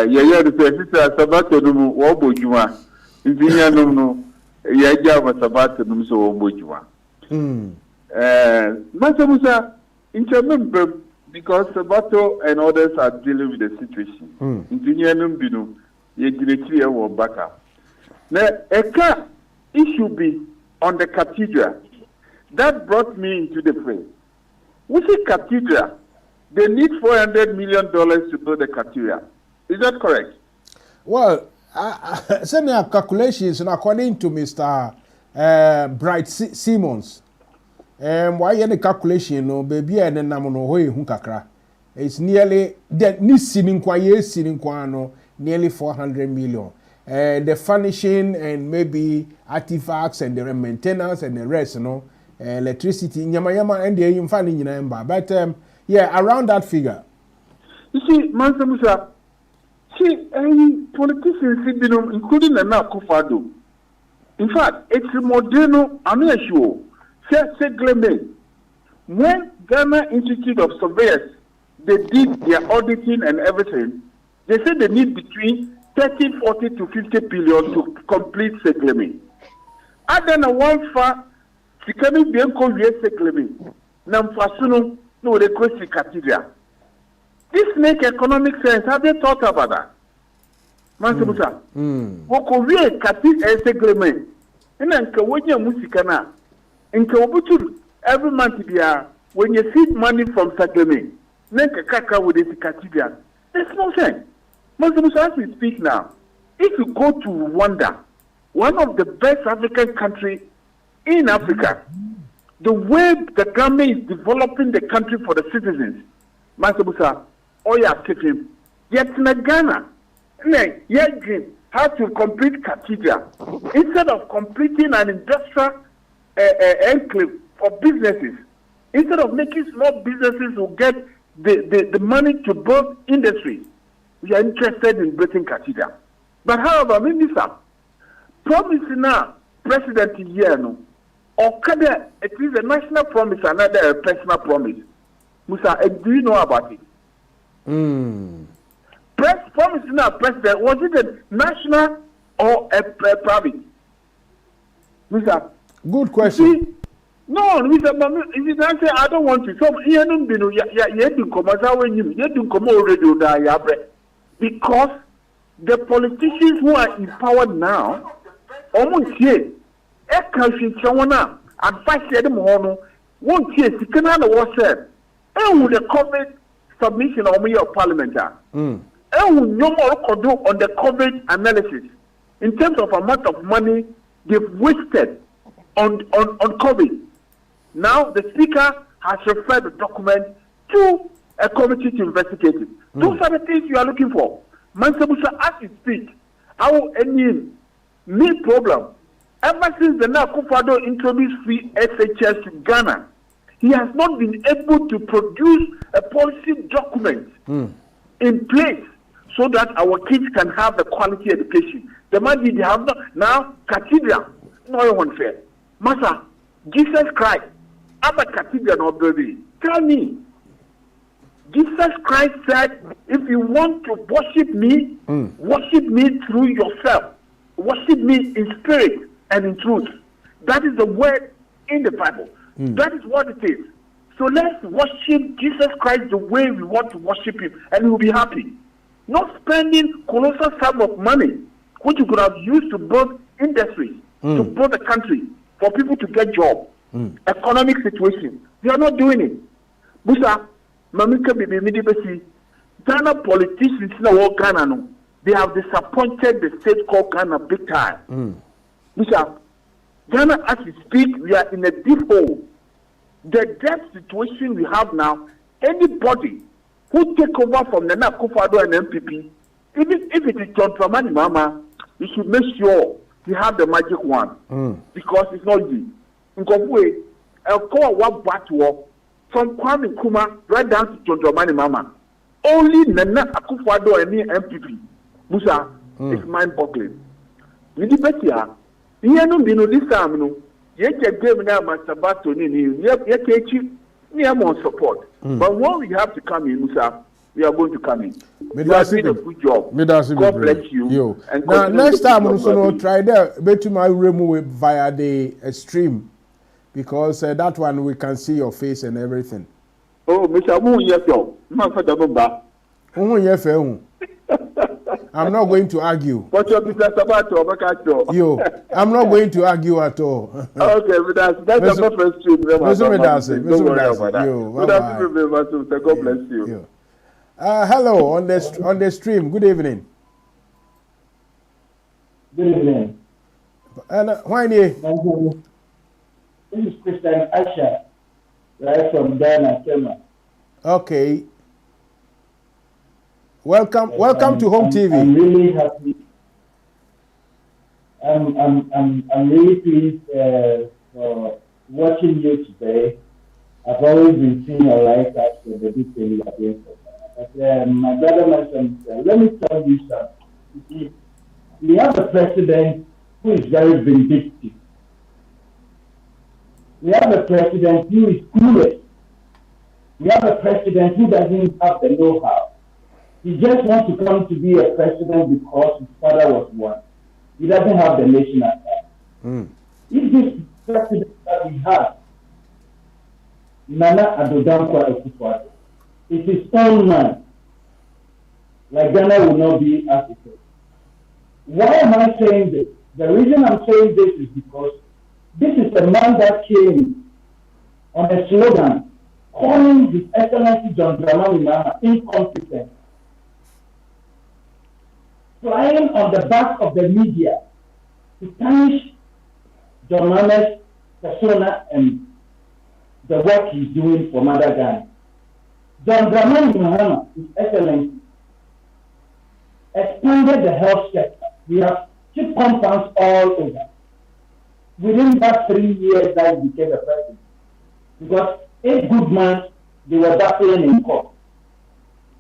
Yeah. The sister Sabato no Wobo Juma. Intinya no. Yeah, Jama Sabato no so Wobo Juma. Master Musa, intermember because Sabato and others are dealing with the situation. Intinya no binu. Ye directly or backup. Now, a issue be on the cathedral. That brought me into the frame. We see cathedral. They need $400 million to build the cathedral. Is that correct? Well, some calculations, and according to Mr. Bright Simmons, why any calculation, no baby, and then namono hunkakra. It's nearly that nearly 400 million. The furnishing and maybe artifacts and the maintenance and the rest, electricity, nyama and the finding number. But around that figure. You see, Mansa Musa, politicians, including the Nakufado. In fact, it's Modeno, I'm not sure. When Ghana Institute of Surveyors, they did their auditing and everything, they said they need between 30, 40 to 50 billion to complete Segleme. And then a one far, Sikami Bianco Segleme. Namfasuno, no, they go to Cathedral. This make economic sense. Have they thought about that? Mansebusa. Woko wie kati agreement. Ina nka wonye musika na. Nka obutu every month bia when you see money from settlement. Nka kaka with the kati. There's no sense. Mansebusa, as we speak now, if you go to Rwanda, one of the best African countries in Africa, the way the government is developing the country for the citizens, Mansebusa, Oya Kifim, yet in Ghana, dream how to complete cathedral instead of completing an industrial enclave for businesses, instead of making small businesses who get the money to build industry. We are interested in building cathedral. But however, Minister, promising now, President Yeno, or it is a national promise, another a personal promise. Musa, do you know about it? Promising now, President, was it a national or a private? Musa, good question. No, Mr. If answer, I don't want to. So, you don't come as I when you don't come already, because the politicians who are in power now, almost here, a country, advice them on won't hear, you can have what's said. And with the COVID submission of your parliament, and with no more do on the COVID analysis in terms of amount of money they've wasted on COVID. Now the speaker has referred the document to a committee to investigate it. Those are the things you are looking for. Mansebusa, as you speak, our main problem, ever since the Akufo-Addo introduced free SHS to Ghana, he has not been able to produce a policy document in place so that our kids can have the quality education. The money they have now, cathedral, no one fair. Master, Jesus Christ, I'm a cathedral, no baby. Tell me. Jesus Christ said, if you want to worship me through yourself. Worship me in spirit and in truth. That is the word in the Bible. That is what it is. So let's worship Jesus Christ the way we want to worship him, and we will be happy. Not spending colossal sum of money, which you could have used to build industries, to build a country, for people to get jobs. Economic situation. They are not doing it. Busa, Mamika Bibi Ghana politicians in the world Ghana no. They have disappointed the state called Ghana big time. Busa, Ghana as we speak, we are in a deep hole. The debt situation we have now, anybody who take over from Nana Akufo-Addo and MPP, even if it is John Dramani Mahama, you should make sure you have the magic one. Because it's not easy. Nkofue, I'll call one battle from Kwame Nkrumah right down to John Dramani Mahama. Only Nana Akufo-Addo and MPP. Busa, it's mind-boggling. We debate here. You know, this time, no. You can give me now my sabato ni more support. But when we have to come in, Musa, we are going to come in. You are doing a good job. God bless you. And now, next time, also try that. Bet my remove via the stream, because that one we can see your face and everything. Oh, Mr. Wu, yes, yo. I'm not going to argue. What's your business about? Yo, I'm not going to argue at all. Okay, but that's the first stream. Don't worry about that. God bless you. Hello on the stream. Good evening. Good evening. And why This is Christian Asha, right from Ghana, Kenya. Okay. Welcome to Home TV. I'm really happy. I'm really pleased for watching you today. I've always been seeing your life after the detail you are doing for me. But my brother mentioned, let me tell you something. We have a president who is very vindictive. We have a president who is clueless. We have a president who doesn't have the know-how. He just wants to come to be a president because his father was one. He doesn't have the nation at heart. If this president that we have, Nana Addo Dankwa Akufo-Addo, is his own man, like Ghana will not be as it is. Why am I saying this? The reason I'm saying this is because this is a man that came on a slogan calling His Excellency John Dramani Mahama incompetent, flying on the back of the media to punish John Mahama's persona and the work he's doing for Mother Ghana. John Dramani Mahama, His Excellency, expanded the health sector. We have cheap compounds all over. Within that 3 years that he became a president, because 8 good months they were battling in court.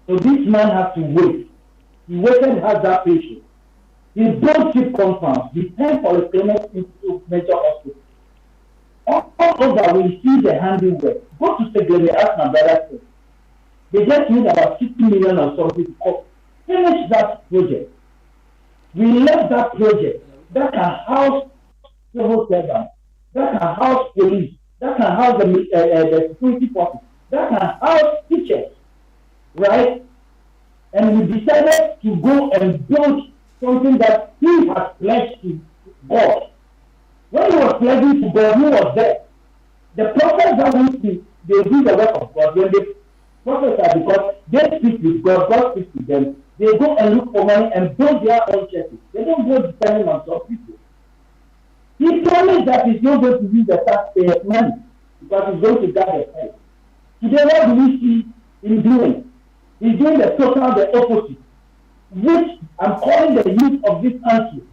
So this man had to wait. He waited, had that patience. He built cheap compounds. He turned polyclinics into major hospitals. All over, we see the handiwork. Go to Segleme, ask my brother. They just need about 60 million or something to finish that project. We left that project that can house civil servants, that can house police, that can house the security forces, that can house teachers, right? And we decided to go and build something that he has pledged to God. When he was pledging to God, he was there. The prophets that we speak, they do the work of God. When they prophesy, because they speak with God, God speaks to them. They go and look for money and build their own churches. They don't go depending on some people. He promised that he's not going to use the taxpayers' money because he's going to guard the head. Today, what do we see him doing? He's doing the opposite, which I'm calling the youth of this country.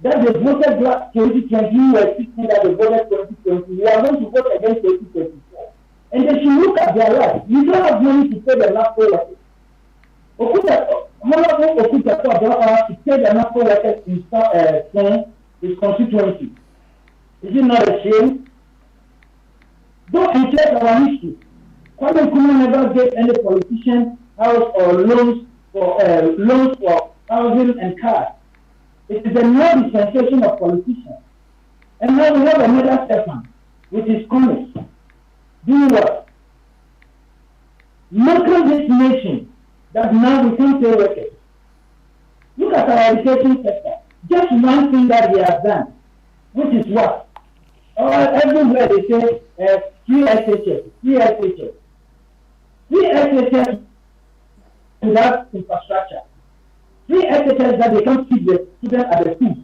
That they voted 2020, we were thinking that they voted 2020. We are going to vote against 2024. And they should look at their life. You don't have money to pay the NAFO workers. Honorable Okuta to pay the NAFO workers in his constituency. Is it not a shame? Don't inflate our history. Kwame Nkrumah never gave any politician house or loans for housing and cars. It is a no dispensation of politicians. And now we have another Stefan, which is commerce. Do what? Making this nation that now we can't pay workers. Look at our education sector. Just one thing that we have done, which is what? Everywhere they say free SHS without infrastructure. Free SHS that they can't keep the students at the school.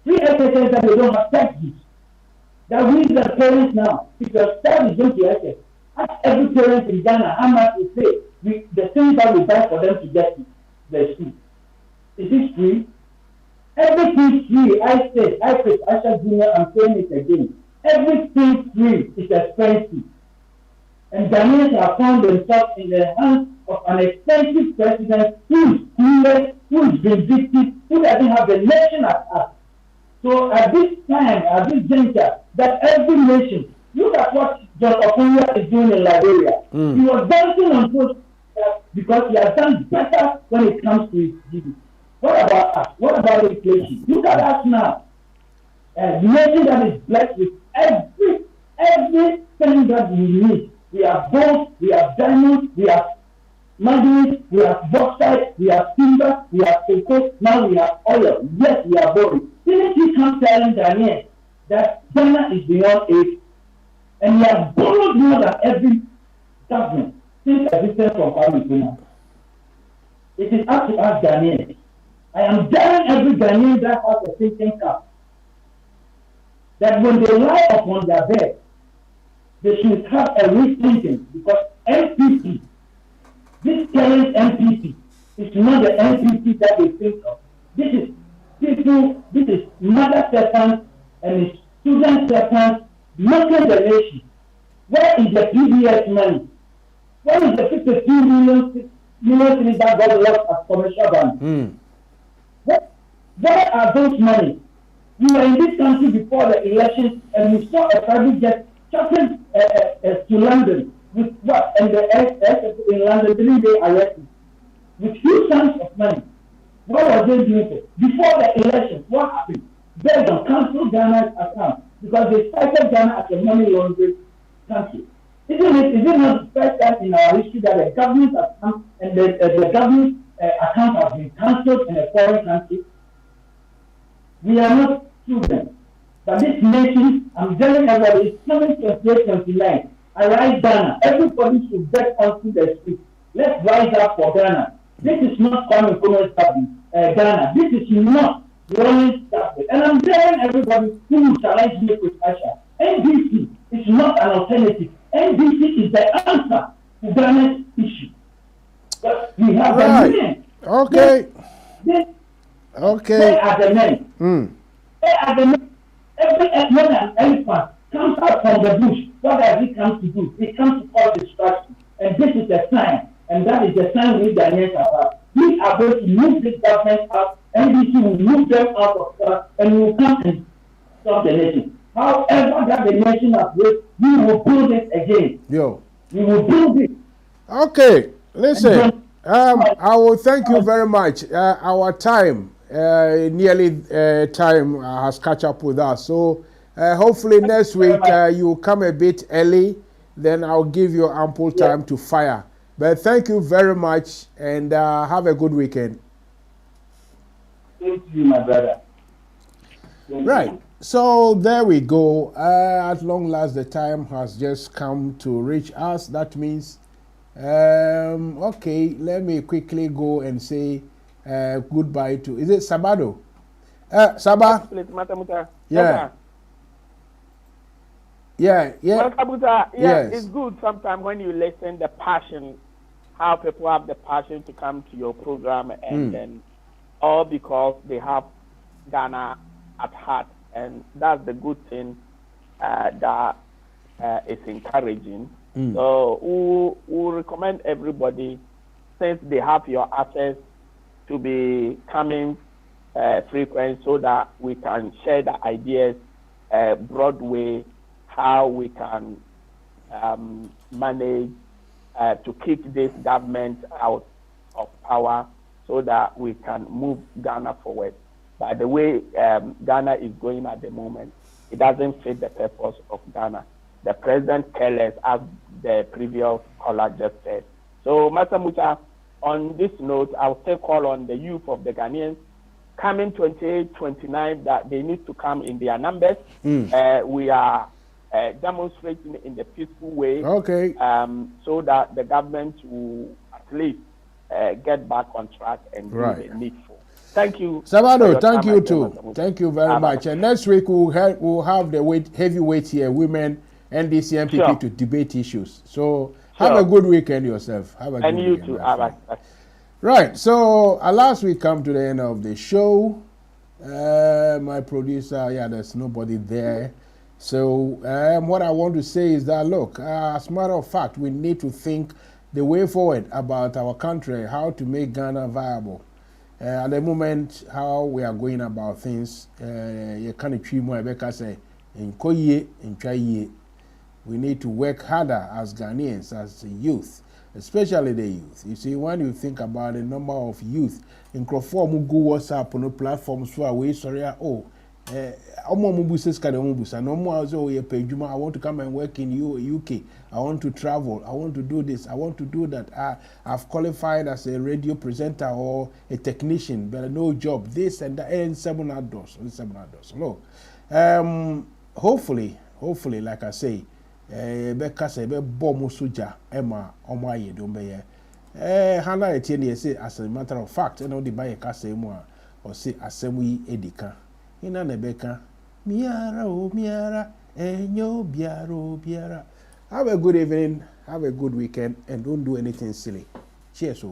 Free SHS that they don't have taxes. That we the parents now, if your child is going to SS, ask every parent in Ghana how much we pay. The things that we buy for them to get to the school. Is this free? Everything free. I shall junior, I'm saying it again. Everything free is expensive. And Ghanaians have found themselves in the hands of an expensive president who is clueless, who is vindictive, who doesn't have the nation at heart. So at this time, at this juncture, that every nation, look at what John Okoye is doing in Liberia. He was dancing on post because he has done better when it comes to his GDP. What about us? What about inflation? Look at us now. The nation that is blessed with everything that we need. We have gold, we have diamonds, we have manganese, we have bauxite, we have timber, we have cocoa, now we have oil. Yes, we are boring. Didn't he come telling Ghanaians that Ghana is beyond aid? And we have borrowed more than every government since existence from Kwame Nkrumah. It is up to us Ghanaians. I am telling every Ghanaian that has a thinking cap that when they lie upon their bed, they should have a rethinking, because NPP, this current NPP, is not the NPP that they think of. This is people, this is mother serpents and his student serpents making the nation. Where is the PBS money? Where is the 52 million that got lost at commercial banks? Where are those money? We were in this country before the election and we saw a private jet shutting to London with what? And the SS in London, 3-day arrested with huge sums of money. What was they doing for? Before the election, what happened? They don't cancel Ghana's account because they cited Ghana as a money laundering country. Is it not the first time in our history that the government has come and the government account has been cancelled in a foreign country. We are not children. But this nation, I'm telling everybody, it's coming to 29. Arise Ghana. Everybody should get onto the street. Let's rise up for Ghana. This is not Kwame Nkrumah's Ghana. This is not running stafford. And I'm telling everybody who will challenge me with Asha. NDC is not an alternative. NDC is the answer to Ghana's issue. But we have the men. Okay. They Okay. are the men. They are the men. Every when an elephant comes out from the bush, what does it come to do? It comes to cause destruction. And this is the sign. And that is the sign we Ghanaians have. We are going to move this government out. NDC will move them out of power and we will come and stop the nation. However that the nation has built, we will build it again. Yo. We will build it. Okay. Listen. I will thank you very much. Our time, nearly time has catch up with us. So hopefully next week you come a bit early. Then I'll give you ample time to fire. But thank you very much and have a good weekend. Thank you, my brother. Right. So there we go. At long last, the time has just come to reach us. That means, okay, let me quickly go and say goodbye to, is it Sabado? Sabah? Yeah. Yeah. Yes. It's good sometimes when you listen the passion, how people have the passion to come to your program, and then all because they have Ghana at heart, and that's the good thing that is encouraging. So we recommend everybody, since they have your access, to be coming frequent so that we can share the ideas Broadway, how we can manage to keep this government out of power so that we can move Ghana forward. By the way Ghana is going at the moment, it doesn't fit the purpose of Ghana. The president careless, as the previous caller just said. So, Master Mucha, on this note, I'll still call on the youth of the Ghanaians coming 28, 29 that they need to come in their numbers. We are demonstrating in the peaceful way, so that the government will at least get back on track and do the needful. Thank you. Sabado, thank you too. Thank you very much. And next week we'll have the heavyweight here, women, NDC, MPP to debate issues. So have a good weekend yourself. Have a good weekend. And you too. Right. So last we come to the end of the show. My producer, there's nobody there. So what I want to say is that, look, as a matter of fact, we need to think the way forward about our country, how to make Ghana viable. At the moment, how we are going about things, you can't treat more say in Koye, in Chaye. We need to work harder as Ghanaians, as the youth, especially the youth. You see, when you think about the number of youth in Crawford, who go WhatsApp on the platforms for away, sorry, I want to come and work in UK. I want to travel. I want to do this. I want to do that. I've qualified as a radio presenter or a technician, but no job. This and that. And seven outdoors. No. Hopefully, like I say, Becca say, "Bomo suja Emma Omaye dombe." Hana etienne say, as a matter of fact, and the buy a more or say assembly edika. Ina nebeka miara enyo biara. Have a good evening, have a good weekend, and don't do anything silly. Cheers.